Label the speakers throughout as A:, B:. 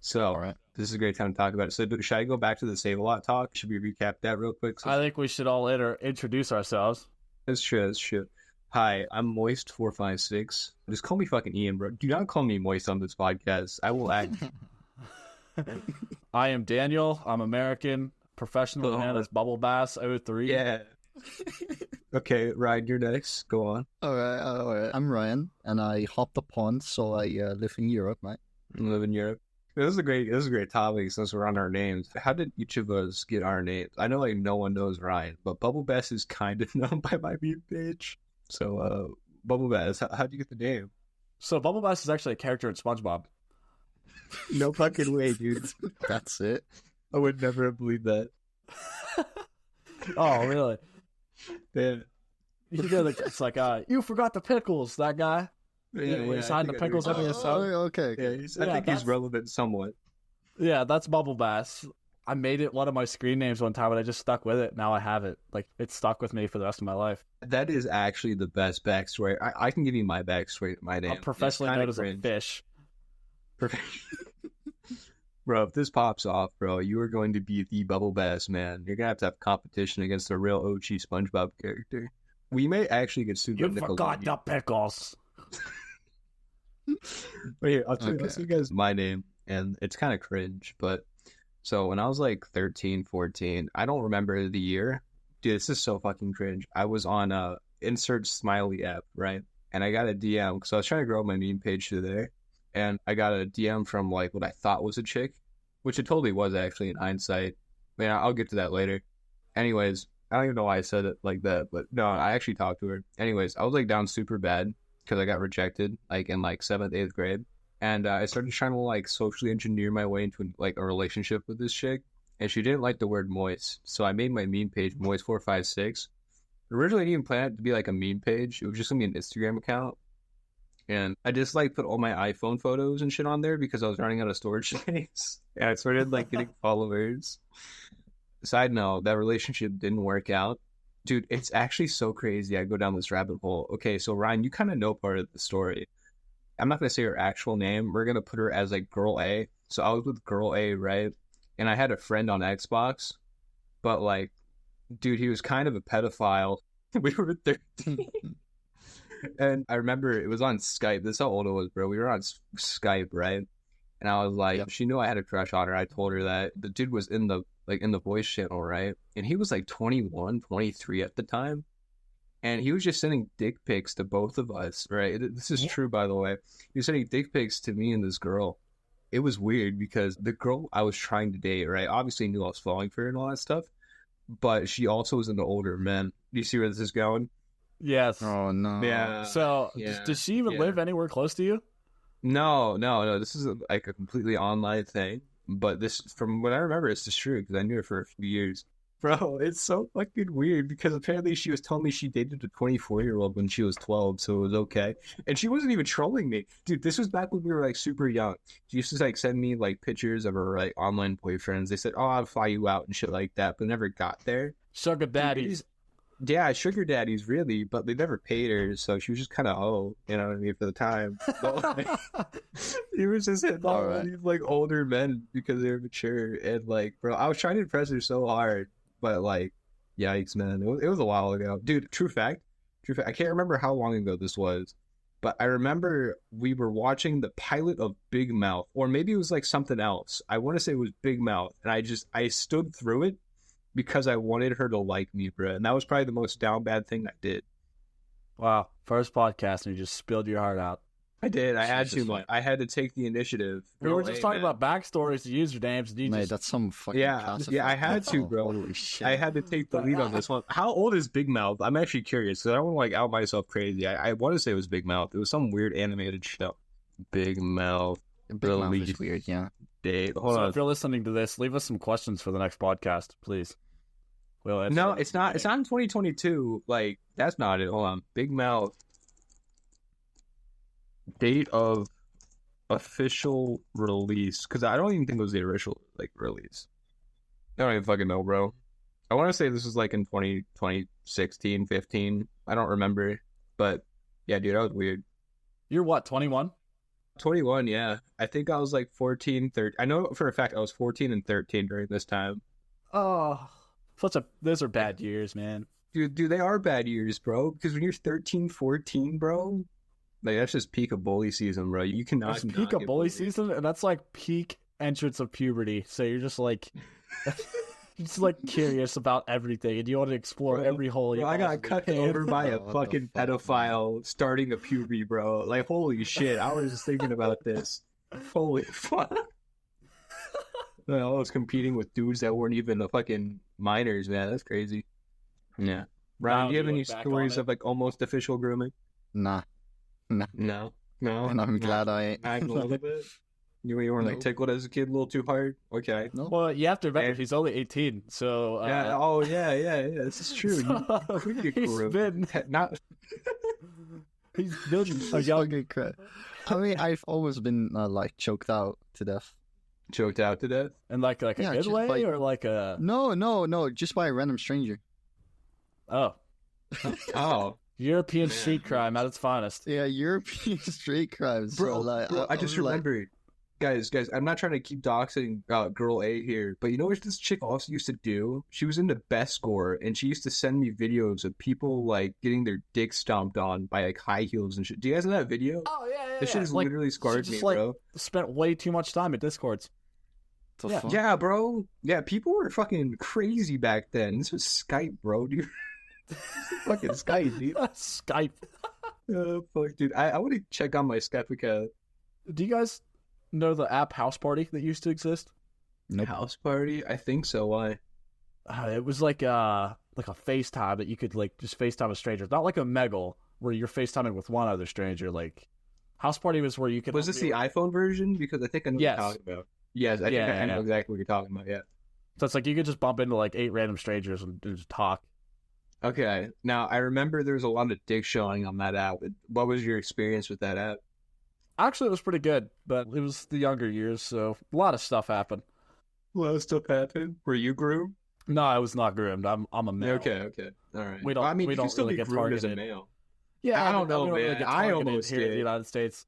A: So
B: All right.
A: this is a great time to talk about it. So should I go back to the Save a Lot talk? Should we recap that real quick?
C: I think we should all introduce ourselves.
A: That's true. That's true. Hi, I'm Moist456. Just call me fucking Ian, bro. Do not call me Moist on this podcast. I will act.
C: I am Daniel. I'm American. Professional man as Bubble Bass 03.
A: Yeah. Okay, Ryan, you're next. Go on.
B: All right. I'm Ryan, and I hopped the pond, so I live in Europe, mate.
A: I live in Europe. This is a great topic since we're on our names. How did each of us get our names? I know like no one knows Ryan, but Bubble Bass is kind of known by my meme page. So, Bubble Bass, how'd you get the name?
C: So Bubble Bass is actually a character in SpongeBob.
A: No fucking way, dude.
B: That's it.
A: I would never have believed that.
C: Oh, really?
A: Yeah.
C: It's like, you forgot the pickles, that guy.
A: Yeah,
C: he's hiding the pickles under his sock.
B: Okay.
A: Yeah, I think he's relevant somewhat.
C: Yeah, that's Bubble Bass. I made it one of my screen names one time, and I just stuck with it. Now I have it. Like, it's stuck with me for the rest of my life.
A: That is actually the best backstory. I can give you my backstory, my name.
C: I'm professionally known as a fish.
A: Bro, if this pops off, bro, you are going to be the Bubble Bass man. You're going to have competition against a real OG SpongeBob character. We may actually get sued by
C: You forgot the pickles.
A: But here, I'll tell you guys my name, and it's kind of cringe, but so when I was like 13, 14, I don't remember the year. Dude, this is so fucking cringe. I was on insert smiley app, right? And I got a DM, because I was trying to grow my meme page today, and I got a DM from like what I thought was a chick, which it totally was actually in hindsight. Man, I'll get to that later. Anyways, I don't even know why I said it like that, but no, I actually talked to her. Anyways, I was like down super bad because I got rejected like in like 7th, 8th grade. And I started trying to like socially engineer my way into like a relationship with this chick. And she didn't like the word moist. So I made my meme page Moist456. Originally I didn't even plan it to be like a meme page. It was just going to be an Instagram account. And I just like put all my iPhone photos and shit on there because I was running out of storage space. And I started like getting followers. Side note, that relationship didn't work out. Dude, it's actually so crazy. I go down this rabbit hole. Okay, so Ryan, you kind of know part of the story. I'm not going to say her actual name. We're going to put her as like Girl A. So I was with Girl A, right? And I had a friend on Xbox. But like, dude, he was kind of a pedophile. We were 13. And I remember it was on Skype. This is how old it was, bro. We were on Skype, right? And I was like, She knew I had a crush on her. I told her that. The dude was in the voice channel, right? And he was like 21, 23 at the time. And he was just sending dick pics to both of us, right? This is true, by the way. He was sending dick pics to me and this girl. It was weird because the girl I was trying to date, right, obviously knew I was falling for her and all that stuff. But she also was into older men. Do you see where this is going?
C: Yes.
B: Oh, no.
A: Yeah.
C: So, does she even live anywhere close to you?
A: No. This is like a completely online thing. But this, from what I remember, it's just true because I knew her for a few years. Bro, it's so fucking weird because apparently she was telling me she dated a 24-year-old when she was 12, so it was okay. And she wasn't even trolling me. Dude, this was back when we were like super young. She used to like send me like pictures of her like online boyfriends. They said, oh, I'll fly you out and shit like that, but never got there.
C: Sugar daddies.
A: Yeah, sugar daddies, really, but they never paid her, so she was just kind of, you know what I mean, for the time. He was just hitting all these, like, older men because they were mature, and, like, bro, I was trying to impress her so hard, but, like, yikes, man, it was a while ago. Dude, true fact, I can't remember how long ago this was, but I remember we were watching the pilot of Big Mouth, or maybe it was, like, something else. I want to say it was Big Mouth, and I stood through it, because I wanted her to like me, bro. And that was probably the most down bad thing I did.
C: Wow. First podcast and you just spilled your heart out.
A: I did. I had to. I had to take the initiative.
C: We were just talking about backstories to usernames. And
B: Mate, that's some fucking
A: Yeah, I had to, bro.
B: Holy shit.
A: I had to take the lead on this one. How old is Big Mouth? I'm actually curious because I don't want to like out myself crazy. I want to say it was Big Mouth. It was some weird animated show. Big Mouth.
B: Big Mouth is weird, yeah.
A: Date. Hold on.
C: If you're listening to this, leave us some questions for the next podcast, please.
A: No, it's not. It's not in 2022. Like, that's not it. Hold on. Big Mouth. Date of official release. Because I don't even think it was the official, like, release. I don't even fucking know, bro. I want to say this was, like, in 2016, 15. I don't remember. But, yeah, dude, that was weird.
C: You're what, 21?
A: 21, yeah. I think I was like 14, 13. I know for a fact I was 14 and 13 during this time.
C: Oh, those are bad years, man.
A: Dude, they are bad years, bro. Because when you're 13, 14, bro, like that's just peak of bully season, bro. You cannot
C: That's peak of
A: get
C: bully
A: bullied.
C: season, and that's like peak entrance of puberty. So you're just like, just like curious about everything, and you want to explore
A: Bro,
C: every hole.
A: Bro, I got cut over by a
B: What the
A: fucking
B: fuck,
A: pedophile starting a puberty, bro. Like, holy shit. I was just thinking about this. Holy fuck. I was competing with dudes that weren't even the fucking minors, man. That's crazy. Yeah. Ryan,
C: Now
A: do you have
C: you
A: any
C: look back
A: stories
C: on it.
A: of like almost official grooming?
B: Nah.
A: No.
B: And I'm glad I ain't.
A: Not even a little bit. You weren't like
B: Nope.
A: tickled as a kid a little too hard? Okay.
B: No.
C: Well, you have to remember
A: And-
C: he's only 18, so
A: Yeah. Oh, yeah. This is true.
C: so
A: You get
C: he's
A: groomed.
C: been
A: Not.
C: he's been a
B: That's
C: young.
B: fucking crap. I mean, I've always been like choked out to death.
A: Choked out to death.
C: And like a
B: Yeah,
C: good
B: just
C: way,
B: like-
C: or like a
B: No, just by a random stranger.
A: Oh.
C: European
A: Man.
C: street crime at its finest.
B: Yeah, European street crimes.
A: Bro,
B: so, like,
A: I just
B: was like,
A: remembered. Guys, I'm not trying to keep doxing girl A here, but you know what this chick also used to do? She was into best score, and she used to send me videos of people like getting their dick stomped on by like high heels and shit. Do you guys know that video?
C: Oh yeah,
A: This shit has
C: like,
A: literally scarred
C: she
A: me,
C: just, like,
A: bro.
C: spent way too much time at Discords.
B: the
C: Yeah.
B: fuck?
A: Yeah, bro. Yeah, people were fucking crazy back then. This was Skype, bro, dude. Fucking Skype, dude.
C: Skype.
A: Oh, fuck, dude. I want to check on my Skype account.
C: Do you guys know the app House Party that used to exist?
B: Nope.
A: House party? I think so. Why?
C: It was like a FaceTime that you could like just FaceTime a stranger. Not like a Megal where you're FaceTiming with one other stranger. Like House Party was where you could.
A: Was this the iPhone version? Because I think I know
C: Yes.
A: what you're talking about. Yes, I think
C: Yeah,
A: I know
C: yeah.
A: exactly what you're talking about. Yeah.
C: So it's like you could just bump into like 8 random strangers and just talk.
A: Okay. Now I remember there was a lot of dick showing on that app. What was your experience with that app?
C: Actually, it was pretty good, but it was the younger years, so a lot of stuff happened.
A: A lot of stuff happened. Were you groomed?
C: No, I was not groomed. I'm a male.
A: Okay. All right.
C: We don't-
A: Well, I mean,
C: we
A: you can
C: don't
A: still
C: really
A: be
C: get
A: groomed as a
C: targeted.
A: male.
C: Yeah,
A: I don't
C: but
A: know,
C: we really
A: man.
C: get
A: I
C: targeted
A: almost
C: here in
A: did.
C: the United States.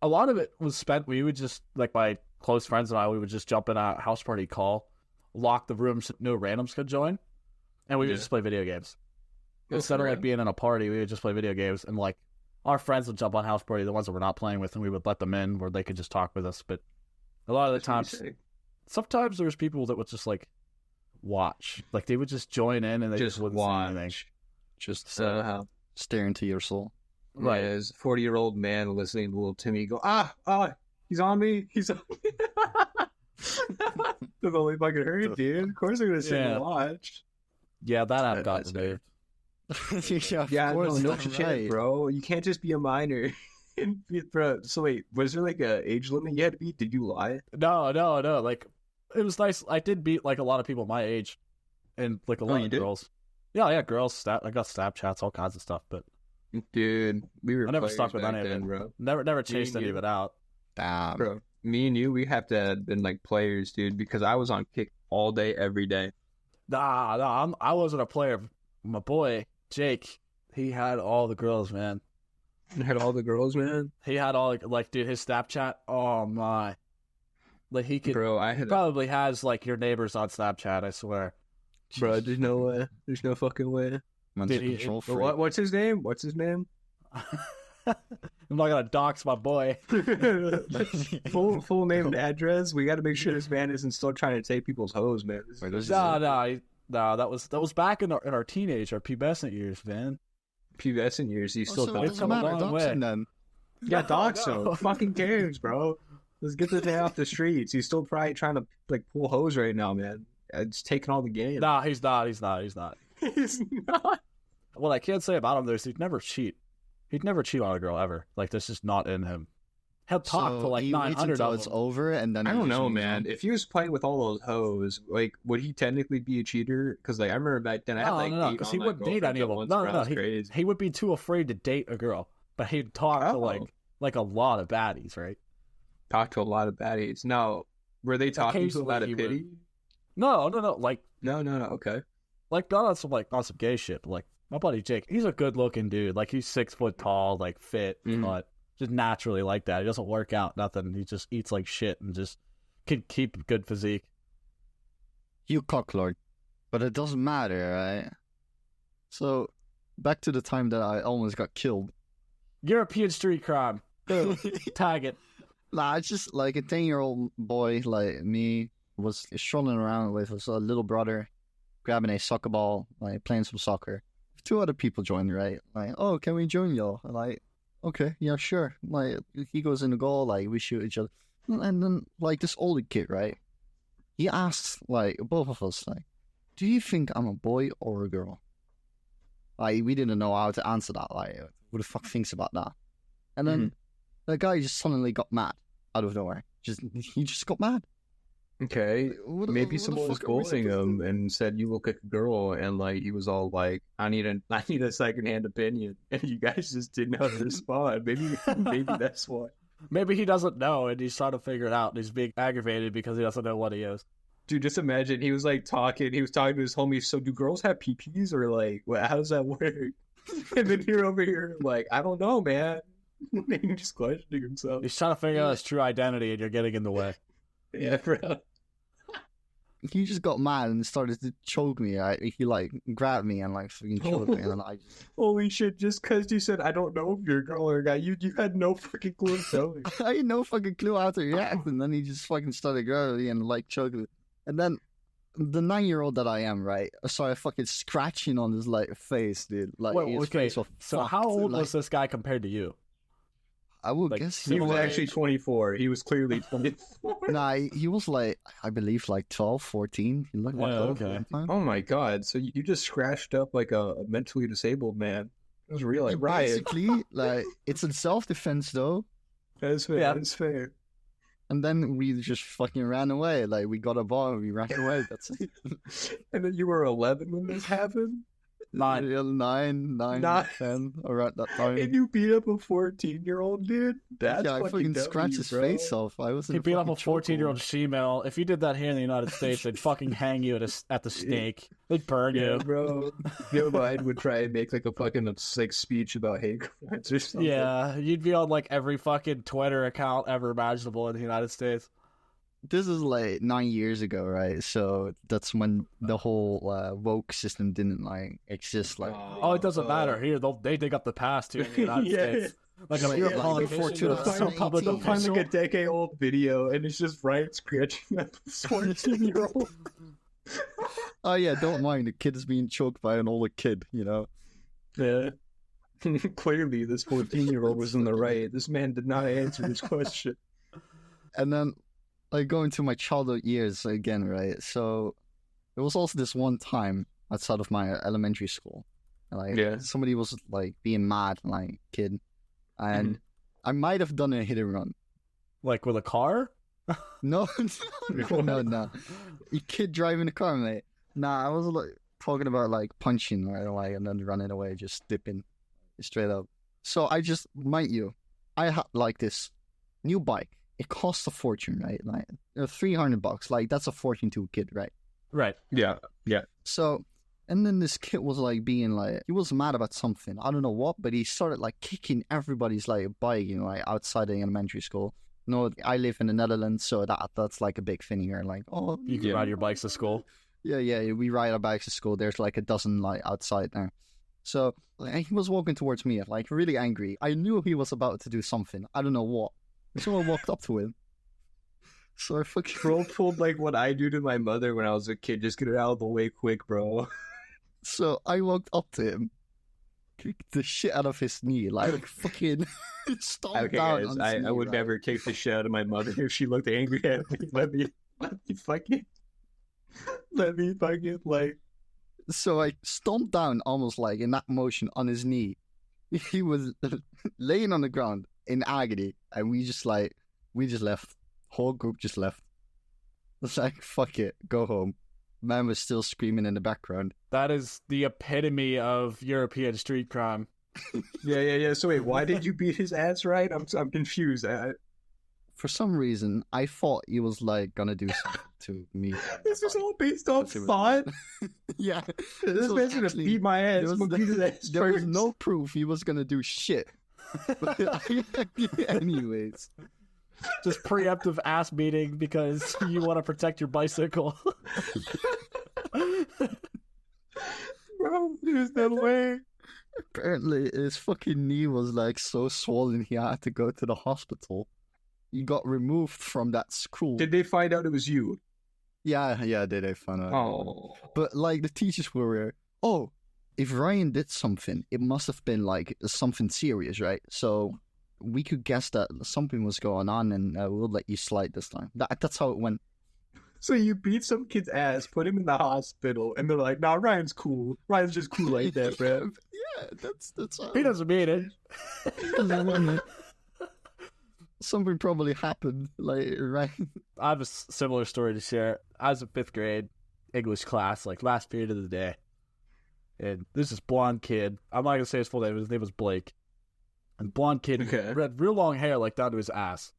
C: A lot of it was spent. We would just like my close friends and I. We would just jump in a house party call, lock the room so no randoms could join, and we would
A: Yeah.
C: just play video games.
A: Good
C: Instead
A: for
C: of like
A: him.
C: being in a party, we would just play video games, and like our friends would jump on house party, the ones that we're not playing with, and we would let them in where they could just talk with us. But a lot of the
A: That's pretty
C: times,
A: sick.
C: sometimes there was people that would just like watch, like they would just join in and they just,
A: Just
C: wouldn't say anything.
A: watch.
B: Just
A: So,
B: stare into your soul.
C: Right.
A: Yeah, as a 40-year-old man listening to little Timmy go, he's on me. He's on me. That's only fucking hurt, dude. Of course they're gonna sit
C: Yeah.
A: and watch.
C: Yeah, that app got
A: That's
C: removed.
B: Yeah, of
A: Yeah,
B: course,
A: no
B: that's
A: shit,
B: right.
A: bro. You can't just be a minor. Bro, so wait, was there like a age limit you had to be? Did you lie?
C: No. Like, it was nice. I did beat like a lot of people my age, and like a lot
A: you
C: of
A: did?
C: girls. Yeah, girls. I got Snapchats, all kinds of stuff, but
A: Dude, we were
C: I never
A: players
C: stuck with
A: back
C: any of
A: then,
C: it.
A: bro.
C: never chased
A: and
C: any of
A: you.
C: it out.
B: Damn.
A: Bro, me and you, we have to have been like players, dude, because I was on kick all day, every day.
C: Nah, I wasn't a player. My boy Jake, he had all the girls, man.
A: I had all the girls, man.
C: He had all like, dude, his Snapchat. Oh my, like he could
A: Bro, I had
C: probably has like your neighbors on Snapchat. I swear.
A: bro, there's no way. There's no fucking way.
B: Man's
C: Did
B: a
C: he-
B: control
A: But
B: freak.
A: what's his name? What's his name?
C: I'm not gonna dox my boy.
A: full name and address. We got to make sure this man isn't still trying to take people's hoes, man. This is-
B: Wait, this is
C: No, that was back in our teenage, our pubescent years, man.
A: pubescent years. He's
B: Oh,
A: still
B: so it
A: talking.
C: It's
B: doesn't
C: come a
B: matter.
C: long
B: Dox
C: way.
B: him then.
A: Yeah, dogs.
C: No.
A: So fucking cares, bro. Let's get this guy off the streets. He's still probably trying to like pull hose right now, man. It's taking all the game.
C: Nah, he's not.
A: He's not.
C: What I can say about him though is he'd never cheat. He'd never cheat on a girl ever. Like that's just not in him. He'll talk
B: So
C: to like
B: he waits
C: 900
B: until
C: of
B: it's
C: them.
B: over, and then
A: I
B: he
A: don't
B: just
A: know,
B: moves
A: man.
B: on.
A: If he was playing with all those hoes, like, would he technically be a cheater? Because like I remember back then, I had like
C: no,
A: 8
C: because he
A: online
C: wouldn't date any of them.
A: girlfriends
C: No,
A: at
C: no,
A: once,
C: no.
A: bro. That's crazy.
C: He would be too afraid to date a girl, but he'd talk to
A: Oh.
C: like a lot of baddies, right?
A: Talked to a lot of baddies. Now, were they talking to a lot of
C: Occasionally he
A: pity?
C: No, like
A: No. Okay.
C: not on some gay shit. But like my buddy Jake, he's a good looking dude. Like he's 6 foot tall, like fit,
A: Mhm.
C: but just naturally like that. He doesn't work out, nothing. He just eats like shit and just can keep a good physique.
B: You cocklord. But it doesn't matter, right? So, back to the time that I almost got killed.
C: European street crime. Tag it.
B: Nah, it's just like a 10-year-old boy like me was strolling around with his little brother, grabbing a soccer ball, like playing some soccer. 2 other people joined, right? Like, oh, can we join y'all? Like, okay, yeah, sure. Like, he goes in the goal, like, we shoot each other. And then, like, this older kid, right? He asks, like, both of us, like, do you think I'm a boy or a girl? Like, we didn't know how to answer that. Like, who the fuck thinks about that? And then the guy just suddenly got mad out of nowhere. He just got mad.
A: Okay, maybe someone was bullying him
B: to
A: and said you look like a girl, and like he was all like, "I need a secondhand opinion," and you guys just didn't know how to respond. Maybe that's why.
C: Maybe he doesn't know, and he's trying to figure it out, and he's being aggravated because he doesn't know what he is.
A: Dude, just imagine he was talking to his homies. So, do girls have PPs or like, how does that work? And then you're over here like, I don't know, man. Maybe just questioning himself.
C: He's trying to figure out his true identity, and you're getting in the way.
A: Yeah, bro.
B: He just got mad and started to choke me. He like grabbed me and like fucking choked me, and then I just...
A: Holy shit! Just because you said I don't know if you're a girl or a guy, you had no fucking clue to tell me.
B: I had no fucking clue how to react, and then he just fucking started grabbing me and like choked me. And then the 9-year-old that I am, right, I started fucking scratching on his like face, dude. Like, his face was
C: so
B: fucked.
C: how old
B: like,
C: was this guy compared to you?
B: I would
C: like,
B: guess
A: he was actually 24. He was clearly 24.
B: Nah, he was like, I believe like 12, 14. He looked like
C: okay.
A: Oh my god! So you just scratched up like a mentally disabled man. It was real, like riot.
B: Basically, like it's in self-defense though.
A: That's fair.
C: Yeah.
A: That's fair.
B: And then we just fucking ran away. Like, we got a ball and we ran away. That's it.
A: And then you were 11 when this happened?
C: 9.
B: 10, around that time.
A: And you beat up a 14-year-old dude? That's
B: I fucking scratched his face off. I was in
C: He beat up a 14-year-old female. If you did that here in the United States, they'd fucking hang you at the stake. They'd burn you.
A: Bro. Joe Biden would try and make like a fucking like speech about hate crimes or something.
C: Yeah, you'd be on like every fucking Twitter account ever imaginable in the United States.
B: This is like 9 years ago, right? So that's when the whole woke system didn't like exist. Like,
C: Oh, it doesn't matter. Here, they dig up the past here in the United States. Like, if you're a politician,
A: they'll find like a decade-old video, and it's just Ryan scratching up this 14-year-old.
B: oh yeah, don't mind, the kid is being choked by an older kid, you know?
A: Yeah. Clearly, this 14-year-old was in the right. This man did not answer this question.
B: And then, like, going to my childhood years again, right? So, there was also this one time outside of my elementary school. Like, somebody was, like, being mad, like, kid. And I might have done a hit and run.
C: Like, with a car?
B: No. A kid driving a car, mate. Nah, I was, like, talking about, like, punching, right? Like, and then running away, just dipping straight up. So, I just, mind you, I had, like, this new bike. It costs a fortune, right? Like $300. Like, that's a fortune to a kid, right?
C: Right.
A: Yeah.
B: So, and then this kid was like being like, he was mad about something. I don't know what, but he started like kicking everybody's like bike, you know, like outside the elementary school. No, I live in the Netherlands, so that's like a big thing here. Like, oh,
C: you can ride your bikes to school.
B: Yeah, we ride our bikes to school. There's like a dozen like outside there. So like, he was walking towards me, like really angry. I knew he was about to do something. I don't know what. So I walked up to him. So I fucking...
A: Bro pulled like what I do to my mother when I was a kid. Just get it out of the way quick, bro.
B: So I walked up to him, kicked the shit out of his knee, like fucking stomped down
A: guys,
B: on his knee,
A: I would
B: right?
A: never kick the shit out of my mother if she looked angry at me. Let me fucking like...
B: So I stomped down almost like in that motion on his knee. He was laying on the ground in agony, and we just left. Whole group just left. It's like, fuck it, go home. Man was still screaming in the background.
C: That is the epitome of European street crime.
A: Yeah. So wait, why did you beat his ass, right? I'm confused.
B: For some reason, I thought he was like gonna do something to me.
A: This is all based on thought.
B: Yeah,
A: This man's gonna beat my ass.
B: There was no proof he was gonna do shit. Anyways.
C: Just preemptive ass beating because you want to protect your bicycle.
A: Bro, there's no way.
B: Apparently, his fucking knee was like so swollen he had to go to the hospital. He got removed from that school.
A: Did they find out it was you?
B: Yeah, they found out.
A: Oh.
B: But like the teachers were, oh, if Ryan did something, it must have been like something serious, right? So we could guess that something was going on, and we'll let you slide this time. That's how it went.
A: So you beat some kid's ass, put him in the hospital, and they're like, "Nah, Ryan's cool. Ryan's just cool like that, bro."
B: Yeah, that's how
C: He doesn't mean it.
B: something probably happened, like, right?
C: I have a similar story to share. I was in 5th grade English class, like last period of the day, and there's this blonde kid. I'm not gonna say his full name. His name was Blake. And blonde kid had real long hair, like down to his ass.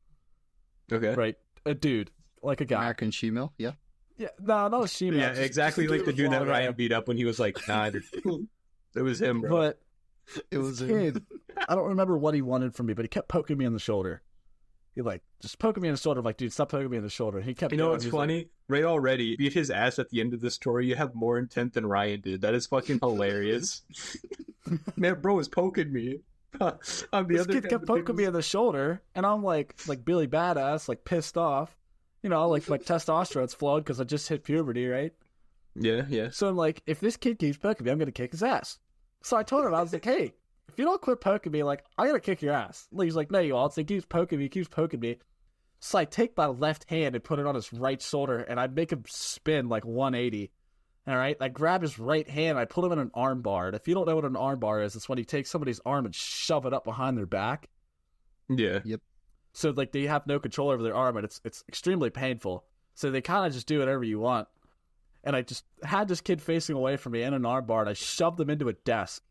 A: Okay.
C: Right, a dude, like a guy.
B: American shemale, yeah.
C: Yeah, no, not a shemale.
A: Yeah, exactly like the dude that Ryan beat up when he was like 9. It was him, bro.
C: But
B: It was
C: kid, I don't remember what he wanted from me, but he kept poking me in the shoulder. He like just poking me in the shoulder. I'm like, dude, stop poking me in the shoulder. And he kept.
A: You know what's funny? Like, Ray already beat his ass at the end of the story. You have more intent than Ryan did. That is fucking hilarious. Man, bro was poking me.
C: This kid kept poking me in the shoulder, and I'm like Billy Badass, like pissed off. You know, like my testosterone's flowing because I just hit puberty, right?
A: Yeah.
C: So I'm like, if this kid keeps poking me, I'm gonna kick his ass. So I told him, I was like, hey, if you don't quit poking me, like, I'm gonna kick your ass. He's like, no, you won't. So he keeps poking me. So I take my left hand and put it on his right shoulder, and I make him spin like 180. All right, I grab his right hand, I put him in an arm bar. And if you don't know what an arm bar is, it's when you take somebody's arm and shove it up behind their back.
A: Yeah.
B: Yep.
C: So like they have no control over their arm, and it's extremely painful. So they kind of just do whatever you want. And I just had this kid facing away from me in an arm bar, and I shoved him into a desk.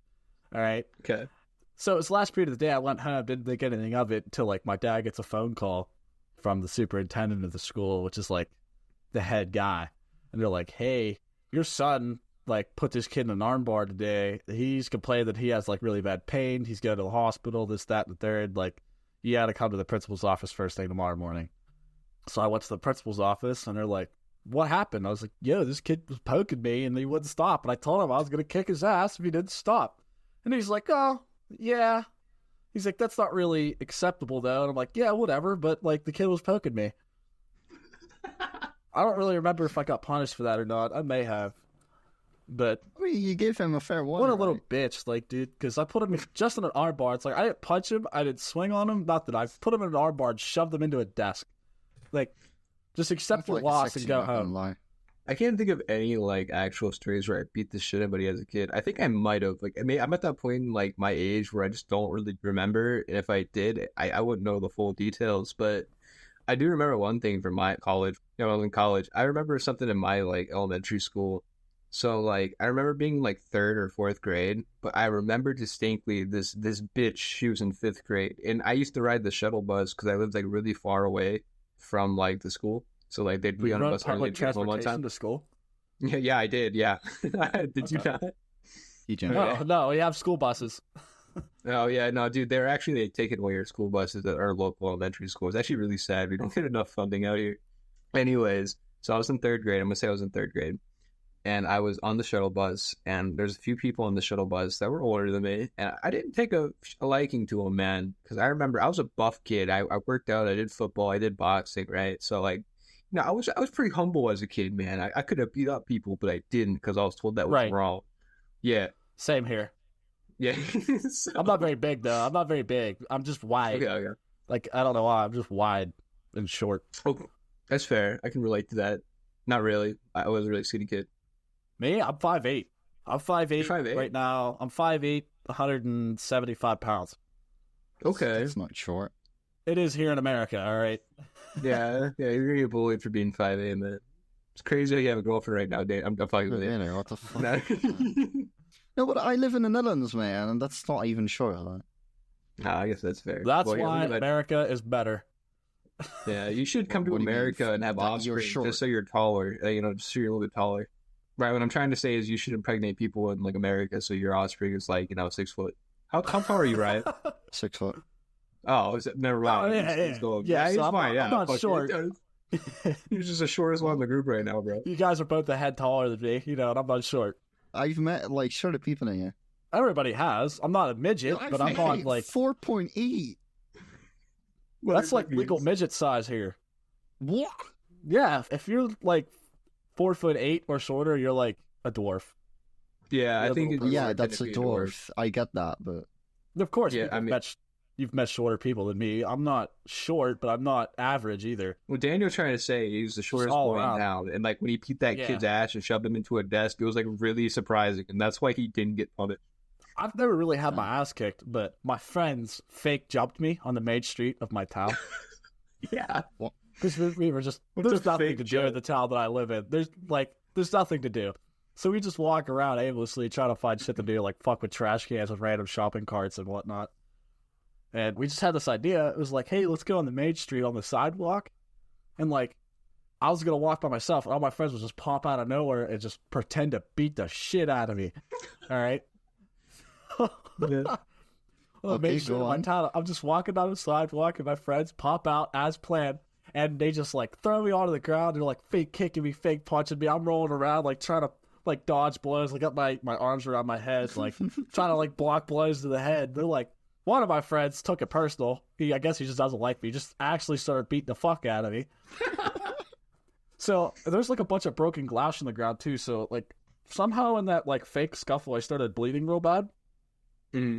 C: All right.
A: Okay.
C: So it was the last period of the day. I went home, didn't think anything of it until like my dad gets a phone call from the superintendent of the school, which is like the head guy, and they're like, hey, your son like put this kid in an arm bar today. He's complained that he has like really bad pain. He's going to the hospital, this, that, and the third. Like, you got to come to the principal's office first thing tomorrow morning. So I went to the principal's office, and they're like, what happened? I was like, yo, this kid was poking me, and he wouldn't stop. And I told him I was going to kick his ass if he didn't stop. And he's like, oh, yeah. He's like, that's not really acceptable, though. And I'm like, yeah, whatever. But, like, the kid was poking me. I don't really remember if I got punished for that or not. I may have. But
B: I mean, you gave him a fair warning.
C: What a little bitch, like, dude. Because I put him just in an arm bar. It's like, I didn't punch him. I didn't swing on him. Not that I put him in an arm bar and shoved him into a desk. Like, just accept your loss and go home.
A: I can't think of any, like, actual stories where I beat the shit out of anybody as a kid. I think I might have. Like, I'm at that point in, like, my age where I just don't really remember. And if I did, I wouldn't know the full details. But I do remember one thing from my college. You know, I was in college. I remember something in my, like, elementary school. So, like, I remember being, like, 3rd or 4th grade. But I remember distinctly this bitch, she was in 5th grade. And I used to ride the shuttle bus because I lived, like, really far away from, like, the school. So, like, they'd be on a bus
C: public transportation to school?
A: Yeah, I did, yeah. Did you not?
C: No, we have school buses.
A: Oh, yeah, no, dude, they're actually taking away our school buses at our local elementary school. It's actually really sad. We don't get enough funding out here. Anyways, so I was in 3rd grade. I'm going to say I was in 3rd grade. And I was on the shuttle bus, and there's a few people on the shuttle bus that were older than me. And I didn't take a liking to them, man, because I remember I was a buff kid. I worked out, I did football, I did boxing, right? So, like, you know, I was pretty humble as a kid, man. I could have beat up people, but I didn't because I was told that was wrong. Yeah.
C: Same here.
A: Yeah.
C: So... I'm not very big, though. I'm not very big. I'm just wide.
A: Okay.
C: Like, I don't know why. I'm just wide and short.
A: Oh, that's fair. I can relate to that. Not really. I was a really skinny kid.
C: Me? I'm 5'8". I'm 5'8" right now. I'm 5'8", 175 pounds.
A: Okay.
B: It's not short.
C: It is here in America, all right?
A: Yeah, you're gonna get bullied for being 5'8", man. It's crazy how you have a girlfriend right now, Dave. I'm fucking with you.
B: What the fuck? No, but I live in the Netherlands, man, and that's not even short. Like.
A: Nah, I guess that's fair.
C: That's why America is better.
A: Yeah, you should come to America and have offspring just so you're taller. You know, just so you're a little bit taller. Right, what I'm trying to say is you should impregnate people in, like, America so your offspring is, like, you know, 6 foot. How tall are you, Ryan?
B: 6 foot.
A: Oh, is it, never mind.
C: Oh, yeah,
A: He's
C: so
A: fine.
C: I'm not short.
A: He's just the shortest one in the group right now, bro.
C: You guys are both a head taller than me, and I'm not short.
B: I've met like shorter people than you.
C: Everybody has. I'm not a midget, but I'm not like
B: 4.8.
C: That's like legal midget size here.
B: What?
C: Yeah, if you're like 4'8" or shorter, you're like a dwarf.
A: Yeah, I think.
B: Yeah, that's a dwarf. I get that, but
C: Of course,
A: yeah,
C: you've met shorter people than me. I'm not short, but I'm not average either.
A: What Daniel's trying to say, he's the shortest boy in town, and like when he beat that kid's ass and shoved him into a desk, it was like really surprising, and that's why he didn't get punished.
C: I've never really had my ass kicked, but my friends fake jumped me on the main street of my town.
A: Yeah,
C: because we were just there's nothing to do in the town that I live in. There's nothing to do, so we just walk around aimlessly trying to find shit to do, like fuck with trash cans with random shopping carts and whatnot. And we just had this idea. It was like, hey, let's go on the main street on the sidewalk, and like I was gonna walk by myself, and all my friends would just pop out of nowhere and just pretend to beat the shit out of me. All right.
B: Okay, go on.
C: I'm just walking down the sidewalk and my friends pop out as planned, and they just like throw me onto the ground. They're like fake kicking me, fake punching me. I'm rolling around like trying to like dodge blows. I got my arms around my head, like trying to like block blows to the head. They're like, one of my friends took it personal. I guess he just doesn't like me. He just actually started beating the fuck out of me. So there's like a bunch of broken glass on the ground too. So like somehow in that like fake scuffle, I started bleeding real bad.
A: Mm-hmm.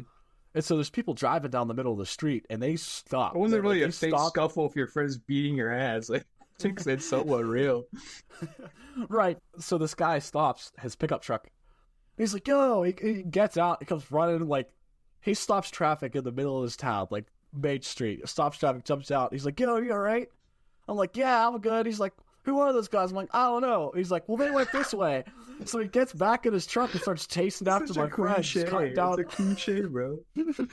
C: And so there's people driving down the middle of the street, and they stop.
A: It wasn't really a fake scuffle if your friend's beating your ass. Like, it's so unreal.
C: Right. So this guy stops his pickup truck. He's like, yo, he gets out. He comes running, like, he stops traffic in the middle of his town, like, Main Street. Stops traffic, jumps out. He's like, yo, you all right? I'm like, yeah, I'm good. He's like, who are those guys? I'm like, I don't know. He's like, well, they went this way. So he gets back in his truck and starts chasing after my friend. It's
A: a cliche, bro.
C: And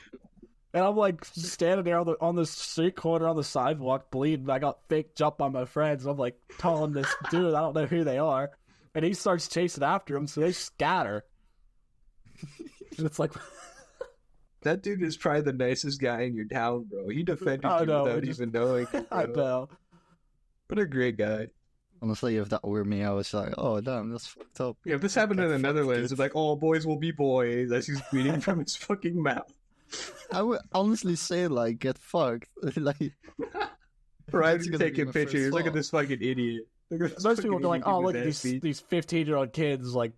C: I'm like standing there on the street corner on the sidewalk bleeding. I got fake jumped by my friends. I'm like telling this dude, I don't know who they are. And he starts chasing after him, so they scatter. And it's like...
A: That dude is probably the nicest guy in your town, bro. He defended you without even knowing.
C: I know.
A: What a great guy.
B: Honestly, if that were me, I was like, oh, damn, that's fucked up.
A: Yeah, if this happened in the Netherlands, it's like, oh, boys will be boys, as he's bleeding from his fucking mouth.
B: I would honestly say, like, get fucked. Like,
A: Ryan's taking pictures. Look at this fucking idiot.
C: Most people be like, oh, look at these 15-year-old kids, like,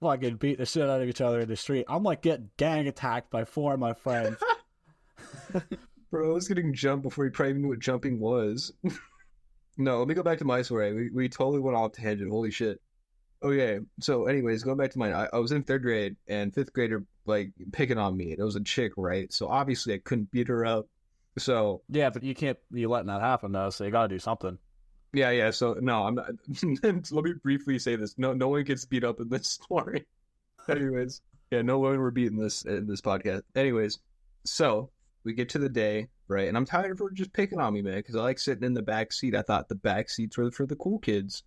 C: fucking beat the shit out of each other in the street. I'm, like, getting gang attacked by 4 of my friends.
A: Bro, I was getting jumped before he probably knew what jumping was. No, let me go back to my story. We totally went off tangent. Holy shit. Okay, so anyways, going back to mine, I was in 3rd grade, and 5th grader, like, picking on me. It was a chick, right? So obviously I couldn't beat her up. So...
C: Yeah, but you're letting that happen, though, so you gotta do something.
A: Yeah, so, no, I'm not... Let me briefly say this. No one gets beat up in this story. Anyways. Yeah, no one were beating this in this podcast. Anyways, so... We get to the day, right? And I'm tired of her just picking on me, man, because I like sitting in the back seat. I thought the back seats were for the cool kids.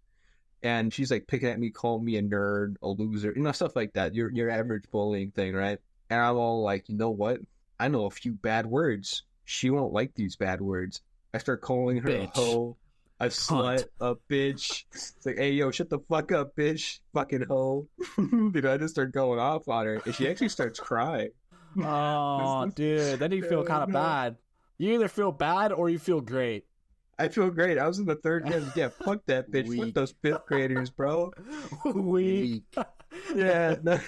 A: And she's like picking at me, calling me a nerd, a loser, stuff like that. Your average bullying thing, right? And I'm all like, you know what? I know a few bad words. She won't like these bad words. I start calling her a hoe, a slut, a bitch. It's like, hey, yo, shut the fuck up, bitch. Fucking hoe. I just start going off on her. And she actually starts crying.
C: Oh, dude, then you feel kind of bad. You either feel bad or you feel great.
A: I feel great. I was in the 3rd grade. Yeah, fuck that bitch. Fuck those 5th graders, bro.
C: Weak.
A: Yeah. No.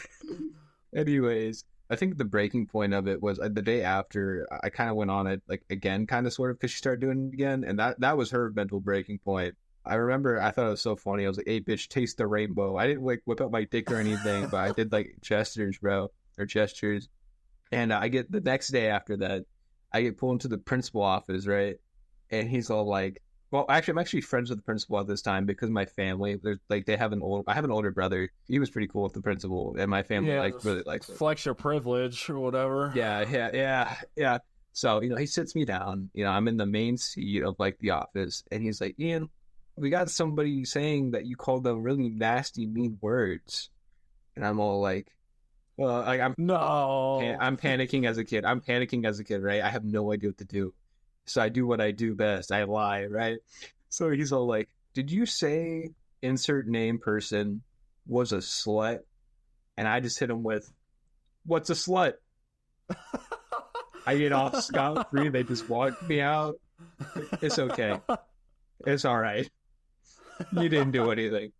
A: Anyways, I think the breaking point of it was the day after. I kind of went on it like again, kind of sort of, because she started doing it again, and that was her mental breaking point. I remember I thought it was so funny. I was like, "Hey, bitch, taste the rainbow." I didn't like whip out my dick or anything, but I did like gestures, bro, or gestures. And I get the next day after that, I get pulled into the principal office, right? And he's all like, well, actually, I'm actually friends with the principal at this time because my family, I have an older brother. He was pretty cool with the principal, and my family really likes it.
C: Flex your privilege or whatever.
A: Yeah. So, he sits me down. I'm in the main seat of like the office, and he's like, Ian, we got somebody saying that you called them really nasty, mean words. And I'm all like, I'm
C: No.
A: I'm panicking as a kid. I'm panicking as a kid, right? I have no idea what to do. So I do what I do best. I lie, right? So he's all like, "Did you say insert name person was a slut?" And I just hit him with, "What's a slut?" I get off scot-free. They just walked me out. It's okay. It's all right. You didn't do anything.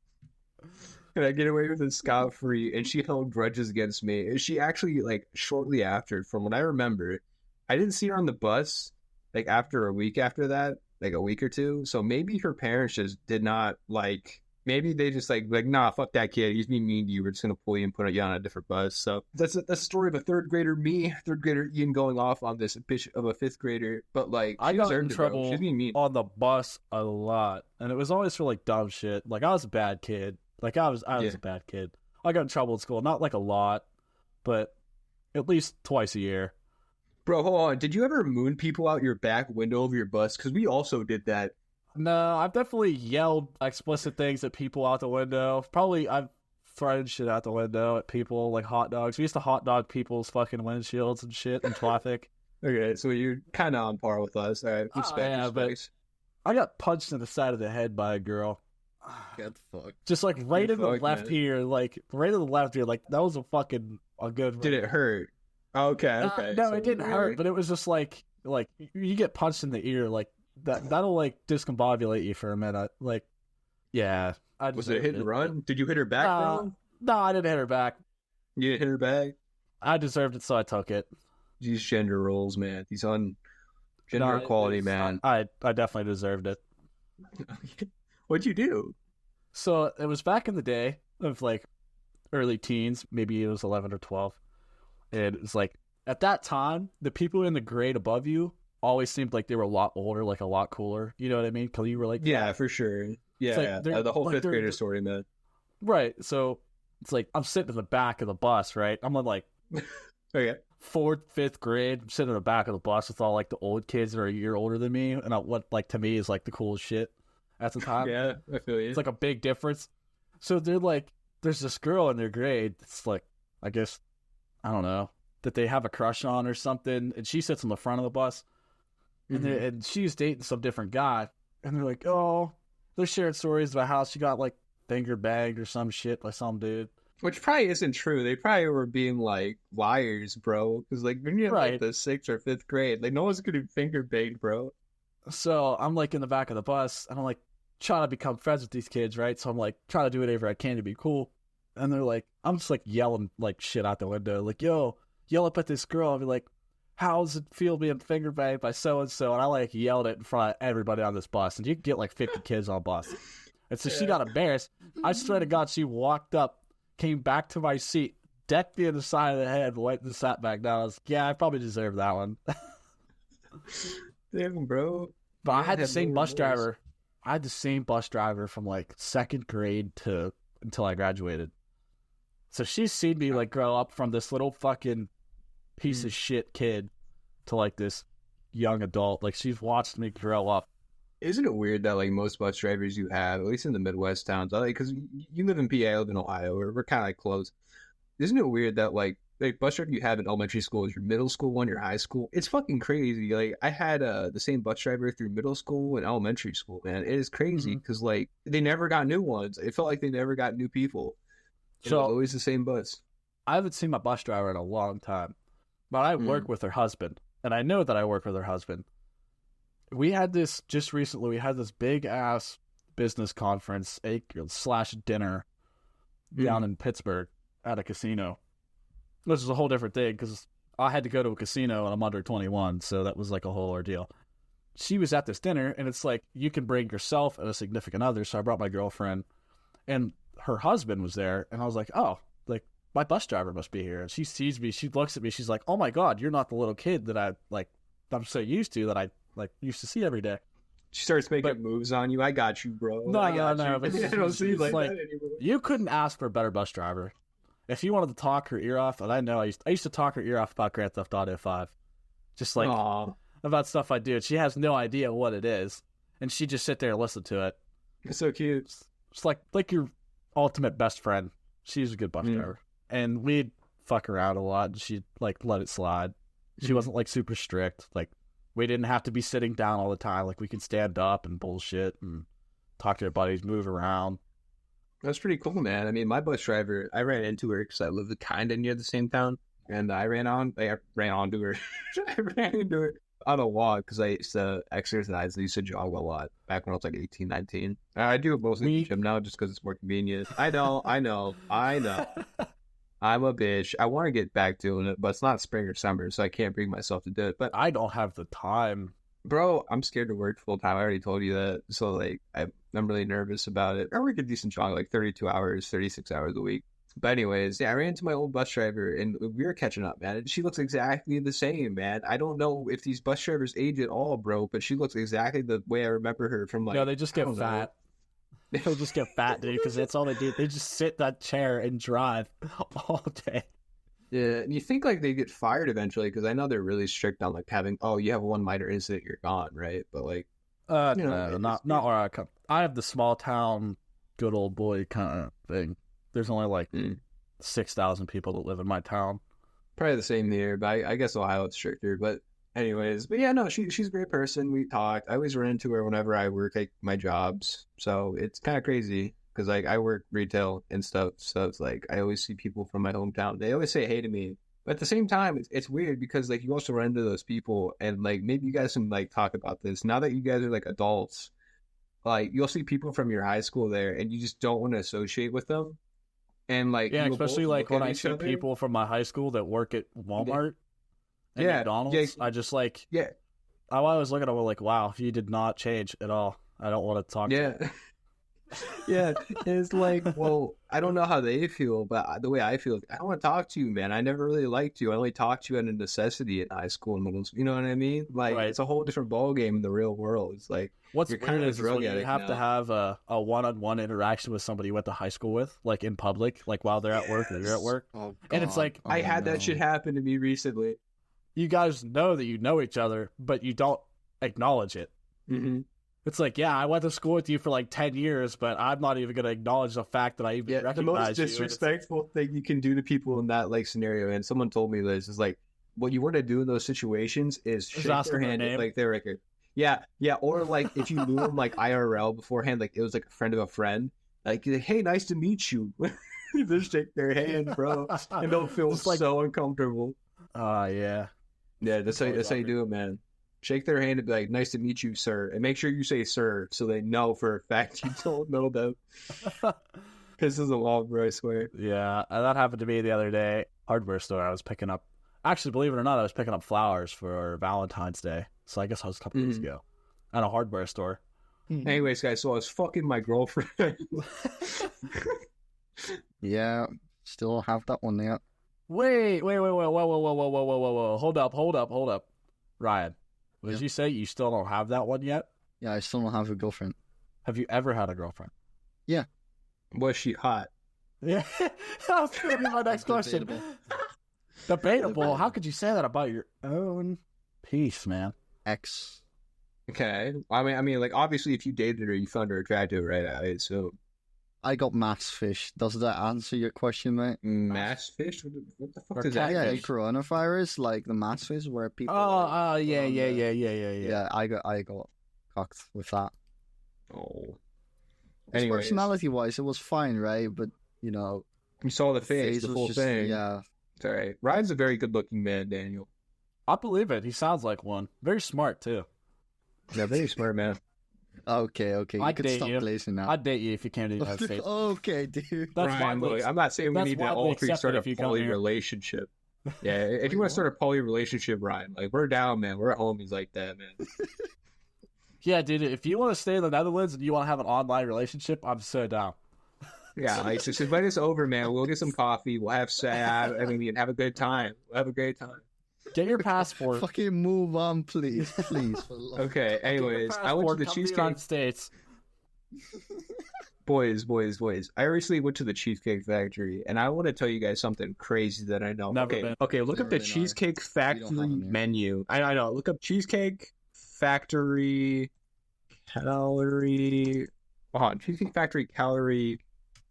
A: And I get away with it scot-free, and she held grudges against me. And she actually, like, shortly after, from what I remember, I didn't see her on the bus, like, after a week after that, like, a week or two. So maybe her parents just did not, like, maybe they just, like, nah, fuck that kid. He's being mean to you. We're just going to pull you and put you on a different bus. So that's the story of a third grader Ian going off on this bitch of a fifth grader. But, like,
C: I
A: she
C: got
A: deserved
C: in
A: it, bro.
C: trouble
A: She's being mean.
C: on the bus a lot, and it was always for like dumb shit. Like I was a bad kid. Like I was a bad kid. I got in trouble at school, not like a lot, but at least twice a year.
A: Bro, hold on. Did you ever moon people out your back window of your bus? Because we also did that.
C: No, I've definitely yelled explicit things at people out the window. Probably I've thrown shit out the window at people like hot dogs. We used to hot dog people's fucking windshields and shit in traffic.
A: Okay, so you're kind of on par with us. All right,
C: but I got punched in the side of the head by a girl.
B: Get fucked.
C: Just like right in the left ear, like right in the left ear. Like that was a good.
A: Did it hurt? Okay.
C: No,
A: so
C: it didn't hurt, but it was just like you get punched in the ear, like that'll like discombobulate you for a minute. Like, yeah.
A: Was it a hit and run? Did you hit her back, bro?
C: No, I didn't hit her back.
A: You didn't hit her back?
C: I deserved it, so I took it.
A: These gender roles, man. These gender equality, man.
C: I definitely deserved it.
A: What'd you do?
C: So it was back in the day of like early teens, maybe it was 11 or 12. And it's like at that time, the people in the grade above you always seemed like they were a lot older, like a lot cooler. You know what I mean? Because you were like,
A: yeah, for sure. Yeah, like the whole fifth grader story, man.
C: Right. So it's like I'm sitting in the back of the bus, right? I'm in like
A: okay.
C: 4th, 5th grade. I'm sitting in the back of the bus with all like the old kids that are a year older than me, and what like to me is like the coolest shit at the time.
A: Yeah, I feel you.
C: It's like a big difference. So they're like, there's this girl in their grade. It's like, I guess, I don't know, that they have a crush on or something, and she sits in the front of the bus, and she's dating some different guy, and they're like, oh, they're sharing stories about how she got like finger bagged or some shit by some dude.
A: Which probably isn't true. They probably were being like liars, bro. Because like when you're in like the 6th or 5th grade, like no one's gonna finger bang, bro.
C: So I'm like in the back of the bus, and I'm like trying to become friends with these kids, right? So I'm like trying to do whatever I can to be cool. And they're like, I'm just like yelling like shit out the window, like, yo, yell up at this girl. I'll be like, how does it feel being finger banged by so and so? And I like yelled it in front of everybody on this bus, and you can get like 50 kids on a bus. And so she got embarrassed. I swear to God, she walked up, came back to my seat, decked me in the side of the head, went and sat back down. I was like, yeah, I probably deserved that one.
A: Damn, bro.
C: But I had the same bus driver. I had the same bus driver from like 2nd grade to until I graduated. So she's seen me like grow up from this little fucking piece of shit kid to like this young adult. Like she's watched me grow up.
A: Isn't it weird that like most bus drivers you have, at least in the Midwest towns, like because you live in PA, I live in Ohio, we're kind of like close. Isn't it weird that like bus driver you have in elementary school is your middle school one, your high school? It's fucking crazy. Like I had the same bus driver through middle school and elementary school, man. It is crazy because like they never got new ones. It felt like they never got new people. So it was always the same bus.
C: I haven't seen my bus driver in a long time, but I work with her husband, and I know that I work with her husband. We had this just recently. We had this big ass business conference / dinner down in Pittsburgh at a casino. Which is a whole different thing because I had to go to a casino and I'm under 21, so that was like a whole ordeal. She was at this dinner, and it's like you can bring yourself and a significant other. So I brought my girlfriend, and her husband was there, and I was like, oh, like my bus driver must be here. And she sees me, she looks at me, she's like, oh my God, you're not the little kid that I'm so used to that I like used to see every day.
A: She starts making moves on you. I got you, bro.
C: No. But
A: I don't see like that anymore.
C: You couldn't ask for a better bus driver. If you wanted to talk her ear off, and I know I used to talk her ear off about Grand Theft Auto 5. Just like about stuff I do. She has no idea what it is. And she just sit there and listen to it.
A: It's so cute.
C: It's like your ultimate best friend. She's a good bus driver. And we'd fuck around a lot, and she'd like let it slide. She
A: Mhm.
C: wasn't like super strict. Like we didn't have to be sitting down all the time. Like we could stand up and bullshit and talk to our buddies, move around.
A: That's pretty cool, man. I mean, my bus driver, I ran into her because I lived kind of near the same town, and I ran onto her. I ran into her on a walk because I used to exercise. I used to jog a lot back when I was like 18, 19. I do it mostly in the gym now just because it's more convenient. I know. I'm a bitch. I want to get back doing it, but it's not spring or summer, so I can't bring myself to do it. But
C: I don't have the time.
A: bro, I'm scared to work full time. I already told you that. So like, I'm really nervous about it. I work a decent job, like 32 hours, 36 hours a week. But anyways, yeah, I ran into my old bus driver, and we were catching up, man. And she looks exactly the same, man. I don't know if these bus drivers age at all, bro, but she looks exactly the way I remember her from like.
C: No, they just
A: I
C: get
A: don't know.
C: fat. They'll just get fat, dude, because that's all they do. They just sit in that chair and drive all day.
A: Yeah, and you think like they get fired eventually because I know they're really strict on like having, oh, you have one minor incident, you're gone, right? But like, you know,
C: No, not where I come. I have the small town, good old boy kind of thing. There's only like 6,000 people that live in my town.
A: probably the same here, but I guess Ohio it's stricter. But anyways, but yeah, no, she's a great person. We talked. I always run into her whenever I work like my jobs, so it's kind of crazy because like I work retail and stuff, so it's like I always see people from my hometown. They always say hey to me, but at the same time, it's weird because like you also run into those people, and like maybe you guys can like talk about this now that you guys are like adults. Like you'll see people from your high school there, and you just don't want to associate with them. And like
C: Yeah,
A: you'll
C: especially
A: both
C: like
A: look
C: when
A: at
C: I
A: each
C: see
A: other.
C: people from my high school that work at Walmart and
A: Yeah,
C: McDonald's.
A: yeah.
C: I just like,
A: Yeah,
C: I always look at them like, wow, you did not change at all. I don't want to talk to you.
A: yeah. Yeah, it's like, well, I don't know how they feel, but the way I feel, I don't want to talk to you, man. I never really liked you. I only talked to you out of necessity in high school and middle school. You know what I mean? Like,
C: Right.
A: it's a whole different ball game in the real world. It's like
C: What's
A: you're
C: weird
A: kind of a
C: is
A: drug
C: when you
A: addict
C: have to
A: now.
C: have a one-on-one interaction with somebody you went to high school with, like in public, like while they're at work or you're at
A: Yes.
C: work.
B: Oh,
C: And it's
B: God.
C: like,
A: I
B: Oh,
A: had
B: no.
A: that shit happen to me recently.
C: you guys know that you know each other, but you don't acknowledge it.
A: Mm-hmm.
C: It's like, yeah, I went to school with you for like 10 years, but I'm not even going to acknowledge the fact that I even
A: Yeah, the
C: recognize
A: most
C: you. And it's-
A: disrespectful thing you can do to people in that like scenario, and someone told me this is like what you want to do in those situations is
C: Just
A: shake
C: ask
A: their
C: them their
A: hand
C: name.
A: like they're like yeah, or like if you knew them like IRL beforehand, like it was like a friend of a friend, like hey, nice to meet you. Just shake their hand, bro, and they'll feel
C: Just like-
A: so uncomfortable.
C: Yeah.
A: Yeah, that's how
C: always
A: you
C: awkward.
A: do it, man. Shake their hand and be like, nice to meet you, sir, and make sure you say sir so they know for a fact you don't know them. Pisses them off, bro, I swear.
C: Yeah, that happened to me the other day. Hardware store. I was picking up. Actually, believe it or not, I was picking up flowers for Valentine's Day. So I guess I was a couple weeks
A: Mhm.
C: ago at a hardware store.
A: Anyways, guys, so I was fucking my girlfriend.
B: Yeah, still have that one yet.
C: Wait, whoa. Hold up. Ryan, did
B: Yeah.
C: you say you still don't have that one yet?
B: Yeah, I still don't have a girlfriend.
C: Have you ever had a girlfriend?
A: Was she hot?
C: Yeah, that was gonna be my next question. Debatable. How could you say that about your own piece, man?
B: Ex.
A: Okay. I mean, like obviously, if you dated her, you found her attractive, right? I assume.
B: I got mass fish. Does that answer your question, mate?
A: Mass fish? What the fuck
C: Or
A: does that
B: Yeah,
A: mean?
B: the coronavirus, like the mass fish, where people.
C: Oh,
B: like,
C: yeah.
B: on the-
C: Yeah.
B: Yeah, I got cocked with that.
A: Oh.
B: His
A: Anyways,
B: personality-wise, it was fine, right? But you know,
A: you saw the face, the
B: was
A: full
B: just
A: thing.
B: yeah.
A: It's all right. Ryan's a very good-looking man, Daniel.
C: I believe it. He sounds like one. Very smart too.
A: Yeah, very smart man.
B: Okay, you
C: I'd
B: can
C: date
B: stop
C: you.
B: glazing now.
C: I'd date you if you came to the United States.
B: Okay, dude.
C: That's
A: Ryan,
C: widely-
A: look, I'm not saying we
C: that's
A: need to
C: widely
A: all three
C: accepted
A: start a
C: if you come
A: poly
C: here.
A: relationship. Yeah, if you want to start a poly relationship, Ryan, like we're down, man. We're homies like that, man.
C: Yeah, dude. If you want to stay in the Netherlands and you want to have an online relationship, I'm so down.
A: Yeah, like just invite us over, man. We'll get some coffee. We'll have I mean, have a good time. We'll have a great time.
C: Get your passport.
B: Fucking move on, please, please. For the love of-
A: Okay.
C: Get your
A: Anyways, I went to
C: passport,
A: the
C: come
A: Cheesecake.
C: United States.
A: Boys. I recently went to the Cheesecake Factory, and I want to tell you guys something crazy that I know.
C: Never
A: okay,
C: been.
A: okay. Look up the
B: Never been
A: Cheesecake Factory
B: have them here.
A: menu. I know. Look up Cheesecake Factory calorie. Hold on, Cheesecake Factory calorie.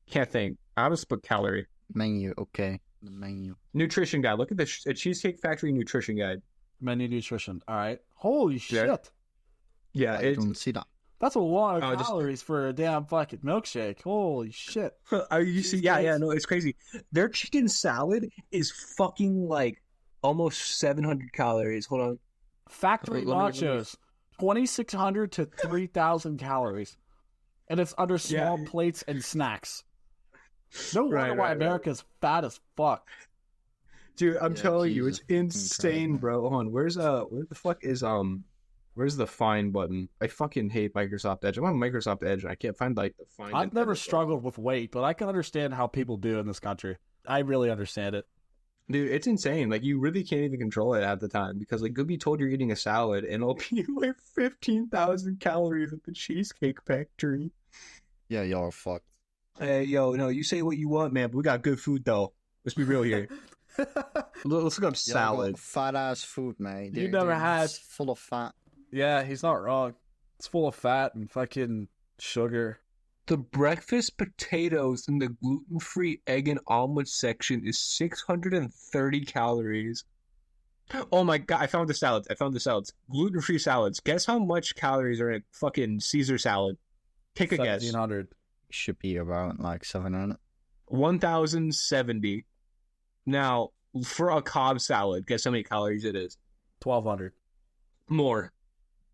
A: Can't think. I was put calorie.
B: Menu, okay. The menu.
A: Nutrition guide. Look at the Cheesecake Factory nutrition guide.
C: Menu nutrition. All right. Holy shit.
A: Yeah,
B: I don't see that.
C: That's a lot of calories for a damn fucking milkshake. Holy shit.
A: Are you see? Yeah, no, it's crazy. Their chicken salad is fucking like almost 700 calories. Hold on.
C: Factory nachos, 2,600 to 3,000 calories. And it's under small plates and snacks. No wonder why America's fat as fuck.
A: Dude, I'm telling you, it's insane, bro. Hold on, where the fuck is where's the find button? I fucking hate Microsoft Edge. I'm on Microsoft Edge and I can't find like the find.
C: I've never struggled with weight, but I can understand how people do in this country. I really understand it.
A: Dude, it's insane. Like, you really can't even control it at the time because, like, you'll be told you're eating a salad and it'll be like 15,000 calories at the Cheesecake Factory.
B: Yeah, y'all are fucked.
A: Hey, yo, no, you say what you want, man, but we got good food, though. Let's be real here. Let's look up salad.
B: Fat ass food, mate.
C: You never had.
B: It's full of fat.
C: Yeah, he's not wrong. It's full of fat and fucking sugar.
A: The breakfast potatoes in the gluten-free egg and omelet section is 630 calories. Oh my god, I found the salads. Gluten-free salads. Guess how much calories are in fucking Caesar salad? Take a guess.
C: 1,700.
B: Should be about like 700.
A: 1,070. Now, for a Cobb salad, guess how many calories it is?
C: 1,200.
A: More.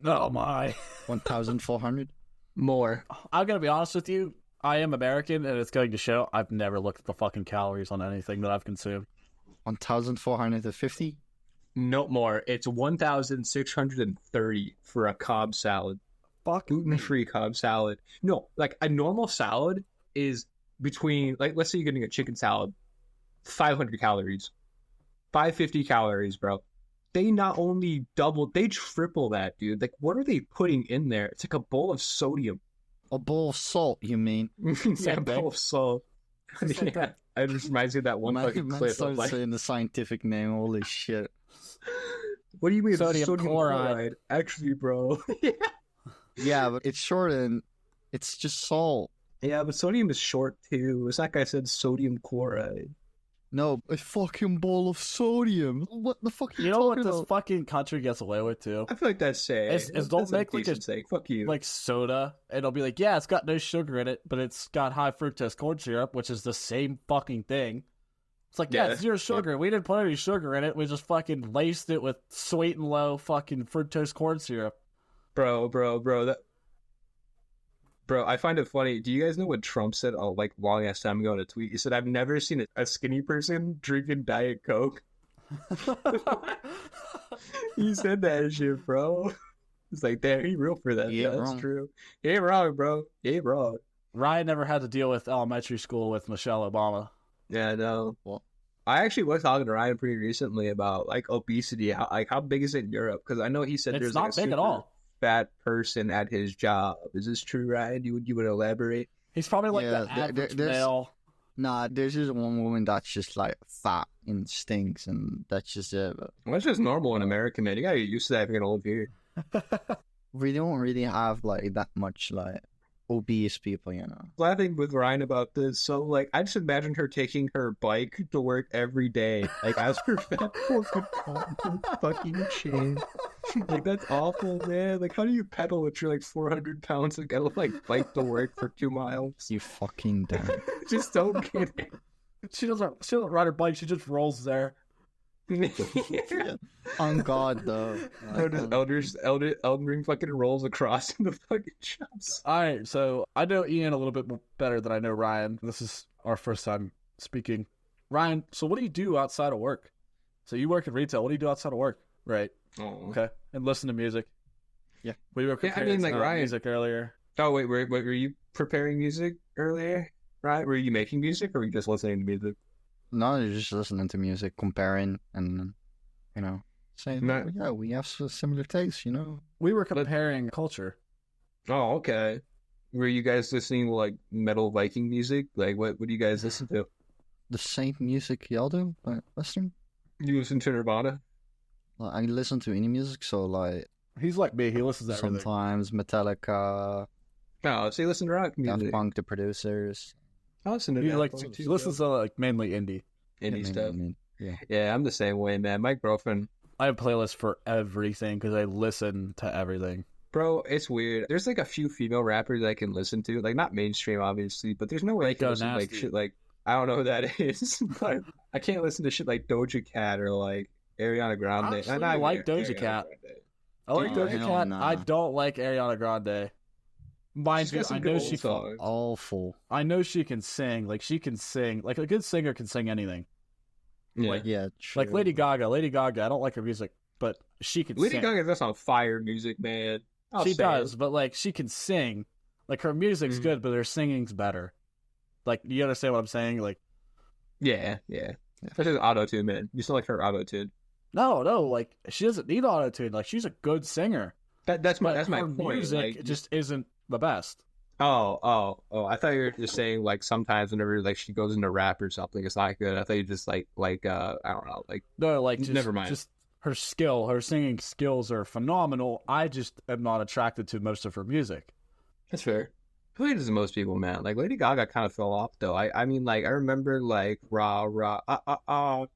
C: Oh my.
B: 1,400.
A: More.
C: I'm gonna be honest with you. I am American, and it's going to show. I've never looked at the fucking calories on anything that I've consumed.
B: 1,450.
A: No more. It's 1,630 for a Cobb salad.
C: Fuck.
A: Gluten-free Cobb salad. No, like a normal salad is between, like, let's say you're getting a chicken salad, 500 calories, 550 calories, bro. They not only double, they triple that, dude. Like, what are they putting in there? It's like a bowl of sodium.
B: A bowl of salt, you mean?
A: Yeah, a bowl of salt. Yeah, it just reminds me of that one fucking clip.
B: Started saying the scientific name. Holy shit!
A: What do you mean
C: sodium chloride?
A: Actually, bro.
B: Yeah, but it's short and it's just salt.
A: Yeah, but sodium is short too. It's like I said, sodium chloride.
B: No, a fucking bowl of sodium. What the fuck?
C: You know what this fucking country gets away with too?
A: I feel like that's saying.
C: Is don't make like a
A: saying. Fuck you.
C: Like soda, and it'll be like, yeah, it's got no sugar in it, but it's got high fructose corn syrup, which is the same fucking thing. It's like, yeah, it's zero sugar. Yeah. We didn't put any sugar in it. We just fucking laced it with sweet and low fucking fructose corn syrup.
A: Bro, I find it funny. Do you guys know what Trump said like long ass time ago in a tweet? He said, I've never seen a skinny person drinking Diet Coke. He said that shit, bro. It's like, damn, he real for that. Yeah, that's true. He ain't wrong, bro. He ain't wrong.
C: Ryan never had to deal with elementary school with Michelle Obama.
A: Yeah, no. Well, I actually was talking to Ryan pretty recently about like obesity. How big is it in Europe? Because I know he said there's
C: not
A: like
C: big at all.
A: Fat person at his job. Is this true, Ryan? You would elaborate?
C: He's probably like the average male.
B: Nah, there's just one woman that's just like fat and stinks, and that's just it.
A: Well, that's just normal in America, man. You gotta get used to that if you're gonna live here.
B: We don't really have like that much like obese people, you know.
A: Laughing with Ryan about this, so like I just imagined her taking her bike to work every day, like as her fat fucking chain. Like that's awful, man. Like how do you pedal if you're like 400 pounds and gotta like bike to work for 2 miles?
B: You fucking dumb.
A: Just don't get it.
C: She doesn't ride her bike. She just rolls there.
B: On God, though.
A: Elden Ring fucking rolls across in the fucking shops.
C: All right, so I know Ian a little bit better than I know Ryan. This is our first time speaking. Ryan, so what do you do outside of work? So you work in retail. What do you do outside of work? Right.
A: Oh.
C: Okay. And listen to music.
B: Yeah.
C: We were preparing
A: Ryan.
C: music earlier.
A: Oh, wait, were you preparing music earlier? Right? Were you making music or were you just listening to music?
B: No, you're just listening to music, comparing, and, you know, saying, yeah, we have similar tastes, you know?
C: We were comparing culture.
A: Oh, okay. Were you guys listening to, like, metal Viking music? Like, what do you guys listen to?
B: The same music y'all do, like, Western?
A: You listen to Nirvana?
B: Like, I listen to any music, so, like...
C: He's like me, he listens to everything.
B: Sometimes Metallica...
A: Oh, so you listen to rock music?
B: Daft Punk, the producers...
A: I listen to
C: he listens to, like, mainly indie.
A: indie stuff.
B: Yeah.
A: Yeah, I'm the same way, man. My girlfriend,
C: I have playlists for everything because I listen to everything.
A: bro, it's weird. There's like a few female rappers I can listen to, like not mainstream, obviously, but there's no way I can
C: Rico
A: listen to like
C: Nasty.
A: shit like I don't know who that is, but I can't listen to shit like Doja Cat or like Ariana Grande.
C: Honestly,
A: Not
C: I
A: even
C: like Doja
A: Ariana
C: Cat.
A: Grande.
C: I like
A: Do you?
C: Doja
B: Hell
C: Cat.
B: nah.
C: I don't like Ariana Grande. Mind
A: She's
C: you,
A: got some
C: I
A: good
C: know
A: old
C: she.
A: songs.
B: Awful.
C: I know she can sing. Like she can sing. Like a good singer can sing anything.
A: Yeah,
B: Yeah, true.
C: Like Lady Gaga. Lady Gaga. I don't like her music, but she can
A: Lady
C: sing.
A: Gaga does on fire music, man. I'll
C: She
A: say
C: does,
A: it.
C: but like she can sing. Like her music's
A: Mhm.
C: good, but her singing's better. Like you understand what I'm saying? Like
A: Yeah. Especially auto tune, man. You sound like her auto tune.
C: no, like she doesn't need auto tune. Like she's a good singer.
A: That's my
C: But her
A: point.
C: music
A: Like,
C: just isn't the best.
A: oh. I thought you were just saying like sometimes whenever like she goes into rap or something, it's not good. I thought you just like I don't know, like
C: No, like just,
A: Never mind.
C: Just her singing skills are phenomenal. I just am not attracted to most of her music.
A: that's fair. I feel like this is most people, man. Like Lady Gaga kind of fell off though. I mean like I remember like I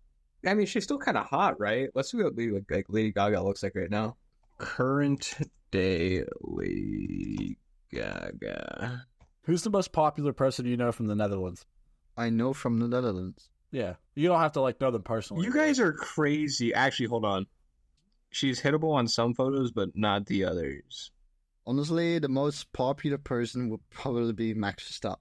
A: mean she's still kind of hot, right? Let's see what like Lady Gaga looks like right now. Current day Lady Gaga.
C: Who's the most popular person you know from the Netherlands?
B: I know from the Netherlands.
C: Yeah, you don't have to like know them personally.
A: You guys are crazy. Actually, hold on. She's hittable on some photos, but not the others.
B: Honestly, the most popular person would probably be Max Verstappen.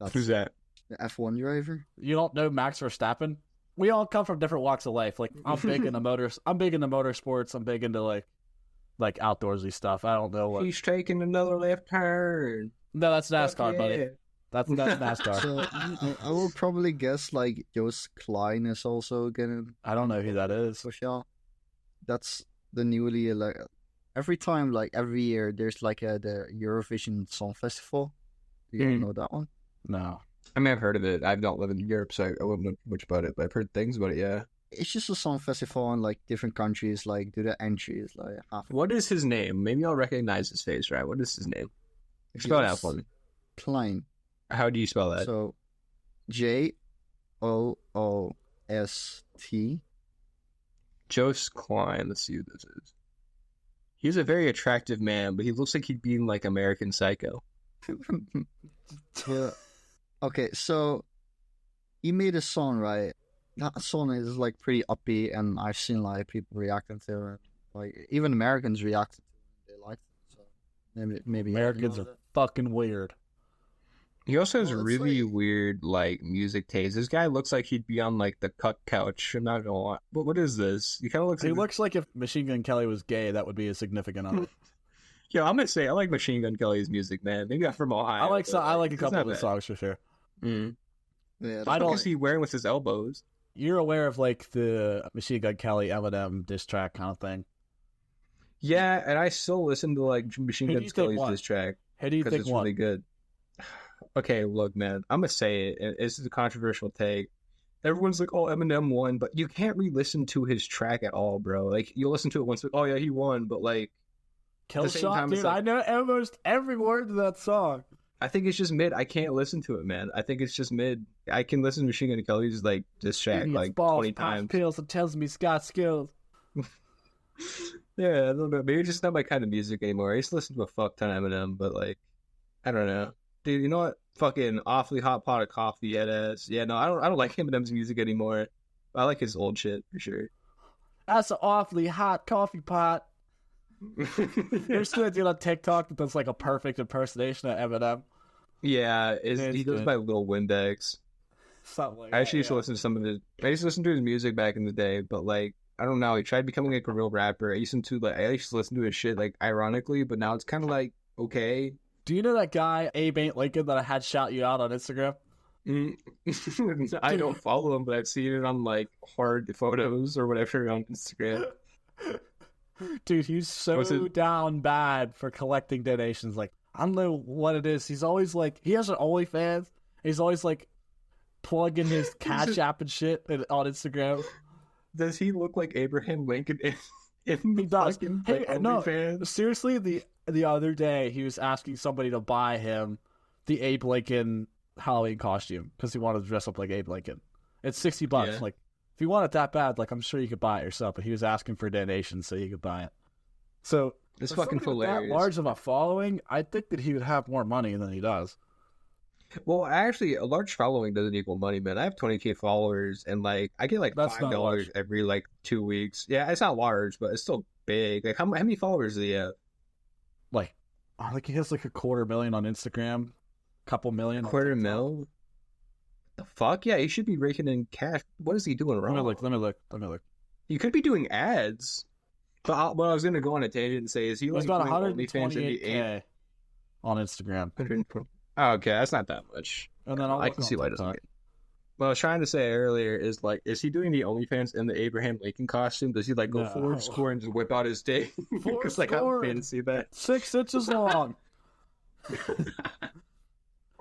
B: That's
A: Who's that?
B: the F1 driver.
C: You don't know Max Verstappen? We all come from different walks of life. Like I'm big into motors. I'm big into motorsports. I'm big into like outdoorsy stuff. I don't know what.
A: He's taking another left turn.
C: No, that's NASCAR,
A: Fuck
C: buddy.
A: yeah.
C: That's NASCAR.
B: So I will probably guess like Joost Klein is also getting
C: I don't know who that is.
B: social. That's the newly every time like every year there's like the Eurovision Song Festival. Do you know that one?
C: No.
A: I mean, I've heard of it. I don't live in Europe, so I wouldn't know much about it, but I've heard things about it, yeah.
B: It's just a song festival in like different countries. Like do the entries like half
A: What is his name? Maybe I'll recognize his face, right? What is his name? Spell it out for me.
B: Klein.
A: How do you spell that?
B: So Joost.
A: Joost Klein. Let's see who this is. He's a very attractive man, but he looks like he'd be in like American Psycho.
B: Yeah. Okay, so he made a song, right? That song is like pretty upbeat, and I've seen like people reacting to it. Like even Americans reacted to it. They liked it. So maybe
C: Americans are fucking weird.
A: He also has
B: Well, it's
A: really
B: like-
A: weird like music taste. This guy looks like he'd be on like the cut couch. I'm not gonna lie. But what is this? He kind of looks
C: He
A: like
C: looks like if Machine Gun Kelly was gay, that would be a significant other.
A: Yo, I'm gonna say I like Machine Gun Kelly's music, man. Maybe I'm from Ohio.
C: I like
A: but,
C: I like a
A: it's
C: couple
A: not
C: of the
A: bad.
C: songs for sure.
A: Mm.
B: Yeah,
A: What
C: I
A: the
C: don't-
A: fuck is he wearing with his elbows?
C: You're aware of like the Machine Gun Kelly Eminem diss track kind of thing.
A: Yeah, and I still listen to like Machine
C: Who do
A: Gun
C: you think
A: Kelly's
C: won?
A: diss track
C: Who do you
A: because
C: think
A: it's
C: won?
A: really good. Okay, look, man, I'm gonna say it. And this is a controversial take. Everyone's like, "Oh, Eminem won," but you can't re-listen to his track at all, bro. Like, you'll listen to it once, like, "Oh yeah, he won," but like,
C: Kill
A: same
C: Shot,
A: time, it's
C: dude.
A: like-
C: I know almost every word to that song.
A: I think it's just mid. I can't listen to it, man. I think it's just mid. I can listen to Machine Gun Kelly's like diss track
C: Idiot's
A: like
C: balls,
A: 20
C: pops
A: times.
C: pills and tells me he's got skills.
A: Yeah, I don't know. Maybe it's just not my kind of music anymore. I used to listen to a fuck ton of Eminem, but like, I don't know, dude. You know what? Fucking awfully hot pot of coffee, head ass. Yeah, no, I don't like Eminem's music anymore. I like his old shit for sure.
C: That's an awfully hot coffee pot. There's still a dude on TikTok that does like a perfect impersonation of Eminem.
A: Yeah,
C: It's
A: he goes
C: good.
A: by Lil Windex.
C: Something like
A: I actually used to
C: that,
A: listen to some of his. I used to listen to his music back in the day, but like, I don't know. He tried becoming like a real rapper. I used to listen to his shit like ironically, but now it's kind of like okay.
C: Do you know that guy, Abe Ain't Lincoln, that I had shout you out on Instagram?
A: I don't follow him, but I've seen it on like hard photos or whatever on Instagram.
C: Dude, he's so
A: Was it-
C: down bad for collecting donations. Like, I don't know what it is. He's always like, he has an OnlyFans. He's always like plugging his Cash App and shit on Instagram.
A: Does he look like Abraham Lincoln in
C: He does.
A: fucking
C: Hey,
A: like,
C: no,
A: OnlyFans?
C: seriously, the other day he was asking somebody to buy him the Abe Lincoln Halloween costume because he wanted to dress up like Abe Lincoln. It's $60.
A: Yeah.
C: Like, if you want it that bad, like, I'm sure you could buy it yourself. But he was asking for donations so you could buy it. So
A: It's
C: for
A: fucking
C: somebody with
A: hilarious.
C: that large of a following, I think that he would have more money than he does.
A: Well, actually, a large following doesn't equal money, man. I have 20K followers, and like I get like
C: That's not
A: $5
C: large.
A: every like 2 weeks. Yeah, it's not large, but it's still big. Like how many followers do you have?
C: Like, I think he has like 250,000 on Instagram, couple million. on
A: Quarter
C: TikTok.
A: mil? The fuck? Yeah, he should be raking in cash. What is he doing
C: Let
A: wrong?
C: me look.
A: You could be doing ads. But what I was going to go on a tangent and say is he
C: He's
A: like
C: got
A: doing OnlyFans in the
C: 128K on Instagram.
A: 120? Oh, okay, that's not that much.
C: And then
A: I can see why it doesn't get. What I was trying to say earlier is like, is he doing the OnlyFans in the Abraham Lincoln costume? Does he like go
C: No.
A: forward score and just whip out his dick? Because like I'm fan to see that.
C: 6 inches long.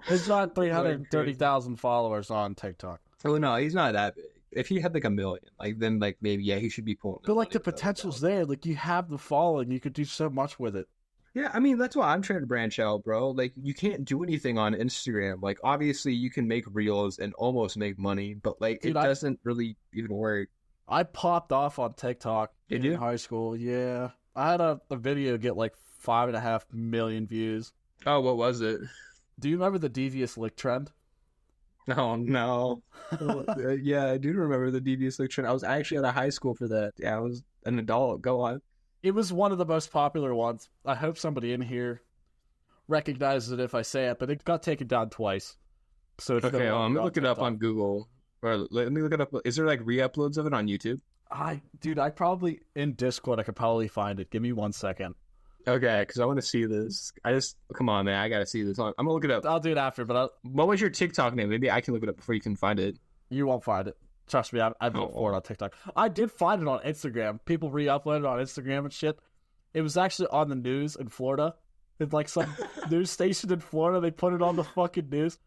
C: He's got 330,000 followers on TikTok.
A: Oh no, he's not that big. If he had like 1 million, like then like maybe he should be pulling.
C: But like the potential's there. Like you have the following, you could do so much with it.
A: Yeah, I mean that's why I'm trying to branch out, bro. Like you can't do anything on Instagram. Like obviously you can make reels and almost make money, but like
C: Dude,
A: it doesn't really even work.
C: I popped off on TikTok
A: Did
C: in
A: you?
C: high school. Yeah, I had a video get like 5.5 million views.
A: Oh, what was it?
C: Do you remember the devious lick trend?
A: Oh no. Yeah, I do remember the devious lick trend. I was actually out of high school for that. Yeah, I was an adult. Go on.
C: It was one of the most popular ones. I hope somebody in here recognizes it if I say it, but it got taken down twice. So it's
A: Okay, I'm gonna look it up
C: TikTok.
A: on Google. Or let me look it up. Is there like re-uploads of it on YouTube?
C: Dude, I probably in Discord I could probably find it. Give me 1 second.
A: Okay, because I want to see this. Come on, man. I gotta see this. I'm gonna look it up.
C: I'll do it after, but
A: What was your TikTok name? Maybe I can look it up before you can find it.
C: you won't find it. Trust me, I've looked for it on TikTok. I did find it on Instagram. People re-upload it on Instagram and shit. It was actually on the news in Florida. It's like some news station in Florida. They put it on the fucking news.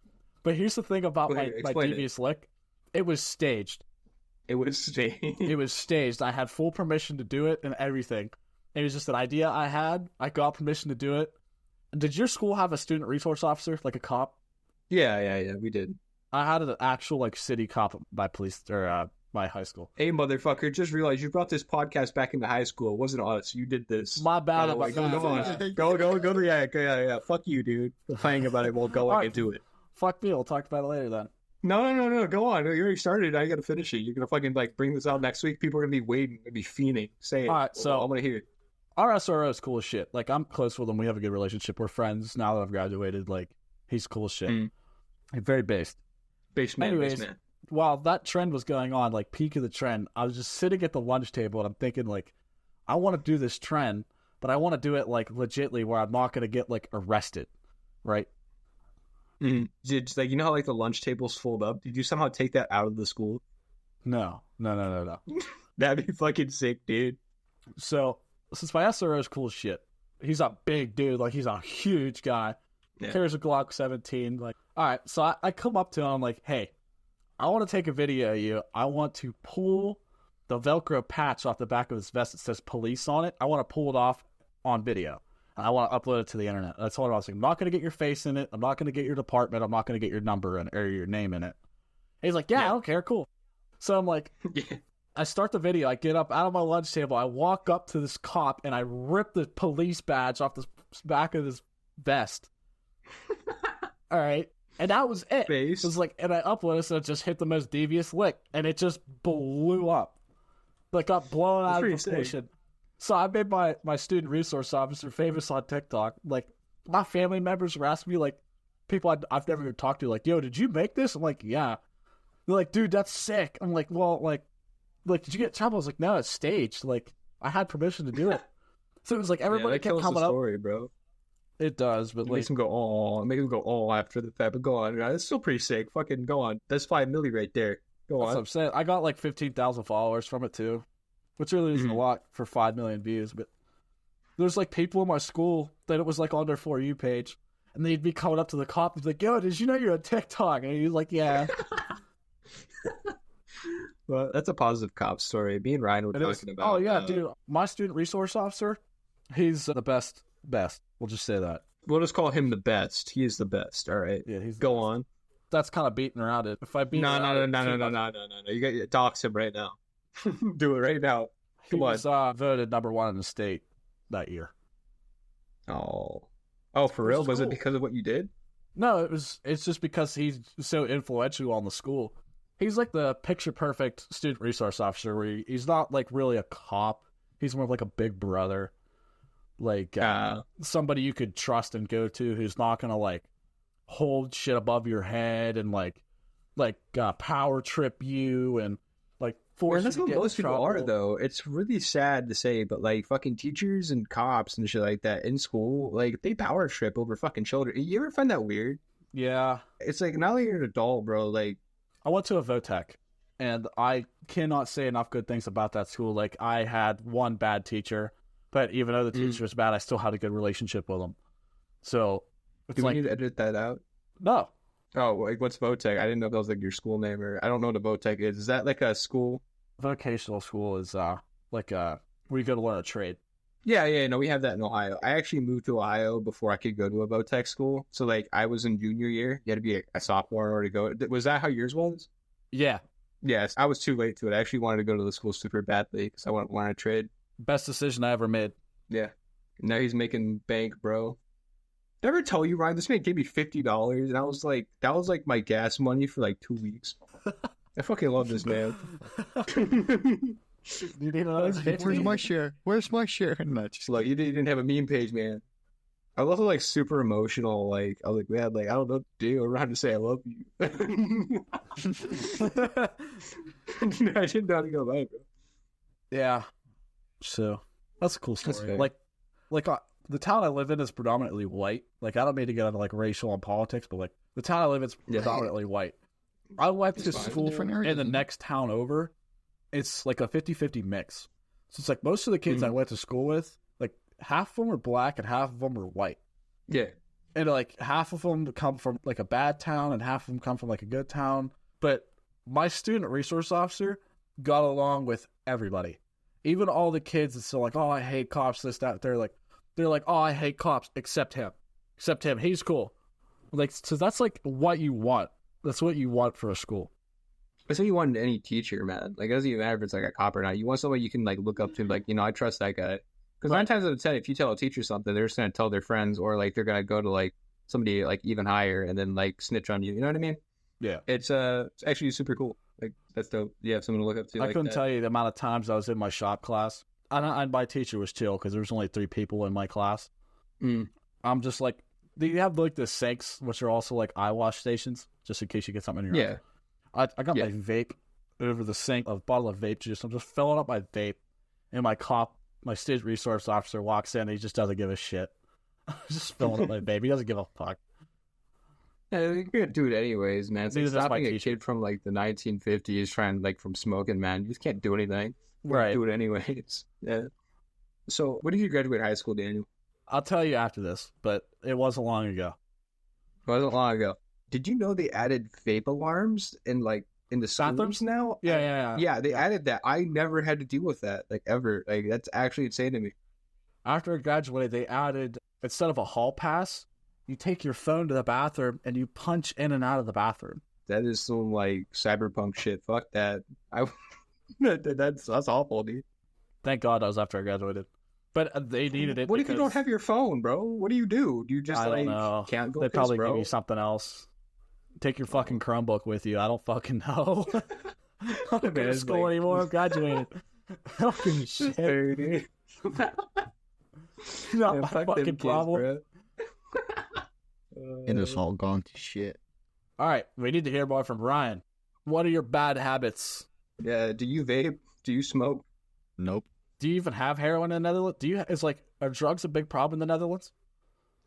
C: But here's the thing about my
A: explain it.
C: devious lick. It was staged.
A: It was staged.
C: It was staged. I had full permission to do it and everything. It was just an idea I had. I got permission to do it. Did your school have a student resource officer, like a cop?
A: Yeah. We did.
C: I had an actual like city cop at my police or my high school.
A: Hey, motherfucker! Just realized you brought this podcast back into high school. It wasn't us. You did this.
C: My bad.
A: Go on. Yeah. Fuck you, dude. We're playing about it. We'll go
C: All right.
A: and do it.
C: Fuck me. We'll talk about it later then.
A: No. Go on. You already started. I gotta finish it. You're gonna fucking like bring this out next week. People are gonna be waiting. Gonna be fiending. Say it.
C: All right, so-
A: I'm gonna hear it.
C: Our SRO is cool as shit. Like, I'm close with him. We have a good relationship. We're friends now that I've graduated. Like, he's cool as shit.
A: Mm.
C: He's very based.
A: Basement.
C: Anyways, while that trend was going on, like, peak of the trend, I was just sitting at the lunch table and I'm thinking, like, I want to do this trend, but I want to do it, like, legitly where I'm not going to get, like, arrested, right?
A: Did like you know how like the lunch tables fold up? Did you somehow take that out of the school?
C: No.
A: That'd be fucking sick, dude.
C: So, since my SRO is cool as shit, he's a big dude. Like, he's a huge guy.
A: Yeah.
C: Carries a Glock 17. Like, all right. So I come up to him. I'm like, hey, I want to take a video of you. I want to pull the Velcro patch off the back of his vest that says police on it. I want to pull it off on video. And I want to upload it to the internet. That's what I was like. I'm not going to get your face in it. I'm not going to get your department. I'm not going to get your number in, or your name in it. He's like, yeah, I don't care. Cool. So I'm like,
A: Yeah.
C: I start the video. I get up out of my lunch table. I walk up to this cop and I rip the police badge off the back of his vest. All right. And that was it.
A: Face.
C: It was like, and I uploaded it, so it just hit the most devious lick. And it just blew up. Like, got blown
A: That's
C: out of
A: pretty sick.
C: proportion. So I made my student resource officer famous on TikTok. Like, my family members were asking me, like, people I've never even talked to, like, yo, did you make this? I'm like, yeah. They're like, dude, that's sick. I'm like, well, like, did you get trouble? I was like, no, it's staged. Like, I had permission to do it. So it was like everybody
A: that
C: kept
A: kills
C: coming
A: the
C: up.
A: story, bro.
C: It does, but
A: It
C: like,
A: makes him go oh, it makes him go oh after the fact. But go on, it's still pretty sick. Fucking go on. That's 5 million right there. Go
C: that's what
A: on.
C: I'm saying. I got like 15,000 followers from it too, which really isn't a lot for 5 million views. But there's like people in my school that it was like on their For You page, and they'd be coming up to the cop and be like, yo, did you know you're on TikTok? And he's like, yeah.
A: Well, that's a positive cop story. Me and Ryan were
C: And it was,
A: talking about.
C: oh yeah, dude, my student resource officer, he's the best. We'll just say that.
A: We'll just call him the best. He is the best. All right.
C: Yeah, he's
A: Go on.
C: that's kind of beating around it. If I beat
A: No.
C: around
A: You got to dox him right now. Do it right now.
C: he
A: Come on.
C: was voted number 1 in the state that year.
A: Oh, for
C: Which
A: real?
C: is
A: Was it
C: cool.
A: because of what you did?
C: No, it's just because he's so influential on the school. He's like the picture perfect student resource officer where he's not like really a cop. He's more of like a big brother. Like somebody you could trust and go to who's not going to like hold shit above your head and like power trip you and like force
A: That's
C: you
A: what
C: to get in
A: most people are,
C: trouble.
A: though. It's really sad to say, but like fucking teachers and cops and shit like that in school, like they power trip over fucking children. You ever find that weird?
C: Yeah.
A: It's like now that you're an adult, bro. Like
C: I went to a VOTEC, and I cannot say enough good things about that school. Like, I had one bad teacher, but even though the teacher was bad, I still had a good relationship with him. So, it's
A: do we
C: like,
A: need to edit that out?
C: no.
A: Oh, like what's VOTEC? I didn't know if that was like your school name or I don't know what a VOTEC is. Is that like a school?
C: Vocational school is like where you go to learn a trade.
A: Yeah, no, we have that in Ohio. I actually moved to Ohio before I could go to a VOTEC school. So like I was in junior year. You had to be a sophomore in order to go. Was that how yours was?
C: Yeah.
A: Yes, I was too late to it. I actually wanted to go to the school super badly because I wanted to learn a trade.
C: Best decision I ever made.
A: Yeah. Now he's making bank, bro. Did I ever tell you, Ryan, this man gave me $50 and I was like, that was like my gas money for like 2 weeks. I fucking love this man.
C: You need another
B: Where's my share? Where's my share? No, just
A: Like, you didn't have a meme page, man. I love it, like, super emotional. Like, I was like, man, like, I don't know what to do. I'm trying to say I love you. I didn't know how to go about it, bro.
C: Yeah. So, that's a cool
A: That's
C: story.
A: fair.
C: Like the town I live in is predominantly white. Like, I don't mean to get into like racial and politics, but like the town I live in is
A: Yeah.
C: predominantly white. I went to
A: It's fine.
C: school
B: Different areas,
C: in the
B: isn't it?
C: next town over. It's like a 50-50 mix. So it's like most of the kids I went to school with, like half of them were black and half of them were white.
A: Yeah.
C: And like half of them come from like a bad town and half of them come from like a good town. But my student resource officer got along with everybody. Even all the kids that's still like, oh, I hate cops, this, that. They're like, oh, I hate cops, except him. Except him. He's cool. Like, so that's like what you want. That's what you want for a school.
A: That's what you want in any teacher, man. Like, it doesn't even matter if it's like a cop or not. You want somebody you can like look up to, like, you know, I trust that guy. Because 9 times out of 10, if you tell a teacher something, they're just gonna tell their friends, or like they're gonna go to like somebody like even higher and then like snitch on you. You know what I mean?
C: Yeah.
A: It's actually super cool. Like, that's dope. You have someone to look up to.
C: I
A: like
C: couldn't
A: that.
C: tell you the amount of times I was in my shop class. And my teacher was chill because there was only 3 people in my class. I'm just like, do you have like the sinks, which are also like eye wash stations, just in case you get something in your
A: Yeah.
C: eye? I got my vape over the sink, a bottle of vape juice. I'm just filling up my vape, and my state resource officer walks in and he just doesn't give a shit. I'm just filling up my vape. He doesn't give a fuck.
A: Yeah, you're gonna do it anyways, man. It's like
C: Neither does my
A: stopping a
C: teacher.
A: kid from like the 1950s trying like from smoking, man. You just can't do anything.
C: Right.
A: Do it anyways. Yeah. So, when did you graduate high school, Daniel?
C: I'll tell you after this, but it wasn't long ago.
A: It wasn't long ago. Did you know they added vape alarms in the schools
C: Bathrooms?
A: now?
C: Yeah.
A: Yeah, they added that. I never had to deal with that, like, ever. Like, that's actually insane to me.
C: After I graduated, they added, instead of a hall pass, you take your phone to the bathroom and you punch in and out of the bathroom.
A: That is some like cyberpunk shit. Fuck that. That's awful, dude.
C: Thank God that was after I graduated. But they needed it.
A: What if you don't
C: because-
A: have your phone, bro? What do? Do you just
C: I
A: like
C: don't know.
A: can't go
C: They
A: piss,
C: probably
A: bro?
C: give you something else. Take your fucking Chromebook with you. I don't fucking know. I don't go to
A: Man,
C: school
A: like-
C: anymore. I'm graduated. I don't give a shit.
A: Dude.
C: Not
A: Yeah,
C: my
A: fuck them
C: fucking
A: kids,
C: problem.
A: bro.
B: and it's all gone to shit.
C: All right, we need to hear more from Ryan. What are your bad habits?
A: Yeah, do you vape? Do you smoke?
B: Nope.
C: Do you even have heroin in the Netherlands? Are drugs a big problem in the Netherlands?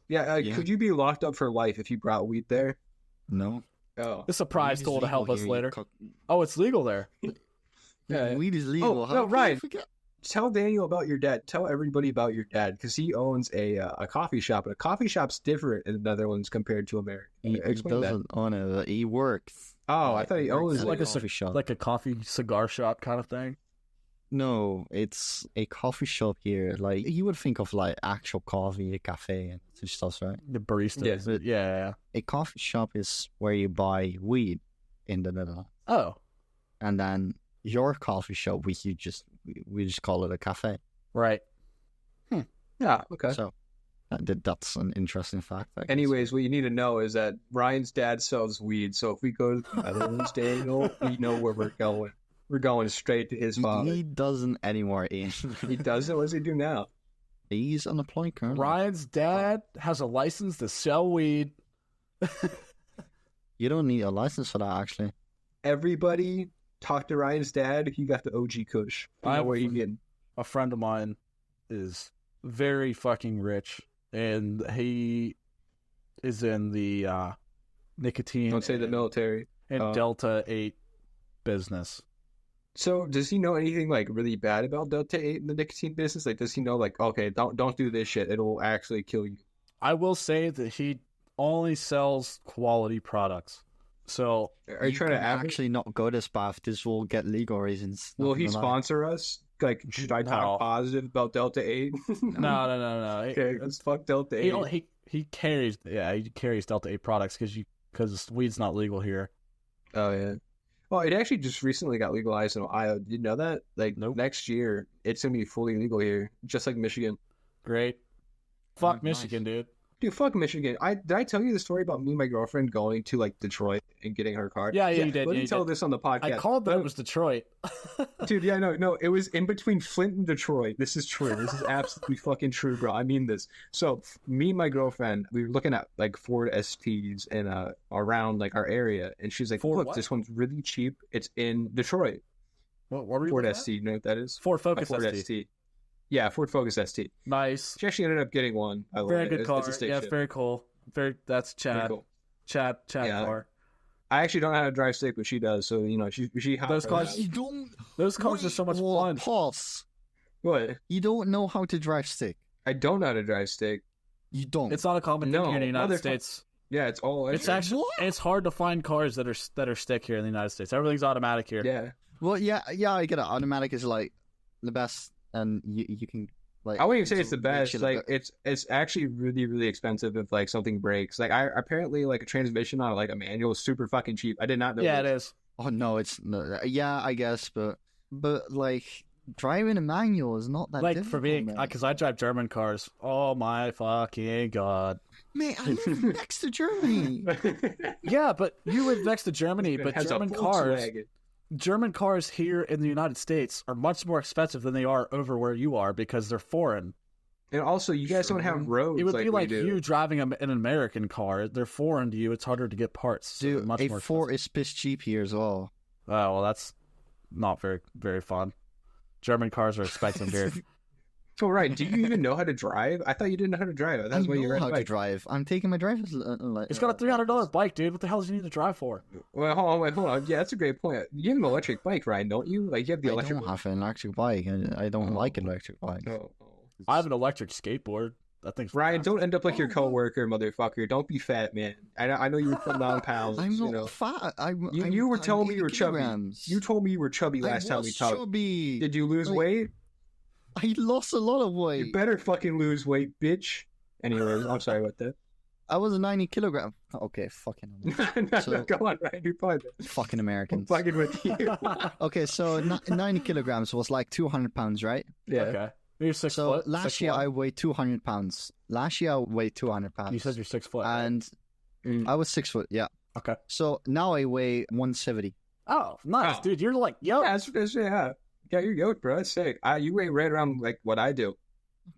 A: Yeah,
B: Yeah.
A: could you be locked up for life if you brought weed there?
B: No.
A: Oh.
C: It's a prize
B: Weed is
C: tool to help
B: legal
C: us
B: here, you
C: later.
B: cock-
C: Oh, it's legal there.
A: Yeah.
B: Weed is legal.
A: Oh,
B: How
A: no,
B: could I
A: Ryan.
B: forget?
A: Tell Daniel about your dad. Tell everybody about your dad because he owns a coffee shop. And a coffee shop's different in the Netherlands compared to America.
B: He
A: Explain that.
B: doesn't own it. He works.
A: Oh, I thought he owns
B: at
C: like
B: a
C: a
B: coffee shop.
C: Like a coffee cigar shop kind of thing.
B: No, it's a coffee shop here. Like, you would think of like actual coffee, a cafe, and such stuff, right?
C: The barista.
B: But
C: Yeah.
B: a coffee shop is where you buy weed in the Netherlands,
C: Oh,
B: and then your coffee shop, we just call it a cafe.
C: right.
A: Yeah, okay.
B: So that's an interesting fact. I guess.
A: Anyways, what you need to know is that Ryan's dad sells weed, so if we go to the Netherlands, Daniel, we know where we're going. We're going straight to his father.
B: He doesn't anymore, Ian.
A: He doesn't? What does he do now?
B: He's unemployed currently.
C: Ryan's dad has a license to sell weed.
B: You don't need a license for that, actually.
A: Everybody talk to Ryan's dad. He got the OG Kush. I know where he getting.
C: A friend of mine is very fucking rich, and he is in the nicotine.
A: Don't say the military.
C: And Delta 8 business.
A: So does he know anything like really bad about Delta 8 in the nicotine business? Like, does he know like, okay, don't do this shit. It'll actually kill you.
C: I will say that he only sells quality products. So
A: are you trying to
B: actually not go this path? This will get legal reasons.
A: Will he sponsor us? Like, should I talk positive about Delta 8?
C: No.
A: Okay, let's fuck Delta 8.
C: He carries Delta 8 products because weed's not legal here.
A: Oh yeah. Well, it actually just recently got legalized in Ohio. Did you know that? Like,
C: Nope.
A: Next year, it's going to be fully legal here, just like Michigan.
C: Great. Fuck
B: Oh,
C: Michigan,
B: nice.
C: dude.
A: Dude, fuck Michigan. Did I tell you the story about me and my girlfriend going to, like, Detroit and getting her car?
C: Yeah, you did.
A: Let
C: you
A: me tell
C: did.
A: this on the podcast.
C: I called that it was Detroit.
A: Dude, yeah, no, it was in between Flint and Detroit. This is true. This is absolutely fucking true, bro. I mean this. So, me and my girlfriend, we were looking at, like, Ford STs in, around, like, our area, and she's like,
C: Ford
A: look,
C: what?
A: this one's really cheap. It's in Detroit.
C: What were you
A: Ford
C: looking at?
A: ST, you know what that is?
C: Ford Focus
A: Ford
C: ST.
A: ST. Yeah, Ford Focus ST.
C: Nice.
A: She actually ended up getting one. I love
C: Very
A: it.
C: good car.
A: It's a stick
C: Yeah,
A: shift.
C: it's very cool. That's Chad.
A: Very cool.
C: Chad
A: Yeah.
C: car.
A: I actually don't know how to drive stick, but she does. So, you know, she
C: Those cars-
B: You don't.
C: Those cars are so much fun.
B: Pause.
A: What?
B: You don't know how to drive stick.
A: I don't know how to drive stick.
B: You don't.
C: It's not a common thing
A: No,
C: here in the United
A: motherfucker.
C: States.
A: Yeah, it's all.
C: It's actually it's hard to find cars that are stick here in the United States. Everything's automatic here.
A: Yeah.
B: Well, yeah, I get it. Automatic is like the best, and you can like.
A: I wouldn't even say it's the
B: make
A: best.
B: shit
A: Like,
B: look-
A: it's actually really, really expensive if like something breaks. Like, I apparently like a transmission on like a manual is super fucking cheap. I did not know.
C: Yeah, it
A: this.
C: is.
B: Oh no, it's no. Yeah, I guess, but like driving a manual is not that
C: Like
B: difficult,
C: for me,
B: man.
C: because I drive German cars. Oh my fucking god!
B: Man, I live next to Germany.
C: Yeah, but you live next to Germany,
A: It
C: but
A: has a Volkswagen.
C: German cars here in the United States are much more expensive than they are over where you are because they're foreign.
A: And also, you guys don't have roads.
C: It would
A: like
C: be
A: we
C: like
A: do.
C: you driving an American car. They're foreign to you. It's harder to get parts. So
B: Dude,
C: much
B: a
C: more
B: 4 is piss cheap here as well.
C: Oh, well, that's not very, very fun. German cars are expensive here.
A: So, right, do you even know how to drive? I thought you didn't know how to drive. That's
B: I
A: why
B: know
A: you're
B: how
A: at
B: to
A: bike.
B: drive. I'm taking my driver's.
C: It's got a $300 bike, dude. What the hell does he need to drive for?
A: Well, hold on. Yeah, that's a great point. You have an electric bike, Ryan, don't you? Like, you have the
B: I
A: electric
B: don't have an electric bike. I don't like electric bikes.
A: Oh.
C: I have an electric skateboard. That thing's
A: Ryan, don't end up like your
B: Oh, no.
A: coworker, motherfucker. Don't be fat, man. I know you were putting on pounds.
B: I'm not
A: you know.
B: fat.
A: You were telling me
B: I'm
A: you were
B: 80
A: chubby.
B: kilograms.
A: You told me you were chubby last time we
B: was
A: talked.
B: chubby.
A: Did you lose
B: Like,
A: weight?
B: I lost a lot of
A: You
B: weight.
A: better fucking lose weight, bitch. Anyways, I'm sorry about that.
B: I was 90 kilograms. Okay, fucking So-
A: Go on, Ryan. You're fine.
B: fucking
A: I'm
B: Americans.
A: fucking with you.
B: Okay, so 90 kilograms was like 200 pounds, right?
A: Yeah.
C: Okay. You're 6
B: So
C: foot.
B: last
C: 6'1"?
B: year I weighed 200 pounds. Last year I weighed 200 pounds.
C: You said you're 6 foot. right?
B: and
A: Mm.
B: I was 6 foot. Yeah.
C: Okay.
B: So now I weigh 170.
C: Oh, nice,
A: Oh.
C: dude. You're like, yo.
A: Yeah, yeah, you're yoked, bro. That's sick. You weigh right around like what I do.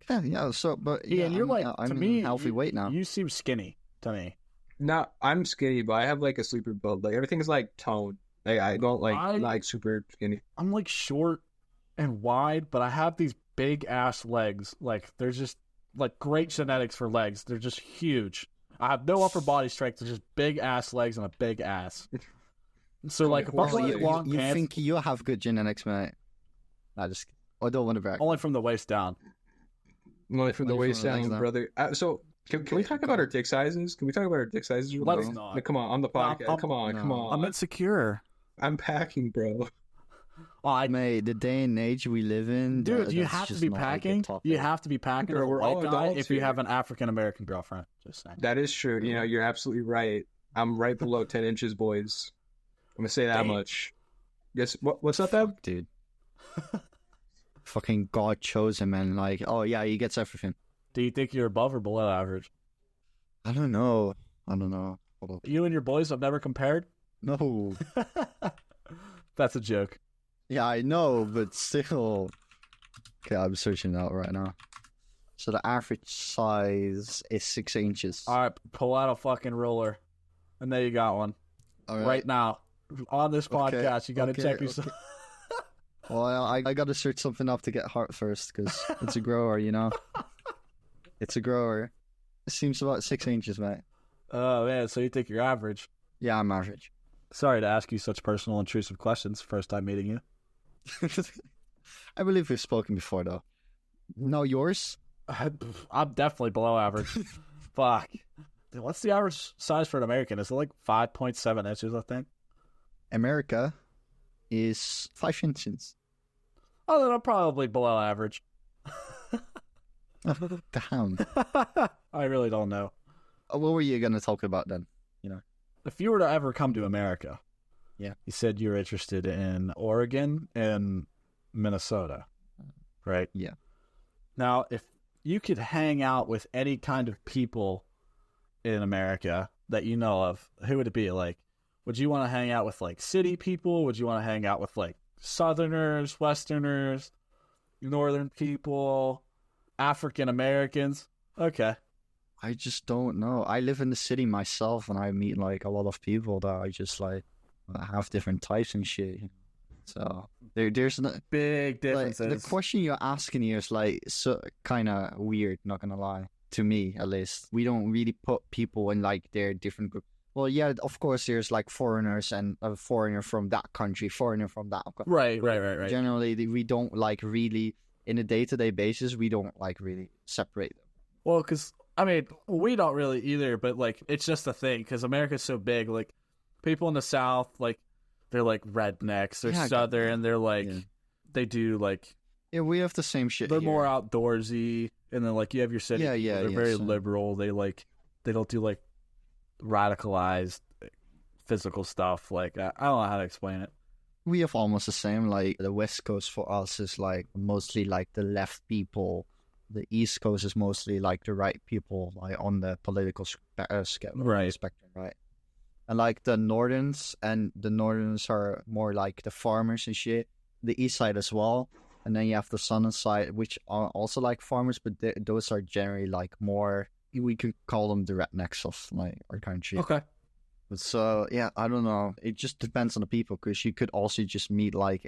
B: Okay, yeah. So, but yeah,
C: Ian, you're like,
B: I'm
C: to
B: in
C: me,
B: healthy weight now.
C: You seem skinny to me.
A: No, I'm skinny, but I have like a sleeper build. Like everything's like toned. Like I don't like super skinny.
C: I'm like short and wide, but I have these big ass legs. Like they're just like great genetics for legs. They're just huge. I have no upper body strength. They're just big ass legs and a big ass. So like if I
A: Well,
C: wear
A: you-
C: long
B: you
C: pants,
B: think you have good genetics, mate? I don't want to brag.
C: only from the waist down.
A: Only from the
B: Only
A: waist
B: from the legs
A: down,
B: down.
A: brother. So can we talk about our dick sizes? Can we talk about our dick sizes? real
C: Let's
A: quick?
C: not.
A: Like, come on the podcast.
C: I'm-
A: come on.
B: no.
C: I'm insecure.
A: I'm packing, bro.
B: Mate, the day and age we live in,
C: dude, you have to be packing. You have to be packing as a white guy if you have an African American girlfriend. Just saying.
A: That is true. You know, you're absolutely right. I'm right below 10 inches, boys. I'm gonna say that much. Guess what's up, Ev?
B: Dude. Fucking God chose him, and like, oh yeah, he gets everything.
C: Do you think you're above or below average?
B: I don't know. Hold up.
C: You and your boys have never compared?
B: No.
C: That's a joke.
B: Yeah, I know, but still. Okay, I'm searching it out right now. So the average size is 6 inches.
C: All right, pull out a fucking ruler. And there you got one.
B: All
C: right now. On this podcast, you got to check yourself.
B: Well, I got to search something up to get heart first, because it's a grower, you know? It's a grower. It seems about 6 inches, mate.
C: Oh, man, so you think you're average?
B: Yeah, I'm average.
C: Sorry to ask you such personal, intrusive questions. First time meeting you.
B: I believe we've spoken before, though. No, yours?
C: I'm definitely below average. Fuck. Dude, what's the average size for an American? Is it like 5.7 inches, I think?
B: America is 5 inches.
C: Oh, then I'm probably below average.
B: Damn.
C: I really don't know.
B: What were you going to talk about then? You know,
C: if you were to ever come to America,
B: yeah,
C: you said you're interested in Oregon and Minnesota, right?
B: Yeah.
C: Now, if you could hang out with any kind of people in America that you know of, who would it be? Like, would you want to hang out with like city people? Would you want to hang out with like Southerners, Westerners, Northern people, African Americans? Okay.
B: I just don't know. I live in the city myself, and I meet like a lot of people that I just like have different types and shit. So there's no
C: big differences.
B: Like, the question you're asking here is like so kind of weird. Not gonna lie, to me at least, we don't really put people in like their different group. Well, yeah, of course, there's like foreigners and a foreigner from that country, foreigner from that country.
C: Right.
B: Generally, we don't like really in a day-to-day basis. We don't like really separate them.
C: Well, because I mean, we don't really either, but like it's just a thing because America's so big. Like people in the South, like they're like rednecks, they're Southern, they're like they do like
B: we have the same shit.
C: They're
B: here.
C: More outdoorsy, and then like you have your city. They're very liberal. They don't do like radicalized physical stuff. Like I don't know how to explain it.
B: We have almost the same. Like the West Coast for us is like mostly like the left people. The East Coast is mostly like the right people, like on the political spectrum, right? And like the Northerns are more like the farmers and shit. The East side as well, and then you have the Southern side, which are also like farmers, but those are generally like more. We could call them the rednecks of like our country.
C: Okay.
B: But so yeah, I don't know. It just depends on the people, because you could also just meet like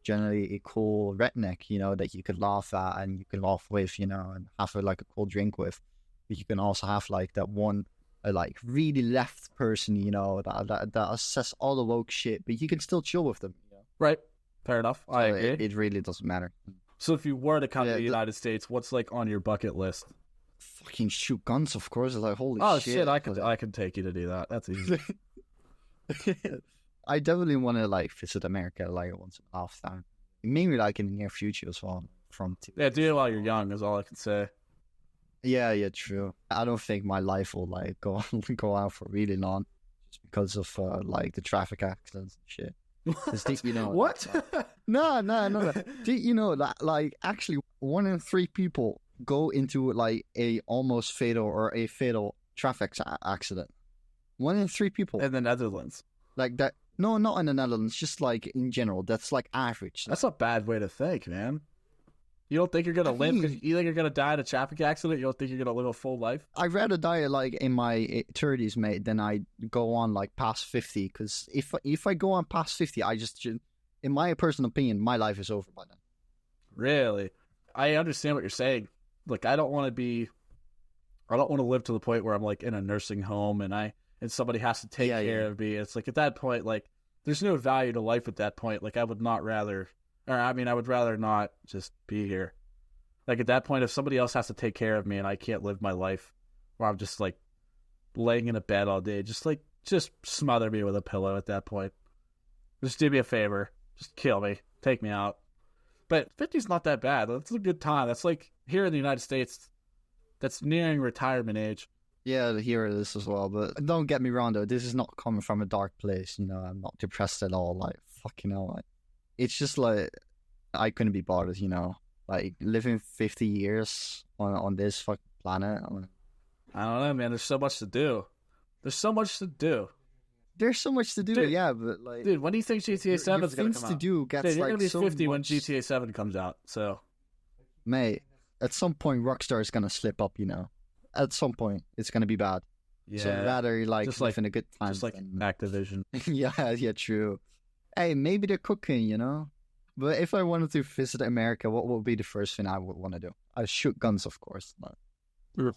B: generally a cool redneck, you know, that you could laugh at and you can laugh with, you know, and have like a cool drink with. But you can also have like that one, like really left person, you know, that says all the woke shit, but you can still chill with them. You know?
C: Right. Fair enough. I agree.
B: It really doesn't matter.
C: So if you were to come to the United States, what's like on your bucket list?
B: Fucking shoot guns, of course. Like holy
C: shit! I could take you to do that. That's easy.
B: I definitely want to like visit America like once in a half time. Maybe like in the near future as well.
C: Do it while you're young is all I can say.
B: Yeah, true. I don't think my life will like go out for really long, just because of like the traffic accidents and shit. You know
C: what?
B: No. You know that like actually 1 in 3 people go into like a almost fatal or a fatal traffic accident. 1 in 3 people
C: in the Netherlands.
B: Like that. No, not in the Netherlands. Just like in general, that's like average.
C: That's a bad way to think, man. You don't think you're gonna live? Because you think you're gonna die in a traffic accident? You don't think you're gonna live a full life?
B: I'd rather die like in my 30s, mate, than I go on like past 50. Because if I go on past 50, I just, in my personal opinion, my life is over by then.
C: Really, I understand what you're saying. Like, I don't want to live to the point where I'm like in a nursing home and somebody has to take care of me. It's like at that point, like there's no value to life at that point. Like I would rather not just be here. Like at that point, if somebody else has to take care of me and I can't live my life, where I'm just like laying in a bed all day, just smother me with a pillow at that point. Just do me a favor. Just kill me. take me out. But 50's not that bad. That's a good time. That's like here in the United States, that's nearing retirement age.
B: Yeah, here it is as well. But don't get me wrong, though. This is not coming from a dark place. You know, I'm not depressed at all. Like, fucking hell. Like, it's just like, I couldn't be bothered, you know. Like, living 50 years on this fucking planet.
C: I don't know, man. There's so much to do. There's so much to do.
B: There's so much to do,
C: Dude,
B: yeah, but like...
C: Dude, when do you think GTA 7 is going to
B: things
C: come
B: to
C: out?
B: do gets
C: Dude, you're
B: like
C: going to be
B: so
C: 50 when
B: much...
C: GTA 7 comes out, so...
B: Mate, at some point, Rockstar is going to slip up, you know. At some point, it's going to be bad.
C: Yeah.
B: So rather, like,
C: just
B: live in a good time.
C: Just like Activision.
B: yeah, true. Hey, maybe they're cooking, you know? But if I wanted to visit America, what would be the first thing I would want to do? I shoot guns, of course. But...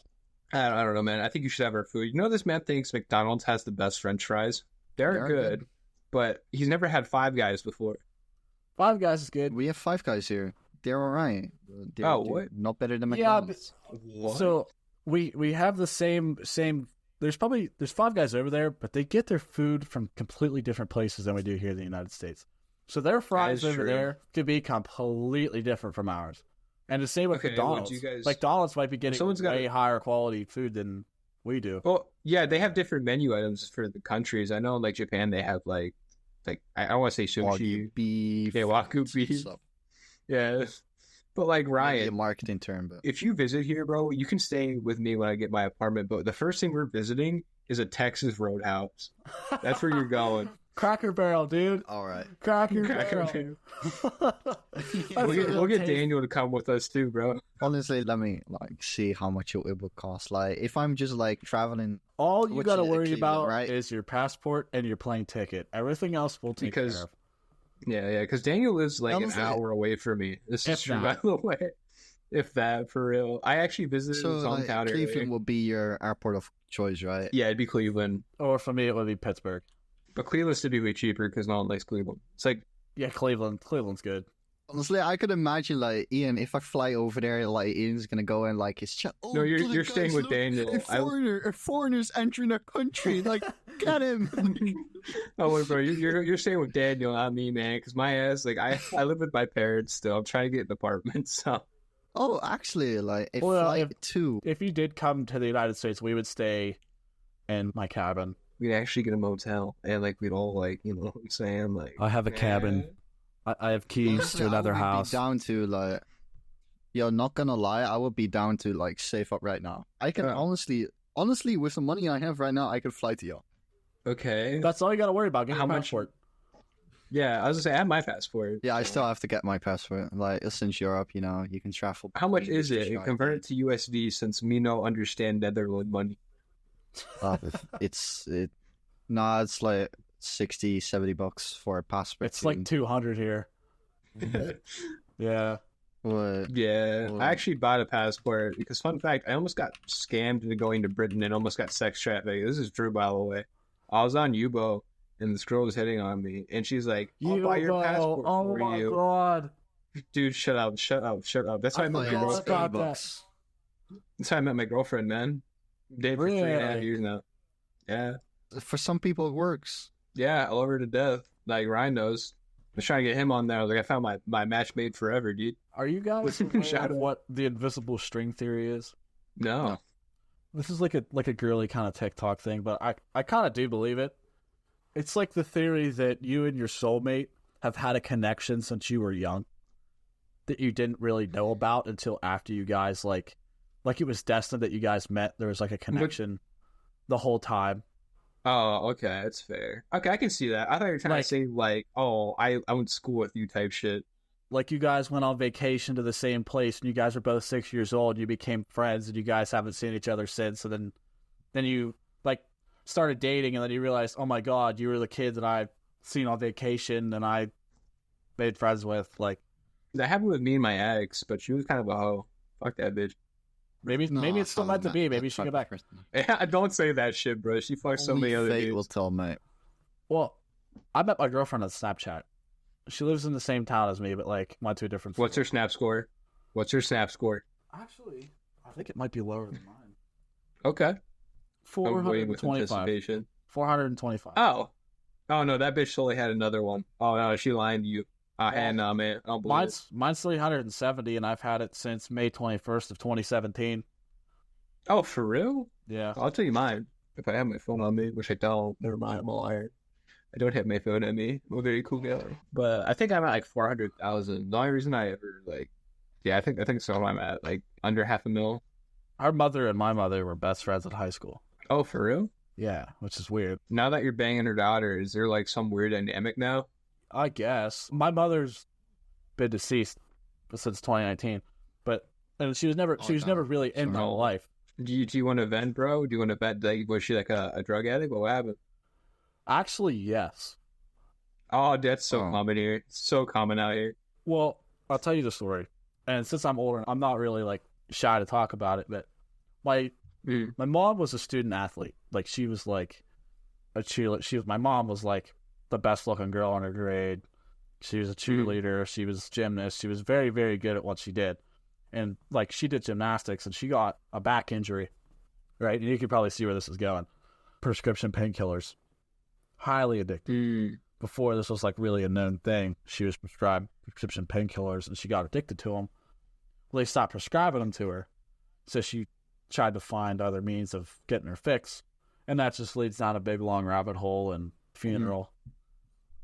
A: I don't know, man. I think you should have our food. You know, this man thinks McDonald's has the best French fries. They're good, but he's never had Five Guys before.
C: Five Guys is good.
B: We have Five Guys here. They're all right. They're
A: what?
B: Not better than McDonald's.
C: Yeah,
A: What?
C: so we have the same. There's Five Guys over there, but they get their food from completely different places than we do here in the United States. So their fries over there could be completely different from ours. And the same with McDonald's. McDonald's might be getting way higher quality food than we do.
A: Well, yeah, they have different menu items for the countries. I know, like Japan, they have like I don't want to say sushi,
B: Wagyu beef,
A: wagyu beef. Yeah, but like Ryan,
B: maybe a marketing term. But
A: if you visit here, bro, you can stay with me when I get my apartment. But the first thing we're visiting is a Texas Roadhouse. That's where you're going.
C: Cracker Barrel, dude.
B: All right.
C: Cracker Barrel.
A: We'll get Daniel to come with us too, bro.
B: Honestly, let me like see how much it would cost. Like, if I'm just like traveling,
C: all you got to worry about
B: right?
C: is your passport and your plane ticket. Everything else will take care of.
A: Yeah, because Daniel lives like an hour away from me. This is true, by the way. If that, for real. I actually visited his hometown.
B: Cleveland will be your airport of choice, right?
A: Yeah, it'd be Cleveland.
C: Or for me, it would be Pittsburgh.
A: But Cleveland's typically cheaper because no one likes Cleveland. It's like...
C: Yeah, Cleveland's good.
B: Honestly, I could imagine, like, Ian, if I fly over there, like, Ian's gonna go and, like, his chat. Oh,
A: no, you're staying with Daniel.
B: A foreigner's entering a country. Like, get him.
A: Oh, wait, bro, you're staying with Daniel, not me, man. Because my ass, like, I live with my parents still. I'm trying to get an apartment, so...
B: Oh, actually, like, if
C: you did come to the United States, we would stay in my cabin.
A: We'd actually get a motel, and, like, we'd all, like, you know what I'm saying? Like,
C: I have a cabin. I have keys to another house.
B: Be down to, like... Yo, not gonna lie, I would be down to, like, save up right now. I can honestly, with the money I have right now, I could fly to y'all.
A: Okay.
C: That's all you gotta worry about. Get your passport.
A: Yeah, I was gonna say, I have my passport.
B: Yeah, I still have to get my passport. Like, since Europe, you know, you can travel.
A: How much is it? Convert it to USD, since me no understand Netherlands money.
B: It's like 60, 70 bucks for a passport.
C: It's like 200 here. Yeah.
B: What?
A: Yeah. I actually bought a passport because, fun fact, I almost got scammed into going to Britain and almost got sex trafficked. This is true, by the way. I was on Yubo and this girl was hitting on me and she's like, I'll buy your passport for you.
C: God.
A: Dude, shut up. That's how I met my girlfriend.
B: That's
A: how I met my girlfriend, man. Dated for 3.5 years now. Yeah.
B: For some people, it works.
A: Yeah, I love her to death. Like Ryan knows. I was trying to get him on there. Like, I found my match made forever, dude.
C: Are you guys aware of what the invisible string theory is?
A: No.
C: This is like a girly kind of TikTok thing, but I kind of do believe it. It's like the theory that you and your soulmate have had a connection since you were young that you didn't really know about until after you guys, like it was destined that you guys met. There was like a connection the whole time.
A: Oh, okay, that's fair. Okay, I can see that. I thought you were trying to say, like, oh, I went to school with you type shit.
C: Like, you guys went on vacation to the same place, and you guys were both 6 years old, you became friends, and you guys haven't seen each other since, and then you, like, started dating, and then you realized, oh my god, you were the kid that I've seen on vacation, and I made friends with, like...
A: That happened with me and my ex, but she was kind of a hoe. Fuck that bitch.
C: Maybe it's still meant to be. Maybe she get back.
A: Yeah, don't say that shit, bro. She fucked so many other dudes.
B: Will tell, mate.
C: Well, I met my girlfriend on Snapchat. She lives in the same town as me, but like my two different.
A: What's her snap score?
C: Actually, I think it might be lower than mine.
A: Okay.
C: 425. 425.
A: Oh no, that bitch totally had another one. Oh no, she lying to you. And man, I don't believe it.
C: Mine's 370, and I've had it since May 21st of 2017.
A: Oh, for real?
C: Yeah.
A: I'll tell you mine. If I have my phone on me, which I don't, never mind, I'm a liar. I don't have my phone on me. I'm a very cool guy. But I think I'm at like 400,000. The only reason I ever like, yeah, I think so. I'm at like under $500,000.
C: Our mother and my mother were best friends in high school.
A: Oh, for real?
C: Yeah, which is weird.
A: Now that you're banging her daughter, is there like some weird dynamic now?
C: I guess my mother's been deceased since 2019, and she was never really in my life.
A: Do you want to vent, bro? Do you want to vent? Like, was she like a drug addict? What happened?
C: Actually, yes.
A: Oh, that's so common here. It's so common out here.
C: Well, I'll tell you the story. And since I'm older, I'm not really like shy to talk about it. But my mom was a student athlete. Like she was like a cheerleader. My mom was like the best looking girl in her grade. She was a cheerleader. She was a gymnast. She was very, very good at what she did. And like she did gymnastics and she got a back injury, right? And you can probably see where this is going. Prescription painkillers, highly addicted. Before this was like really a known thing, she was prescribed prescription painkillers and she got addicted to them. Well, they stopped prescribing them to her, so she tried to find other means of getting her fix, and that just leads down a big long rabbit hole and funeral.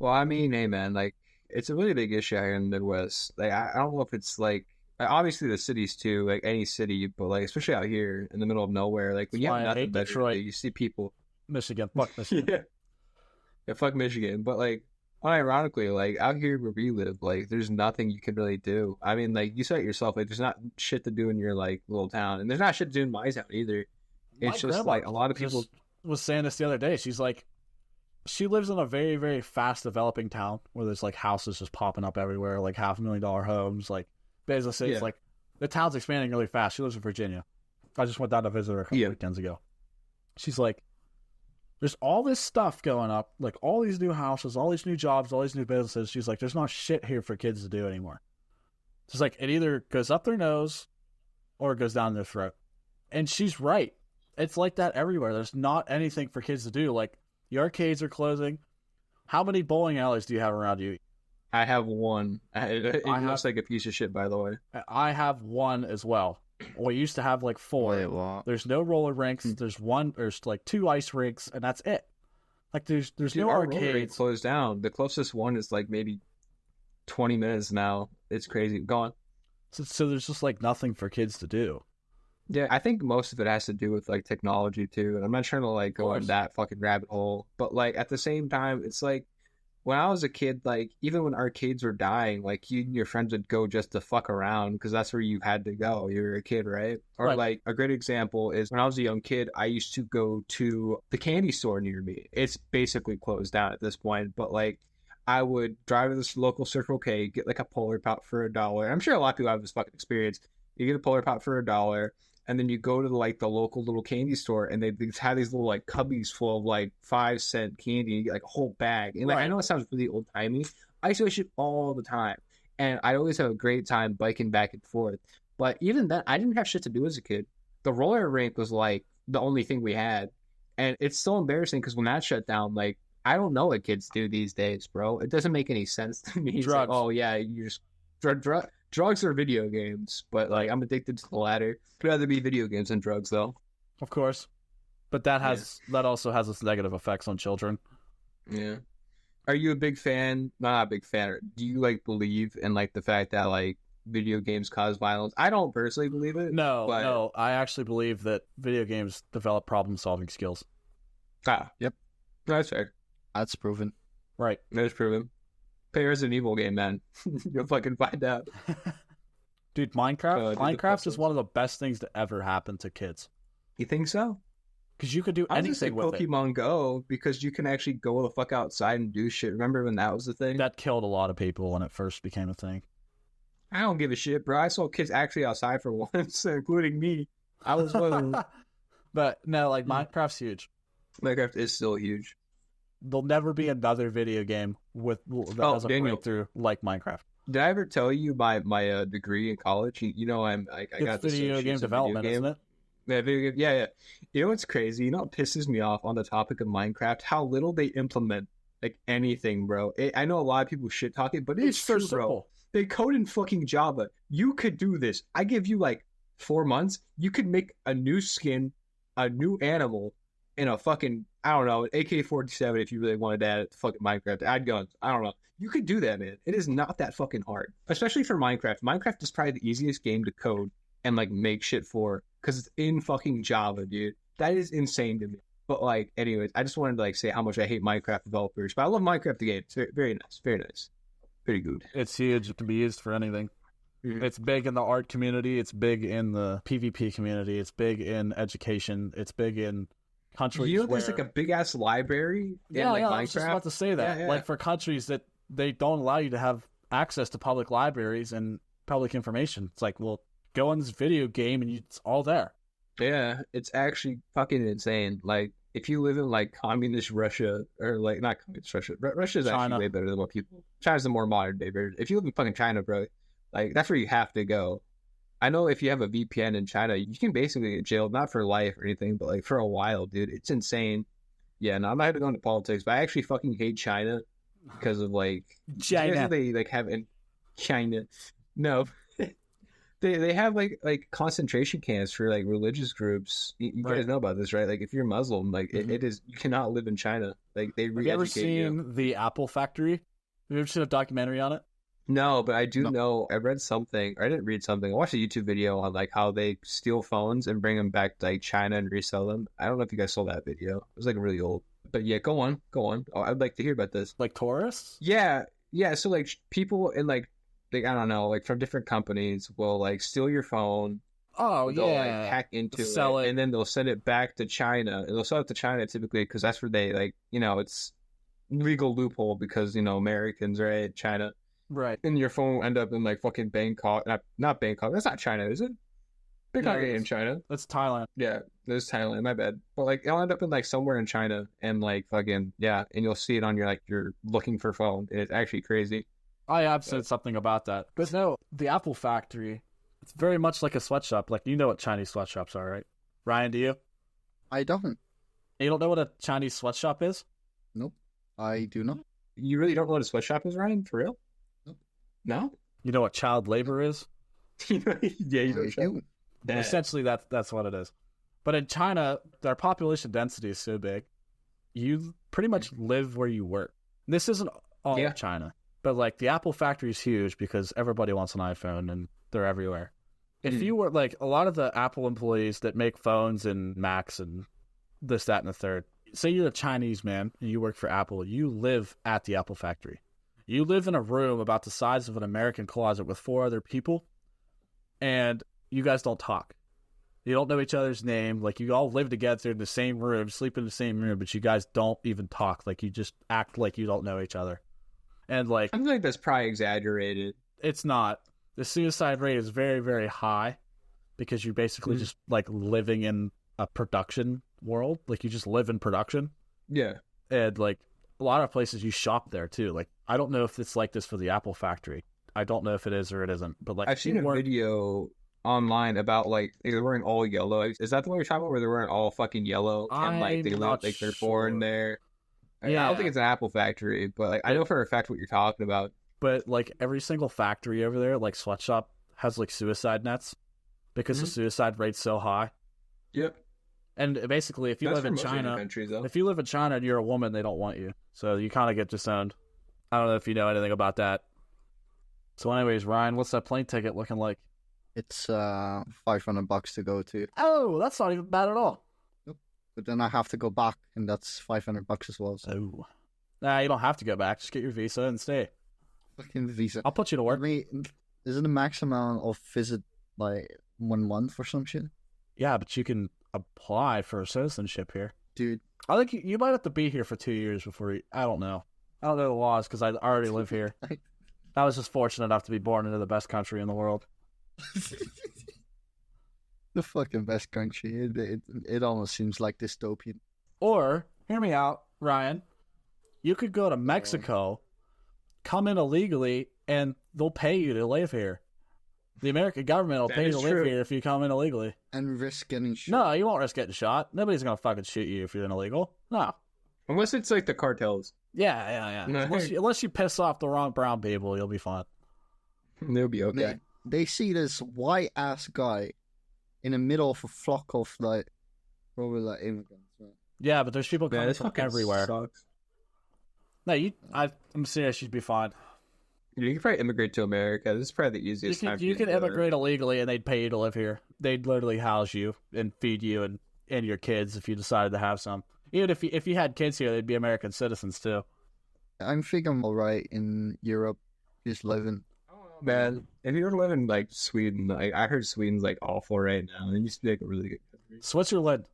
A: Well, I mean, hey man, like it's a really big issue here in the Midwest. Like I don't know if it's like obviously the cities too, like any city, but like especially out here in the middle of nowhere, like when you have nothing better to do, you see people.
C: Michigan, fuck Michigan.
A: Yeah, fuck Michigan. But like, unironically, like out here where we live, like there's nothing you can really do. I mean, like you said it yourself, like there's not shit to do in your like little town, and there's not shit to do in my town either. It's just like a lot of people
C: was saying this the other day. She's like, she lives in a very, very fast developing town where there's like houses just popping up everywhere, like $500,000 homes. Like basically, it's like the town's expanding really fast. She lives in Virginia. I just went down to visit her a couple weekends ago. She's like, there's all this stuff going up, like all these new houses, all these new jobs, all these new businesses. She's like, there's not shit here for kids to do anymore. She's like, it either goes up their nose or it goes down their throat. And she's right. It's like that everywhere. There's not anything for kids to do. Like the arcades are closing. How many bowling alleys do you have around you?
A: I have one. It looks like a piece of shit, by the way.
C: I have one as well. We used to have like 4.
B: Wait, what?
C: There's no roller rinks. There's like 2 ice rinks, and that's it. Like there's no arcades.
A: Closed down. The closest one is like maybe 20 minutes now. It's crazy. Gone.
C: So there's just like nothing for kids to do.
A: Yeah, I think most of it has to do with like technology too. And I'm not trying to like go on that fucking rabbit hole, but like at the same time, it's like when I was a kid, like even when arcades were dying, like you and your friends would go just to fuck around because that's where you had to go. You were a kid, right? Or like a great example is when I was a young kid, I used to go to the candy store near me. It's basically closed down at this point, but like I would drive to this local Circle K, get like a Polar Pop for $1. I'm sure a lot of people have this fucking experience. You get a Polar Pop for $1. And then you go to like the local little candy store, and they have these little like cubbies full of like 5-cent candy. And you get like a whole bag. And like I know it sounds really old timey. I used to do shit all the time, and I always have a great time biking back and forth. But even then, I didn't have shit to do as a kid. The roller rink was like the only thing we had, and it's so embarrassing because when that shut down, like I don't know what kids do these days, bro. It doesn't make any sense to me.
C: Drugs.
A: Like, oh yeah, you just drugs or video games, but like I'm addicted to the latter. I'd rather be video games than drugs, though.
C: Of course, but that also has its negative effects on children.
A: Yeah. Are you a big fan? Not a big fan. Do you like believe in like the fact that like video games cause violence? I don't personally believe it.
C: No. I actually believe that video games develop problem-solving skills.
B: Yep.
A: That's fair.
B: That's proven.
C: Right.
A: That's proven. Play Resident Evil game, man. You'll fucking find out.
C: Dude, Minecraft is one of the best things to ever happen to kids.
A: You think so?
C: Because you could do anything with
A: Pokemon Go, because you can actually go the fuck outside and do shit. Remember when that was the thing?
C: That killed a lot of people when it first became a thing.
A: I don't give a shit, bro. I saw kids actually outside for once, including me. I was one of them.
C: But no, like Minecraft's huge.
A: Minecraft is still huge.
C: There'll never be another video game that has a breakthrough like Minecraft.
A: Did I ever tell you my degree in college? You know, I got this
C: video game development, isn't it?
A: Yeah, video game. Yeah. You know what's crazy? You know what pisses me off on the topic of Minecraft? How little they implement like anything, bro. I know a lot of people shit talk it, but it's
C: so
A: true, bro.
C: simple.
A: They code in fucking Java. You could do this. I give you like 4 months. You could make a new skin, a new animal, in a fucking, I don't know, an AK-47 if you really wanted to add it to fucking Minecraft. Add guns. I don't know. You could do that, man. It is not that fucking hard, especially for Minecraft. Minecraft is probably the easiest game to code and like make shit for because it's in fucking Java, dude. That is insane to me. But like, anyways, I just wanted to like say how much I hate Minecraft developers, but I love Minecraft the game. It's very, very nice, very nice, pretty good.
C: It's huge. It can be used for anything.
A: Mm-hmm.
C: It's big in the art community. It's big in the PvP community. It's big in education. It's big in countries.
A: You know, there's like a big ass library in like Minecraft.
C: I was just about to say that.
A: Yeah.
C: Like for countries that they don't allow you to have access to public libraries and public information. It's like, well, go on this video game and it's all there.
A: Yeah, it's actually fucking insane. Like, if you live in like communist Russia, or like not communist Russia, Russia's actually way better than what people. China's the more modern day version. If you live in fucking China, bro, like that's where you have to go. I know if you have a VPN in China, you can basically get jailed, not for life or anything, but like for a while, dude. It's insane. Yeah, no, I'm not going to go into politics, but I actually fucking hate China because of like
C: China.
A: They like have in China. No. They have like concentration camps for like religious groups. You guys know about this, right? Like if you're Muslim, like it is, you cannot live in China. Like they re-educate you.
C: Have you ever seen The Apple Factory? Have you ever seen a documentary on it?
A: No, but I do know. I read something, or I didn't read something. I watched a YouTube video on like how they steal phones and bring them back to like China and resell them. I don't know if you guys saw that video. It was like really old. But yeah, go on. Oh, I'd like to hear about this.
C: Like tourists?
A: Yeah. So like people in like I don't know, like from different companies will like steal your phone.
C: Oh,
A: they'll,
C: yeah.
A: like hack into
C: Sell it,
A: and then they'll send it back to China. And they'll sell it to China typically because that's where they like, you know, it's legal loophole because, you know, Americans, right? China.
C: Right.
A: And your phone will end up in like fucking Bangkok. Not Bangkok. That's not China, is it? Bangkok ain't in China.
C: That's Thailand.
A: Yeah, there's Thailand. My bad. But like, it'll end up in like somewhere in China, and like fucking yeah, and you'll see it on your like you're looking for phone, and it's actually crazy.
C: I have said something about that. But no, the Apple Factory, it's very much like a sweatshop. Like, you know what Chinese sweatshops are, right? Ryan, do you?
B: I don't.
C: You don't know what a Chinese sweatshop is?
B: Nope. I do not.
A: You really don't know what a sweatshop is, Ryan? For real?
B: Nope.
A: No?
C: You know what child labor is?
A: Yeah, you
B: I do.
C: Essentially, that's what it is. But in China, their population density is so big, you pretty much live where you work. This isn't all of China. But, like, the Apple Factory is huge because everybody wants an iPhone and they're everywhere. If you were, like, a lot of the Apple employees that make phones and Macs and this, that, and the third, say you're a Chinese man and you work for Apple, you live at the Apple Factory. You live in a room about the size of an American closet with 4 other people, and you guys don't talk. You don't know each other's name. Like, you all live together in the same room, sleep in the same room, but you guys don't even talk. Like, you just act like you don't know each other. And like,
A: I feel like that's probably exaggerated.
C: It's not. The suicide rate is very, very high because you're basically just like living in a production world. Like, you just live in production.
A: Yeah.
C: And like a lot of places you shop there too. Like, I don't know if it's like this for the Apple Factory. I don't know if it is or it isn't. But like,
A: I've seen a video online about like they're wearing all yellow. Is that the one you're talking about, where they're wearing all fucking yellow and like they look like they're born there? Yeah, I don't think it's an Apple Factory, but like I know for a fact what you're talking about.
C: But like every single factory over there, like sweatshop, has like suicide nets because the suicide rate's so high.
A: Yep.
C: And basically, if you live in China, if you live in China and you're a woman, they don't want you, so you kind of get disowned. I don't know if you know anything about that. So, anyways, Ryan, what's that plane ticket looking like?
B: It's $500 to go to.
C: Oh, that's not even bad at all.
B: But then I have to go back, and that's $500 as well. So.
C: Oh. Nah, you don't have to go back. Just get your visa and stay.
B: Fucking visa.
C: I'll put you to work.
B: I mean, isn't the maximum of visit like 1 month or some shit?
C: Yeah, but you can apply for citizenship here.
B: Dude.
C: I think you might have to be here for 2 years before you... I don't know. I don't know the laws because I already live here. I was just fortunate enough to be born into the best country in the world.
B: The fucking best country. It almost seems like dystopian.
C: Or, hear me out, Ryan. You could go to Mexico, come in illegally, and they'll pay you to live here. The American government will pay you to live here if you come in illegally.
B: And risk getting shot.
C: No, you won't risk getting shot. Nobody's going to fucking shoot you if you're illegal. No.
A: Unless it's like the cartels.
C: Yeah. Unless you piss off the wrong brown people, you'll be fine.
A: They'll be okay.
B: They see this white ass guy in the middle of a flock of like probably like immigrants. Right?
C: Yeah, but there's people coming from everywhere.
A: Sucks.
C: No, I'm serious. You'd be fine.
A: You can probably immigrate to America. This is probably the easiest time.
C: You can immigrate illegally, and they'd pay you to live here. They'd literally house you and feed you and your kids if you decided to have some. Even if you had kids here, they'd be American citizens too.
B: I think I'm all right in Europe, just living.
A: Man, if you were to live in like Sweden, like I heard Sweden's like awful right now. It used to be like a really good country.
C: Switzerland.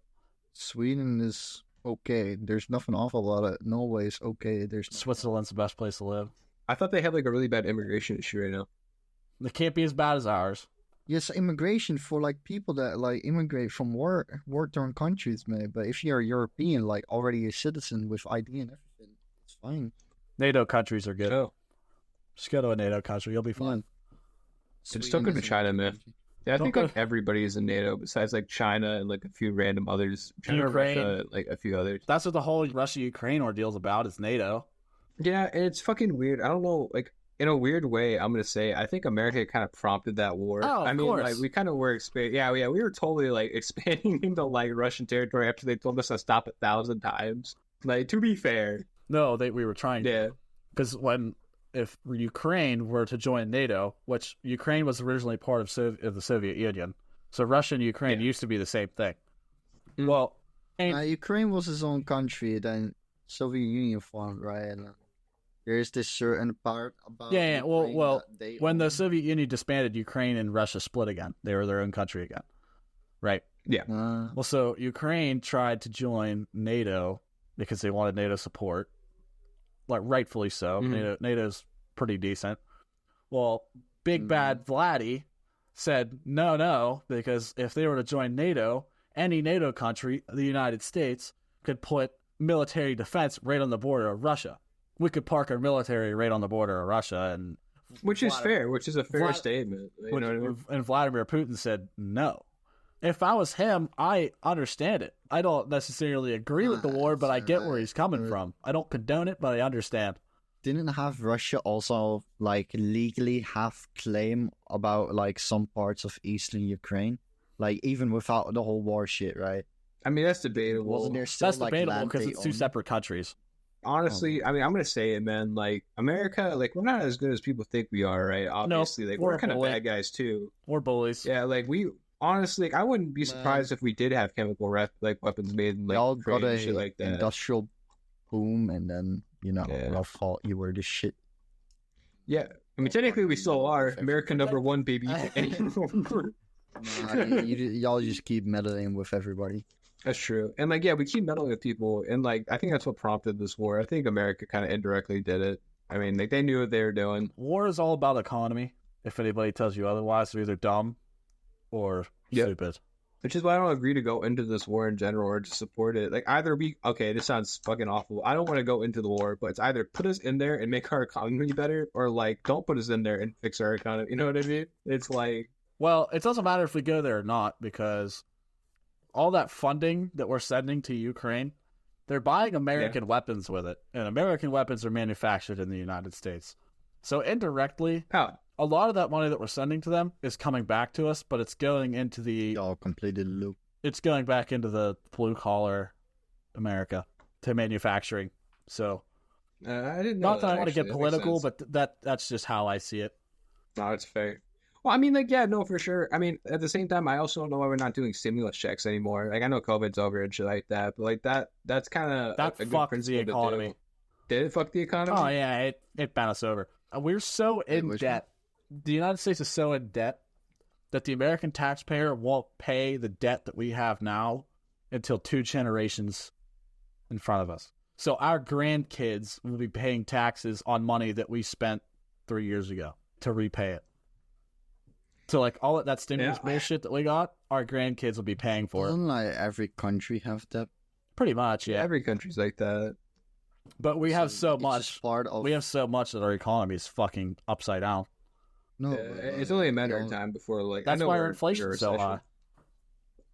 B: Sweden is okay. There's nothing awful about it. Norway's okay.
C: Switzerland's the best place to live.
A: I thought they had like a really bad immigration issue right now.
C: It can't be as bad as ours.
B: Yes, immigration for like people that like immigrate from war-torn countries, man. But if you're European, like already a citizen with ID and everything, it's fine.
C: NATO countries are good.
A: Oh.
C: Just go to a NATO country, you'll be fine.
A: Just don't go to China, man. Yeah, I think like everybody is in NATO besides like China and like a few random others. China,
C: Ukraine,
A: Russia, like a few others.
C: That's what the whole Russia-Ukraine ordeal's about. Is NATO.
A: Yeah, it's fucking weird. I don't know, like in a weird way, I'm gonna say I think America kind of prompted that war.
C: Oh,
A: I mean,
C: course.
A: like we kind of were expanding. Yeah, we were totally like expanding into like Russian territory after they told us to stop 1,000 times. Like to be fair,
C: no, we were trying to.
A: Yeah,
C: because if Ukraine were to join NATO, which Ukraine was originally part of the Soviet Union, so Russia and Ukraine used to be the same thing. Well,
B: Ukraine was its own country, then Soviet Union formed, right? And there is this certain part about
C: Well, when the Soviet Union disbanded, Ukraine and Russia split again. They were their own country again, right?
A: Yeah.
C: Well, so Ukraine tried to join NATO because they wanted NATO support, like rightfully so.
A: Mm-hmm.
C: NATO's pretty decent. Well, Big Bad Vladdy said no, because if they were to join NATO, any NATO country, the United States, could put military defense right on the border of Russia. We could park our military right on the border of Russia, and
A: which is fair, which is a fair statement. You know what I mean?
C: And Vladimir Putin said no. If I was him, I understand it. I don't necessarily agree with the war, but I get where he's coming from. I don't condone it, but I understand.
B: Didn't have Russia also like legally have claim about like some parts of eastern Ukraine, like even without the whole war shit, right?
A: I mean, that's debatable.
B: Wasn't there still
C: that's
B: like
C: debatable because it's two
B: owned?
C: separate countries.
A: Honestly, I mean, I'm gonna say it, man. Like America, like we're not as good as people think we are, right? Obviously, like we're kind of bad guys too.
C: We're bullies.
A: Yeah, like we honestly, like, I wouldn't be surprised if we did have chemical weapons made in like
B: Y'all
A: Ukraine
B: got
A: and shit
B: a
A: like that.
B: industrial boom, and then y'all thought you were the shit.
A: Yeah, I mean, technically we still are America #1, baby.
B: Y'all just keep meddling with everybody.
A: That's true. And like, yeah, we keep meddling with people, and like, I think that's what prompted this war. I think America kind of indirectly did it. I mean, like, they knew what they were doing.
C: War is all about economy. If anybody tells you otherwise, they're either dumb or stupid.
A: Which is why I don't agree to go into this war in general or to support it. Like, either this sounds fucking awful. I don't want to go into the war, but it's either put us in there and make our economy better, or like, don't put us in there and fix our economy. You know what I mean? It's like,
C: well, it doesn't matter if we go there or not, because all that funding that we're sending to Ukraine, they're buying American weapons with it, and American weapons are manufactured in the United States. So indirectly, a lot of that money that we're sending to them is coming back to us, but it's going into
B: Y'all completed the loop.
C: It's going back into the blue collar America to manufacturing. So,
A: I didn't know.
C: Not that I want to get political, but that's just how I see it.
A: No, it's fair. Well, I mean, like, yeah, no, for sure. I mean, at the same time, I also know why we're not doing stimulus checks anymore. Like, I know COVID's over and shit like that, but like that's kind of
C: that fucked the economy.
A: Did it fuck the economy?
C: Oh yeah, it bent us over. We're so in debt. The United States is so in debt that the American taxpayer won't pay the debt that we have now until 2 generations in front of us. So our grandkids will be paying taxes on money that we spent 3 years ago to repay it. So like all of that stimulus bullshit that we got, our grandkids will be paying for it.
B: Doesn't like every country have that?
C: Pretty much, yeah.
A: Every country's like that.
C: But we have so much.
B: We
C: have so much that our economy is fucking upside down.
B: No,
A: it's only a matter of time before like.
C: That's why our
A: inflation
C: inflation's so high.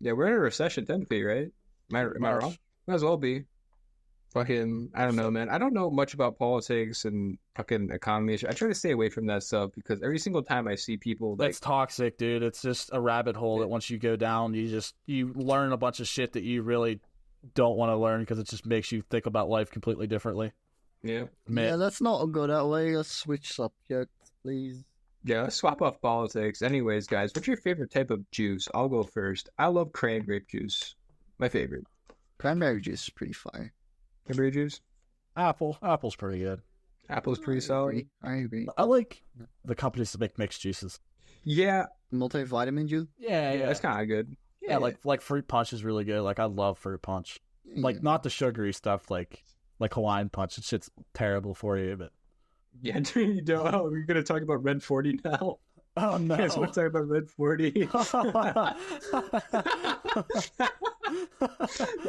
A: Yeah, we're in a recession technically, right? Am I wrong? Might as well be. Fucking, I don't know, man. I don't know much about politics and fucking economy. I try to stay away from that stuff because every single time I see people,
C: That's toxic, dude. It's just a rabbit hole that once you go down, you learn a bunch of shit that you really don't want to learn because it just makes you think about life completely differently.
A: Yeah.
B: Yeah, let's not go that way. Let's switch subjects, please.
A: Yeah, let's swap off politics. Anyways, guys, what's your favorite type of juice? I'll go first. I love cranberry juice. My favorite.
B: Cranberry juice is pretty fire.
A: Cranberry juice?
C: Apple's pretty good.
A: Apple's pretty solid.
B: I agree.
C: I like the companies that make mixed juices.
A: Yeah.
B: Multivitamin juice?
C: Yeah.
A: That's kind of good.
C: Yeah, like fruit punch is really good. Like I love fruit punch. Like not the sugary stuff like Hawaiian punch. That shit's terrible for you, but
A: yeah, you know, we're gonna talk about Red 40 now.
C: Oh no!
A: Yes, we're talking about Red 40. That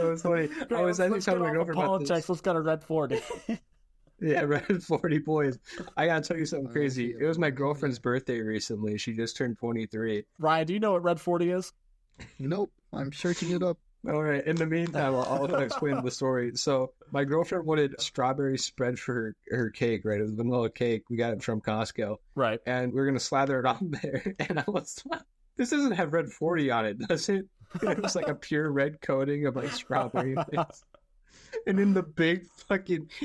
A: was funny. I was actually talking to my girlfriend about this.
C: Let's go to Red 40.
A: Yeah, Red 40 boys. I gotta tell you something crazy. It was my girlfriend's birthday recently. She just turned 23.
C: Ryan, do you know what Red 40 is?
B: Nope. I'm searching it up.
A: All right. In the meantime, I'll explain the story. So my girlfriend wanted strawberry spread for her cake, right? It was vanilla cake. We got it from Costco.
C: Right.
A: And we are going to slather it on there. And I was like, this doesn't have Red 40 on it, does it? It was like a pure red coating of like strawberry things. And in the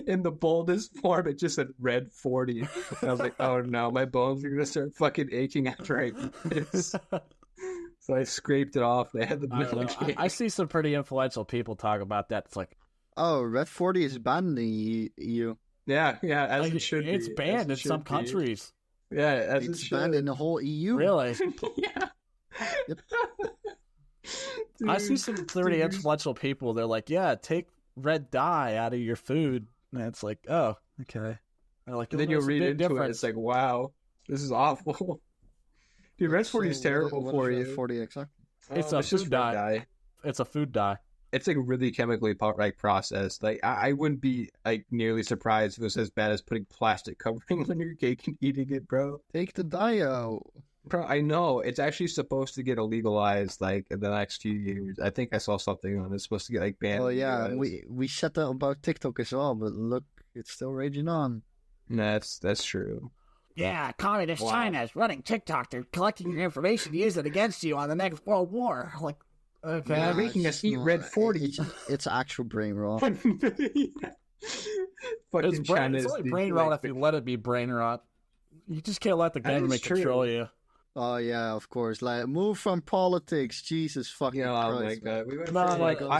A: in the boldest form, it just said Red 40. And I was like, oh no, my bones are going to start fucking aching after I eat this. So I scraped it off. They had the
C: I see some pretty influential people talk about that. It's like,
B: oh, Red 40 is banned in the EU.
A: Yeah, as
C: like,
A: it should be.
C: It's banned in some countries.
A: Yeah, as
B: it's banned in the whole EU.
C: Really?
A: Yeah.
B: Yep.
C: Dude, I see some pretty influential people. They're like, yeah, take red dye out of your food. And it's like, oh, okay. Like,
A: then you'll read into it. It's like, wow, this is awful. Dude, Red 40 is terrible for you.
B: 40 exactly.
C: It's a food dye. It's a food dye.
A: It's like really chemically processed. Like I wouldn't be like nearly surprised if it was as bad as putting plastic covering on your cake and eating it, bro.
B: Take the dye out.
A: Bro, I know it's actually supposed to get illegalized like in the next few years. I think I saw something on it's supposed to get like banned.
B: Oh yeah, we said that about TikTok as well, but look, it's still raging on.
A: That's true.
D: Yeah, communist China is running TikTok. They're collecting your information to use it against you on the next World War. Like, okay,
A: they're making us eat Red 40.
B: It's actual brain rot.
C: It's only brain rot if you let it be brain rot. You just can't let the government control you.
B: Oh yeah, of course. Like, move from politics. Jesus fucking Christ.
A: Oh my god. We went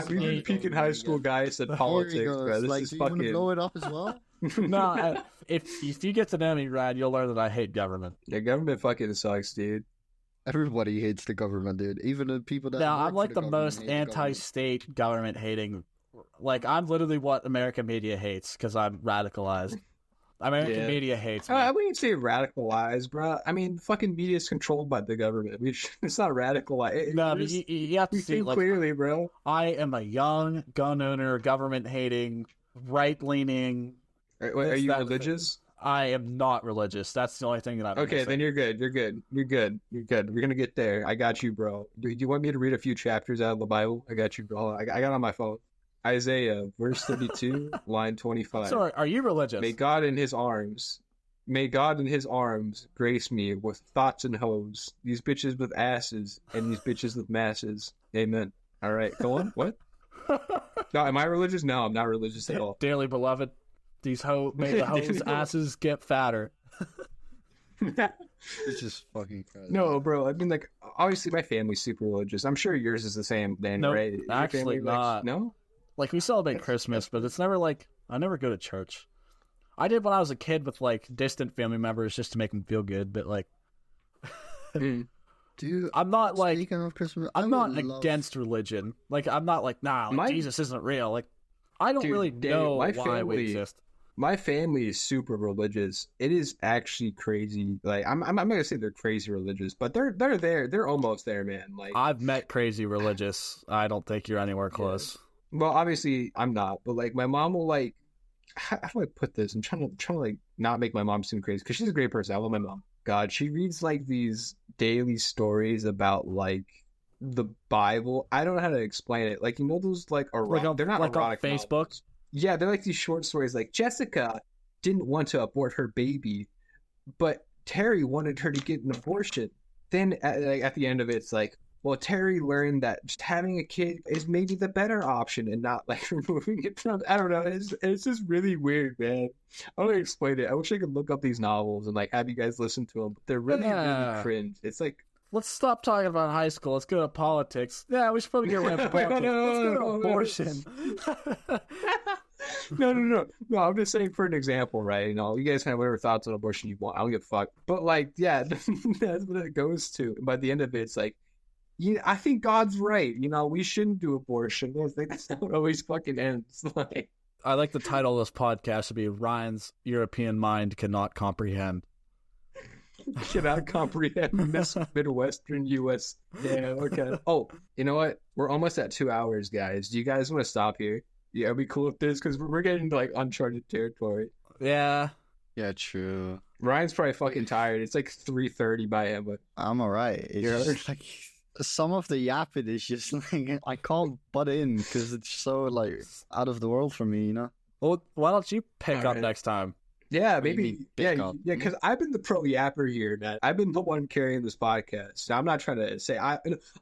A: we were peaking high school guys said politics, bro. This is
B: do
A: fucking...
B: you want to blow it up as well?
C: No, if you get to know me, Rad, you'll learn that I hate government.
A: Yeah, government fucking sucks, dude.
B: Everybody hates the government, dude. Even the people that.
C: No, I'm like the most anti-state government hating. Like, I'm literally what American media hates because I'm radicalized. American media hates me.
A: I wouldn't say radicalized, bro. I mean, fucking media is controlled by the government. It's not radicalized.
C: No, but you have to see, like,
A: clearly, bro.
C: I am a young gun owner, government-hating, right-leaning.
A: Are you religious?
C: I am not religious. That's the only thing that I'm
A: okay, then you're good. You're good. We're gonna get there. I got you, bro. Do you want me to read a few chapters out of the Bible? I got you, bro. I got it on my phone. Isaiah, verse 32, line 25.
C: Sorry, are you religious?
A: May God in his arms grace me with thoughts and hoes, these bitches with asses, and these bitches with masses. Amen. All right, go on. What? No, am I religious? No, I'm not religious at all.
C: Dearly beloved, may the hoes' asses get fatter.
B: It's just fucking crazy.
A: No, bro. I mean, like, obviously my family's super religious. I'm sure yours is the same, Dan, right? Your
C: Actually not.
A: No?
C: Like, we celebrate Christmas, but it's never like, I never go to church. I did when I was a kid with, like, distant family members just to make them feel good, but, like,
B: dude,
C: I'm not, like,
B: speaking of Christmas,
C: I'm not against religion. Like, I'm not like, nah, Jesus isn't real. Like, I don't really know why we exist.
A: My family is super religious. It is actually crazy. Like, I'm not gonna say they're crazy religious, but they're there. They're almost there, man. Like,
C: I've met crazy religious. I don't think you're anywhere close.
A: Yeah. Well, obviously I'm not, but like my mom will like. How do I put this? I'm trying to like not make my mom seem crazy because she's a great person. I love my mom. God, she reads like these daily stories about like the Bible. I don't know how to explain it. Like, you know those like erotic, they're not
C: like
A: erotic
C: on Facebook.
A: novels. Yeah, they're like these short stories. Like Jessica didn't want to abort her baby, but Terry wanted her to get an abortion. Then at the end of it, it's like, well, Terry learned that just having a kid is maybe the better option and not like removing it from. I don't know. It's just really weird, man. I don't know explain it. I wish I could look up these novels and like have you guys listen to them. But they're really really cringe. It's like,
C: let's stop talking about high school. Let's go to politics. Yeah, we should probably get away from politics. Let's go to abortion.
A: No. I'm just saying for an example, right? You know, you guys can have whatever thoughts on abortion you want. I don't give a fuck. But like, yeah, that's what it goes to. And by the end of it, it's like, yeah, I think God's right. You know, we shouldn't do abortion. I think that's how it always fucking ends. Like,
C: I like the title of this podcast to be Ryan's European Mind Cannot Comprehend.
A: Cannot comprehend Midwestern U.S. Yeah, okay. Oh, you know what? We're almost at 2 hours, guys. Do you guys want to stop here? Yeah, are we cool with this? Because we're getting into like uncharted territory.
C: Yeah.
B: Yeah, true.
A: Ryan's probably fucking tired. It's like 3:30 by him, but
B: I'm alright. It's just like some of the yapping is just like I can't butt in because it's so like out of the world for me, you know.
C: Well, why don't you pick
A: All
C: up
A: right.
C: next time?
A: yeah,
B: What do you
A: maybe
B: mean,
A: yeah,
B: pick up?
A: yeah. Because I've been the pro yapper here, man. I've been the one carrying this podcast. Now, I'm not trying to say I'm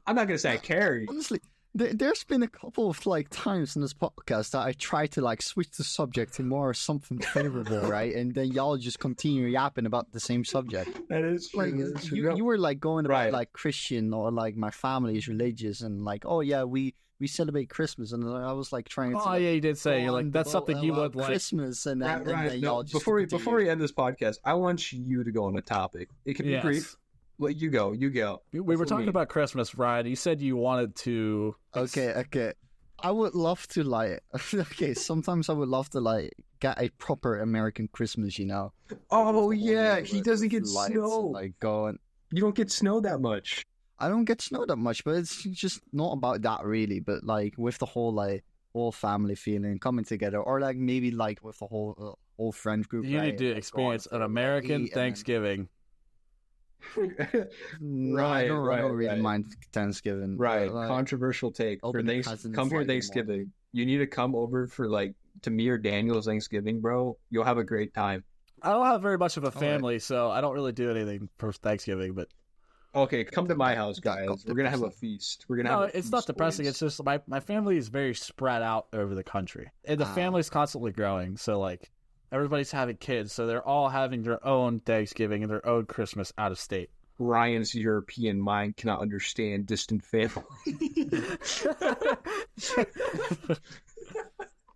A: not gonna say I carry.
B: Honestly, there's been a couple of like times in this podcast that I try to like switch the subject to more something favorable, right? And then y'all just continue yapping about the same subject.
A: That is
B: Like
A: true. That's true.
B: you were like going about
A: Right.
B: like Christian or like my family is religious and like, oh yeah, we celebrate Christmas, and I was like trying to.
C: Oh,
B: like,
C: yeah, you did say.
B: go
C: You're
B: on
C: like, that's
B: about
C: something you would like.
B: Christmas, and then,
A: Right.
B: then
A: No,
B: y'all just
A: before
B: continue.
A: we end this podcast, I want you to go on a topic. It can be
C: Yes.
A: brief. Well, you go.
C: We were
A: Before
C: talking
A: me.
C: about Christmas, Ryan. You said you wanted to.
B: Okay. I would love to like. Okay, sometimes I would love to like get a proper American Christmas, you know.
A: Oh
B: With the whole
A: yeah,
B: neighborhood
A: he doesn't
B: with
A: get
B: lights
A: snow.
B: and, like going.
A: You don't get snow that much.
B: I don't get snow that much, but it's just not about that really. But like with the whole like whole family feeling coming together, or like maybe like with the whole friend group.
C: You
B: right?
C: need to
B: Like,
C: experience
B: going
C: an
B: to, like,
C: American
B: eat and then-
C: Thanksgiving.
B: No, I don't really
A: right.
B: mind Thanksgiving. but,
A: Right,
B: like,
A: controversial take for
B: open
A: Thanks.
B: presents
A: Come here
B: Friday
A: Thanksgiving. You need to come over for like to me or Daniel's Thanksgiving, bro. You'll have a great time.
C: I don't have very much of a
B: right.
C: family, so I don't really do anything for Thanksgiving. But
A: Okay, come to my house,
B: That
A: guys.
B: got
A: We're gonna have a
B: depressing.
A: feast. We're gonna
C: no,
A: have. A
C: it's not
A: feast,
C: depressing.
A: boys.
C: It's just my family is very spread out over the country, and the
B: Ah.
C: family's constantly growing. So like everybody's having kids, so they're all having their own Thanksgiving and their own Christmas out of state.
A: Ryan's European mind cannot understand distant family.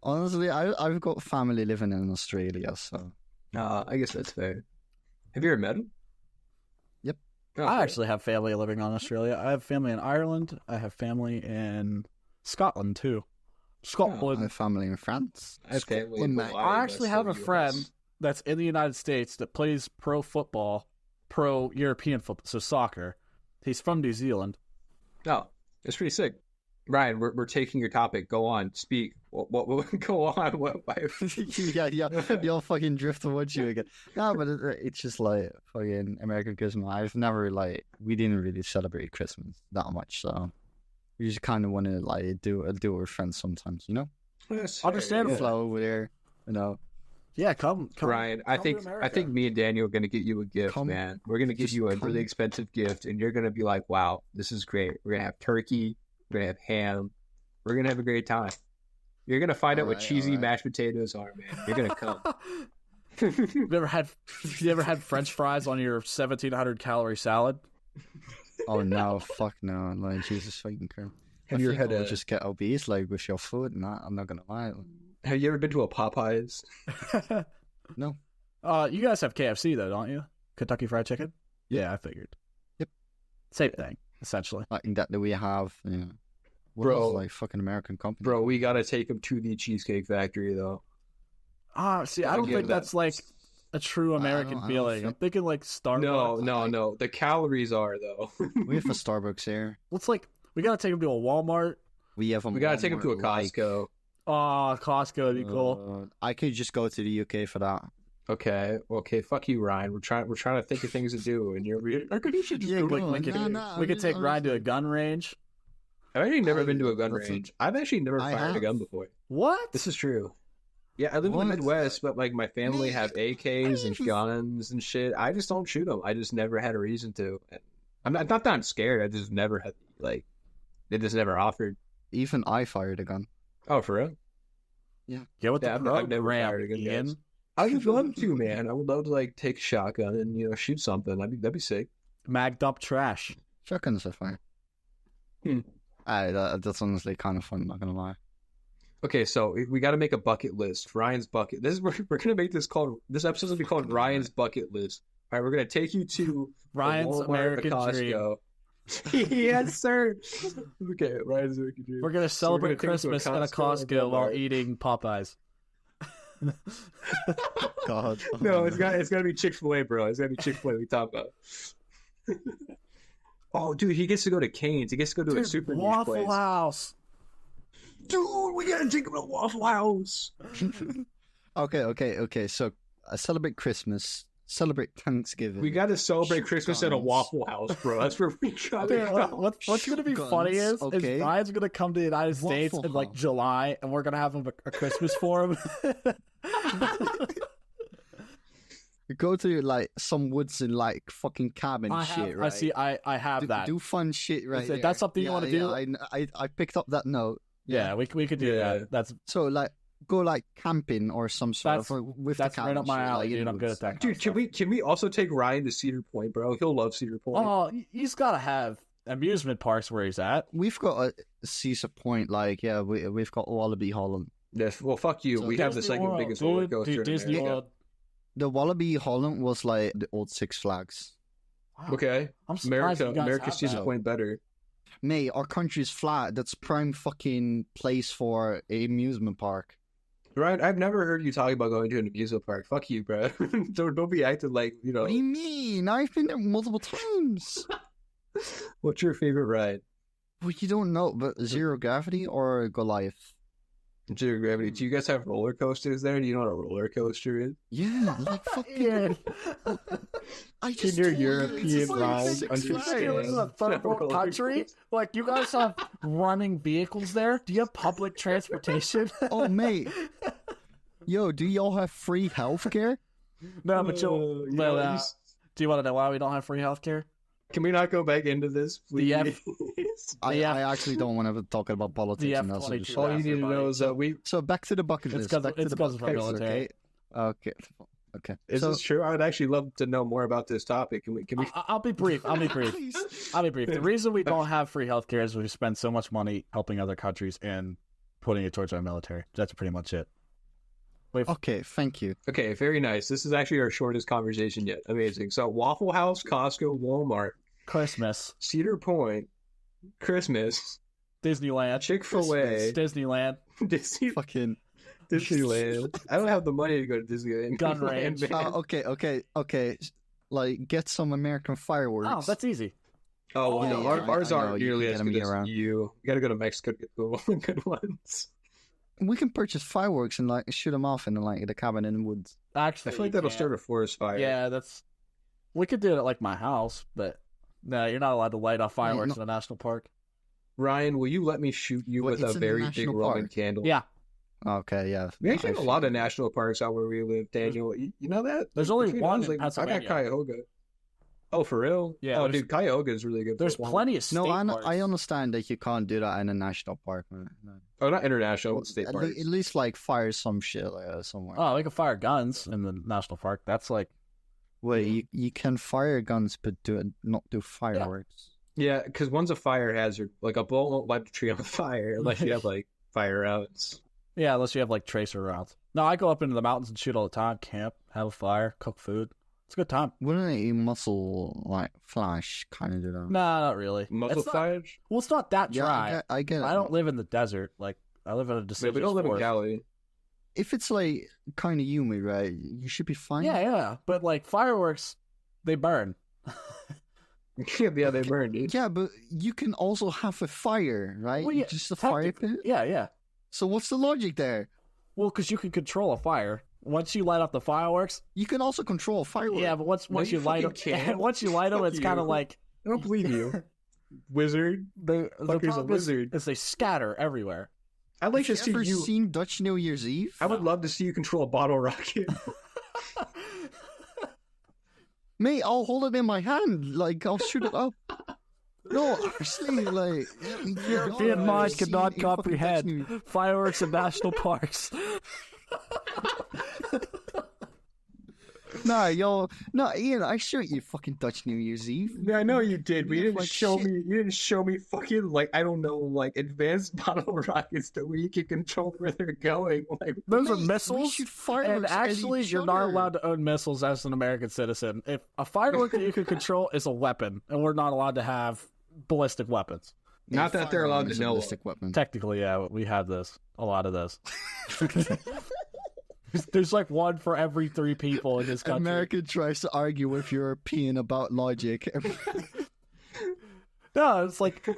B: Honestly, I've got family living in Australia, so
A: I guess that's fair. Have you ever met him?
B: Yep.
A: Oh,
C: I
A: okay.
C: actually have family living on Australia. I have family in Ireland. I have family in Scotland too.
B: I
C: Scotland.
B: have family in France.
A: I have family in
B: Scotland, mate.
A: Hawaii,
C: I
A: but
C: actually
A: still
C: have a
A: US.
C: friend that's in the United States that plays pro football, pro European football, so soccer. He's from New Zealand.
A: No, it's pretty sick. Ryan, we're taking your topic. Go on, speak. What go on?
B: yeah, you'll fucking drift towards you again. No, but it's just like fucking American Christmas. I've never like we didn't really celebrate Christmas that much, so we just kind of want to like do it with friends sometimes, you know.
C: Understandable.
B: Fly over there, you know.
C: Yeah, come.
A: Ryan, I
C: come to
A: think
C: America.
A: me and Daniel are gonna get you a gift,
B: Come-
A: man. We're gonna give
B: just
A: you a
B: come.
A: really expensive gift, and you're gonna be like, "Wow, this is great." We're gonna have turkey. We're gonna have ham. We're gonna have a great time. You're gonna find out what
B: Alright,
A: cheesy
B: alright.
A: mashed potatoes are, man. You're gonna come.
C: you ever had French fries on your 1,700 calorie salad?
B: Oh no, fuck no, like Jesus fucking Christ.
A: Have
B: I
A: you
B: think
A: had
B: I'll
A: a?
B: just get obese like with your food, and I'm not gonna lie.
A: Have you ever been to a Popeyes?
B: No.
C: You guys have KFC though, don't you? Kentucky Fried Chicken. Yeah, I figured.
B: Yep.
C: Same thing, essentially.
B: Like that we have, yeah. What
A: Bro.
B: else, like fucking American company?
A: Bro, we gotta take him to the Cheesecake Factory, though.
C: See, I don't
A: Again,
C: think that's like a true American
B: I don't
C: feeling. I'm
B: think-
C: thinking like Starbucks.
A: No. The calories are though.
B: We have a Starbucks here.
C: Let's like we gotta take him to a Walmart.
B: We have a
A: We gotta take him to a
B: Walmart, like,
A: Costco.
C: Oh, Costco would be cool.
B: I could just go to the UK for that.
A: Okay, fuck you, Ryan. We're trying to think of things to do, and you're. I could just
B: Yeah,
A: do
B: go
A: it.
B: on.
C: We could,
B: Nah,
C: we could take
B: I'm
C: Ryan to a
B: just-
C: gun range.
A: I've actually never been to a gun
B: That's a-
A: range. I've actually never
B: I
A: fired a
B: have.
A: gun before.
C: What?
A: This is true. Yeah, I live in
B: What?
A: the Midwest, but like my family have AKs and guns and shit. I just don't shoot them. I just never had a reason to. Not that I'm scared. I just never had like they just never offered.
B: Even I fired a gun.
A: Oh, for real?
C: Get with
A: Yeah,
C: the
A: I've never
C: program,
A: fired a gun,
C: Ian.
A: guys. I would love to, man. I would love to like take a shotgun and shoot something. That'd be sick.
C: Magged up trash.
B: Shotguns are fine. That's honestly kind of fun, not gonna lie.
A: Okay, so we got to make a bucket list. Ryan's bucket. We're gonna make this called. This episode's gonna be called Ryan's bucket list. All right, we're gonna take you to
C: Ryan's
A: Walmart,
C: American
A: Costco. Yes, sir. Okay, Ryan's American dream.
C: We're gonna celebrate
A: take you to a
C: Christmas at a
A: Costco
C: Costco while
A: Walmart.
C: eating Popeyes.
B: God.
A: No, it's gotta be Chick-fil-A, bro. It's gotta be Chick-fil-A we talk about. Oh, dude, he gets to go to Cane's. He gets to go to a super niche
C: Waffle
A: place.
C: House.
A: Dude, we gotta take him to Waffle House.
B: Okay. So I celebrate Christmas, celebrate Thanksgiving.
A: We gotta celebrate
B: Shoot
A: Christmas at a
B: guns.
A: Waffle House, bro. That's where we gotta
C: Dude,
A: go.
C: what's gonna be
B: Guns,
C: funny is
B: okay.
C: Ryan's gonna come to the United States
B: Waffle
C: in like
B: House.
C: July, and we're gonna have him a Christmas for him.
B: You go to like some woods and like fucking cabin
C: I
B: shit,
C: have,
B: right?
C: I see. I have
B: do,
C: that.
B: do fun shit right
C: Is it-
B: there.
C: that's something you wanna do?
B: I picked up that note.
C: yeah, we could do
A: Yeah.
C: that. That's
B: So like go like camping or some sort
C: That's-
B: of with
C: that's
B: the
C: right
B: cabin
C: up my
B: shit,
C: alley,
B: like, in
C: dude.
B: the
C: I'm good
B: woods.
C: at that.
A: Dude, can we also take Ryan to Cedar Point, bro? He'll love Cedar Point.
C: Oh, he's gotta have amusement parks where he's at.
B: We've got a Caesar Point, like we've got Wallaby Holland.
A: Yes. Well, fuck you.
B: So
A: we have the
C: Disney
A: second
C: World,
A: biggest roller
C: dude.
A: coaster in
C: Disney
A: America.
C: World.
B: The Wallaby Holland was like the old Six Flags.
C: Wow.
A: Okay.
C: I'm surprised you guys
A: America
C: have
A: Cedar
C: that.
A: Point better.
B: Mate, our country's flat. That's prime fucking place for a amusement park.
A: Ryan, I've never heard you talk about going to an amusement park. Fuck you, bro. don't be acting like,
B: What do you mean? I've been there multiple times.
A: What's your favorite ride?
B: Well, you don't know, but Zero Gravity or Goliath?
A: Zero Gravity. Do you guys have roller coasters there? Do you know what a roller coaster is?
B: Yeah, like fucking. I just
A: your
B: told you,
A: European
B: it's like
A: ride,
B: Six
A: understand.
B: Flags.
C: Dude, this is a third world country. Like, you guys have running vehicles there? Do you have public transportation?
B: Oh, mate. Yo, do y'all have free healthcare?
C: No, but
A: you
C: but,
A: know,
C: do you want to know why we don't have free healthcare?
A: can we not go back into this, please?
C: The F-
B: I
C: F-
B: actually don't want to talk about politics and that sort of
C: F-22.
B: shit.
A: All you need to know is that we...
B: So back to the bucket
C: It's
B: list.
C: 'cause-
B: Back to
C: it's
B: the
C: 'cause of our
B: bucket list,
C: military.
B: Okay. Okay.
A: Is
B: So-
A: this true? I would actually love to know more about this topic. Can we...
C: I'll be brief. I'll be brief.
B: Please.
C: I'll be brief. The reason we don't have free healthcare is we spend so much money helping other countries and putting it towards our military. That's pretty much it.
B: Okay, thank you.
A: Okay, very nice. This is actually our shortest conversation yet. Amazing. So Waffle House, Costco, Walmart,
C: Christmas,
A: Cedar Point, Christmas,
C: Disneyland,
A: Chick-fil-A,
C: Disneyland,
A: Disneyland. I don't have the money to go to Disneyland.
C: Gun range.
A: Man.
B: Okay. Like, get some American fireworks.
C: Oh, that's easy.
A: Oh, well,
B: Yeah,
A: no, ours
B: I
A: aren't
B: know, you
A: nearly
B: can
A: as
B: get 'em
A: good as
B: year-round.
A: you. You gotta go to Mexico to get the good ones.
B: We can purchase fireworks and like shoot them off in like the cabin in the woods.
A: I
C: Actually,
A: feel like
C: you
A: that'll
C: can't.
A: start a forest fire.
C: Yeah, that's. We could do it at like my house, but no, you're not allowed to light off fireworks
B: no.
C: in a national park.
A: Ryan, will you let me shoot you
B: Wait,
A: with
B: it's
A: a
B: in the
A: very big
B: national
A: Roman
B: park.
A: candle?
C: Yeah,
B: Okay, yeah.
A: We actually have a lot of
B: figured.
A: national parks out where we live, Daniel. You know that?
C: There's only
A: Between
C: one
A: us,
C: in
A: I got
C: Pennsylvania.
A: Cuyahoga. Oh, for real?
C: Yeah,
A: Oh,
C: there's-
A: dude, Cuyahoga is really good.
C: there's
A: for one.
C: plenty of state
B: No,
C: parks.
B: I understand that you can't do that in a national park. Man. No.
A: Oh, not international, but state
B: At,
A: parks.
B: at least like fire some shit somewhere.
C: Oh, we can fire guns in the national park. That's like
B: Wait, you can fire guns but not do fireworks.
A: Yeah, because one's a fire hazard. Like a bullet won't light the tree on fire unless you have like fire routes.
C: yeah, unless you have like tracer routes. No, I go up into the mountains and shoot all the time. Camp, have a fire, cook food. It's a good time.
B: Wouldn't a muscle like flash kind of do that?
C: Nah, not really.
A: Muzzle
C: It's not-
A: fire?
C: Well, it's not that
B: Yeah,
C: dry.
B: I get it.
C: I don't live in the desert. Like I live in a
A: Wait,
C: deciduous
A: we don't live in
C: forest.
A: Cali.
B: If it's like kind of humid, right? You should be fine.
C: Yeah, but like fireworks, they burn.
A: Yeah, they burn, dude.
B: Yeah, but you can also have a fire, right?
C: Well, yeah,
B: Just a fire pit.
C: Yeah.
B: So what's the logic there?
C: Well, because you can control a fire. Once you light up the fireworks,
B: You can also control a firework.
C: yeah, but once
A: No,
C: you light them,
A: fucking can't.
C: once you light them,
A: Fuck
C: it's kind of
A: you.
C: like
A: I don't believe you. Wizard.
C: the
A: Fucker's a
C: problem
A: wizard.
C: is they scatter everywhere.
A: I'd like to
B: Have
A: see
B: you ever
A: you.
B: seen Dutch New Year's Eve?
A: I would love to see you control a bottle rocket.
B: Mate, I'll hold it in my hand. Like, I'll shoot it up. No, actually, like...
C: European mind cannot
B: seen a fucking Dutch New-
C: comprehend fireworks in national parks.
B: Nah, Ian, I shot you fucking Dutch New Year's Eve.
A: Yeah, I know you did, but you
B: Yeah,
A: didn't
B: like
A: show
B: shit.
A: me. You didn't show me fucking like I don't know, like advanced bottle rockets that where you can control where they're going. Like
C: Those are
B: Mate, we
C: missiles,
B: shoot fireworks
C: and
B: at
C: actually,
B: each
C: you're not
B: other.
C: allowed to own missiles as an American citizen. If a firework that you can control is a weapon, and we're not allowed to have ballistic weapons.
A: not that they're allowed
B: Firearm is
A: to
B: a
A: know.
B: ballistic weapon.
C: Technically, yeah, we have this. A lot of this. There's like one for every 3 people in this country.
B: America tries to argue with European about logic.
C: No, it's like,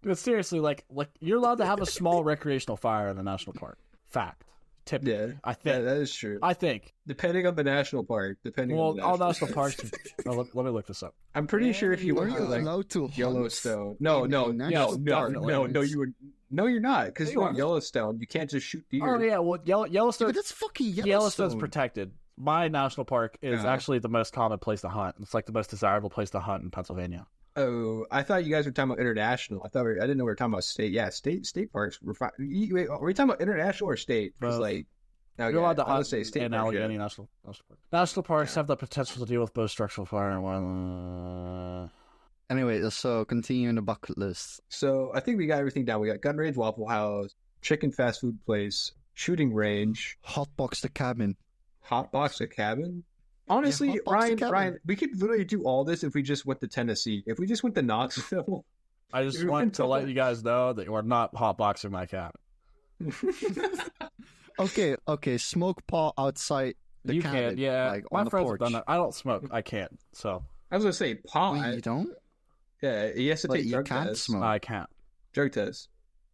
C: but seriously, like you're allowed to have a small recreational fire in a national park. Fact. Typically,
A: Yeah,
C: I
A: yeah,
C: think.
A: that is true.
C: I think.
A: Depending on the national park, depending
C: Well,
A: on the
C: all
A: national
C: national parks. Oh, let me look this up.
A: I'm pretty sure if you
B: Are
A: went
B: you
A: to like
B: allowed to hunt?
A: Yellowstone, no,
B: national park?
A: No, you're not, because
C: You
A: you want
C: are.
A: Yellowstone, you can't just shoot deer.
C: Oh yeah, well, Yellowstone.
B: But that's fucking Yellowstone.
C: Yellowstone's protected. My national park is
A: Yeah.
C: actually the most common place to hunt. It's like the most desirable place to hunt in Pennsylvania.
A: Oh, I thought you guys were talking about international. I didn't know we were talking about state. Yeah, state parks. Wait, are we talking about international or state? Because
C: Both.
A: like, okay,
C: You're allowed to
A: I would
C: hunt
A: say state
C: in
A: parks,
C: Allegheny
A: yeah.
C: National Park. National parks have the potential to deal with both structural fire and wildland.
B: Anyway, so continuing the bucket list.
A: So I think we got everything down. We got gun range, Waffle House, chicken fast food place, shooting range,
B: Hotbox the cabin.
A: hot box a cabin. Honestly,
B: hot box the cabin.
A: Ryan, we could literally do all this if we just went to Tennessee. If we just went to Knoxville.
C: I just
A: You
C: want
A: went
C: to
A: to-
C: let you guys know that you are not hotboxing my cabin.
B: Okay, smoke pot outside the
C: You
B: cabin.
C: can't, yeah.
B: Like,
C: My
B: on the
C: friends
B: porch.
C: have done that. I don't smoke. I can't. So
A: I was gonna say pot.
B: Wait, you don't?
A: Yeah, he has to
B: Like,
A: take
B: you
A: drug
B: can't
A: tests.
B: smoke.
C: I can't.
A: Drug tests.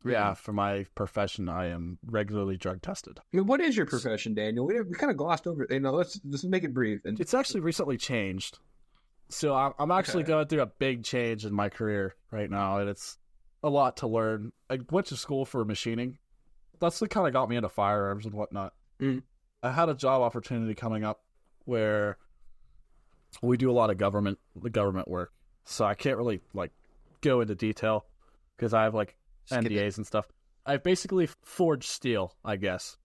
C: Yeah, for my profession, I am regularly drug tested.
A: I mean, what is your profession, Daniel? We kind of glossed over it. Let's make it brief. And
C: It's actually recently changed. So I'm actually
A: Okay.
C: going through a big change in my career right now, and it's a lot to learn. I went to school for machining. That's what kind of got me into firearms and whatnot.
A: Mm.
C: I had a job opportunity coming up where we do a lot of government work, so I can't really like go into detail because I have like
B: Skip it.
C: NDAs and stuff. I've basically forged steel, I guess,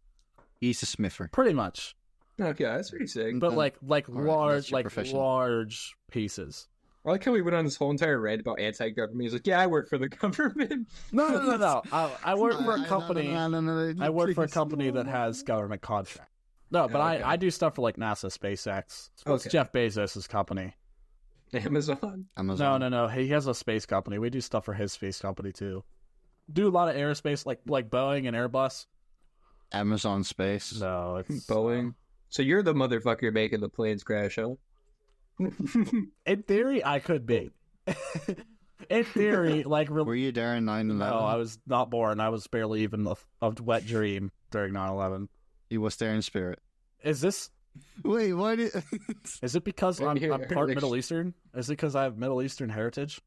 B: He's a smither.
C: pretty much,
A: okay, that's pretty sick.
C: but like
B: all right,
C: large,
B: that's your
C: like
B: profession.
C: large pieces.
A: I like how we went on this whole entire rant about anti-government. He's like, "Yeah, I work for the government."
C: No. I work for a company.
B: No,
C: I work for a
B: please,
C: company
B: no.
C: that has government contract. No, but
A: Okay.
C: I do stuff for like NASA, SpaceX. It's
A: Okay.
C: Jeff Bezos' company.
A: Amazon.
B: Amazon.
C: No. He has a space company. We do stuff for his space company too. Do a lot of aerospace, like Boeing and Airbus.
B: Amazon Space.
C: No, it's
A: Boeing. So you're the motherfucker making the planes crash, huh?
C: in theory, I could be. In theory, like
B: Were you there in 9/11?
C: no, I was not born. I was barely even a wet dream during 9/11.
B: He was there in spirit.
C: Is this?
B: Wait, why did?
C: Is it because
A: Right
C: I'm
A: here,
C: part
A: Nick.
C: Middle Eastern? Is it because I have Middle Eastern heritage?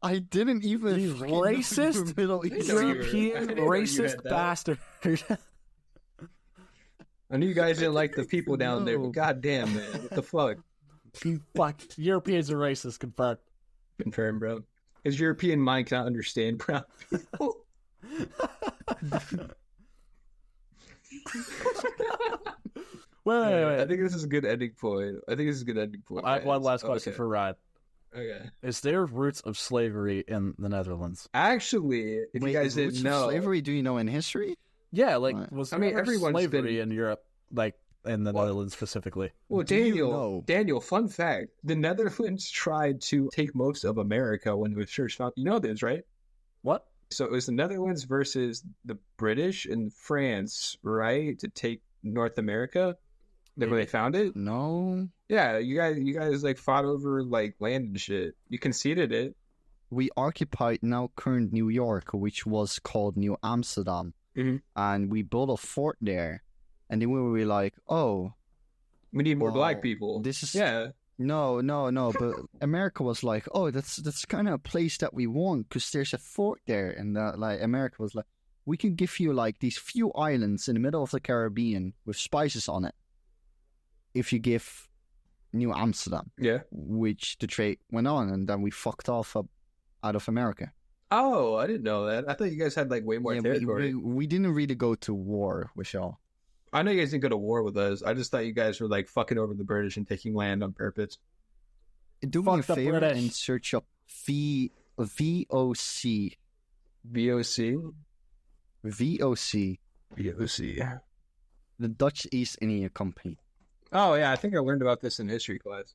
B: I didn't even.
C: You
B: fucking know you
C: racist?
B: were Middle
A: I know
B: Eastern.
A: you were-
C: European
A: I didn't know you
C: racist
A: had that.
C: bastard.
A: I knew you guys didn't like the people down there,
B: No.
A: but goddamn, man, what the fuck?
C: Fuck, Europeans are racist, confirmed.
A: Confirm, bro. His European mind cannot understand brown people.
C: Wait.
A: I think this is a good ending point. I
C: I have one last question
A: Okay.
C: for Ryan.
A: Okay.
C: Is there roots of slavery in the Netherlands?
A: Actually, if
B: Wait,
A: you guys
B: roots
A: didn't
B: of
A: know,
B: slavery? Do you know in history?
C: Yeah, like
B: Right.
C: was
A: I mean,
C: there
A: everyone's
C: slavery
A: been-
C: in Europe, like in the Netherlands specifically?
A: well,
B: Do you
A: Daniel,
B: know?
A: Daniel, fun fact: the Netherlands tried to take most of America when the church found. You know this, right?
C: What?
A: So it was the Netherlands versus the British and France, right, to take North America. Then when they found it,
B: No.
A: yeah, you guys like fought over like land and shit. You conceded it.
B: We occupied now current New York, which was called New Amsterdam.
A: Mhm.
B: And we built a fort there. And then we were like, oh,
A: We need more
B: Well,
A: black people.
B: this is-
A: yeah.
B: no. But America was like, oh, that's kind of a place that we want because there's a fort there. And like America was like, we can give you like these few islands in the middle of the Caribbean with spices on it. If you give New Amsterdam, which the trade went on, and then we fucked off out of America.
A: Oh, I didn't know that. I thought you guys had like way more territory.
B: We didn't really go to war with y'all.
A: I know you guys didn't go to war with us. I just thought you guys were like fucking over the British and taking land on purpose.
B: Do me a favor and search up VOC.
A: VOC?
B: VOC.
A: VOC.
B: The Dutch East India Company.
A: Oh, yeah. I think I learned about this in history class.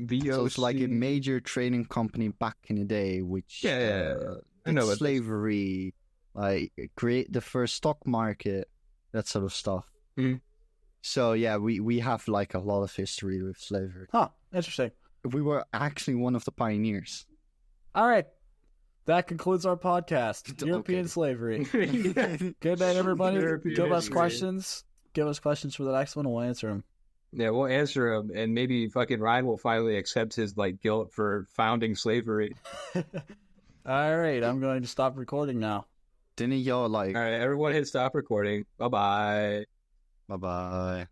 A: VOC.
B: So it's like a major trading company back in the day, which
A: I know
B: slavery, like create the first stock market, that sort of stuff.
A: Mm.
B: So yeah, we have like a lot of history with slavery.
C: Huh, interesting.
B: We were actually one of the pioneers.
C: All right. That concludes our podcast. European slavery. Good night, everybody. Give us questions. Give us questions for the next one. We'll answer them.
A: Yeah, we'll answer them, and maybe fucking Ryan will finally accept his like guilt for founding slavery.
C: All right, I'm going to stop recording now.
B: Didn't y'all like?
A: All right, everyone hit stop recording. Bye-bye.
B: Bye-bye.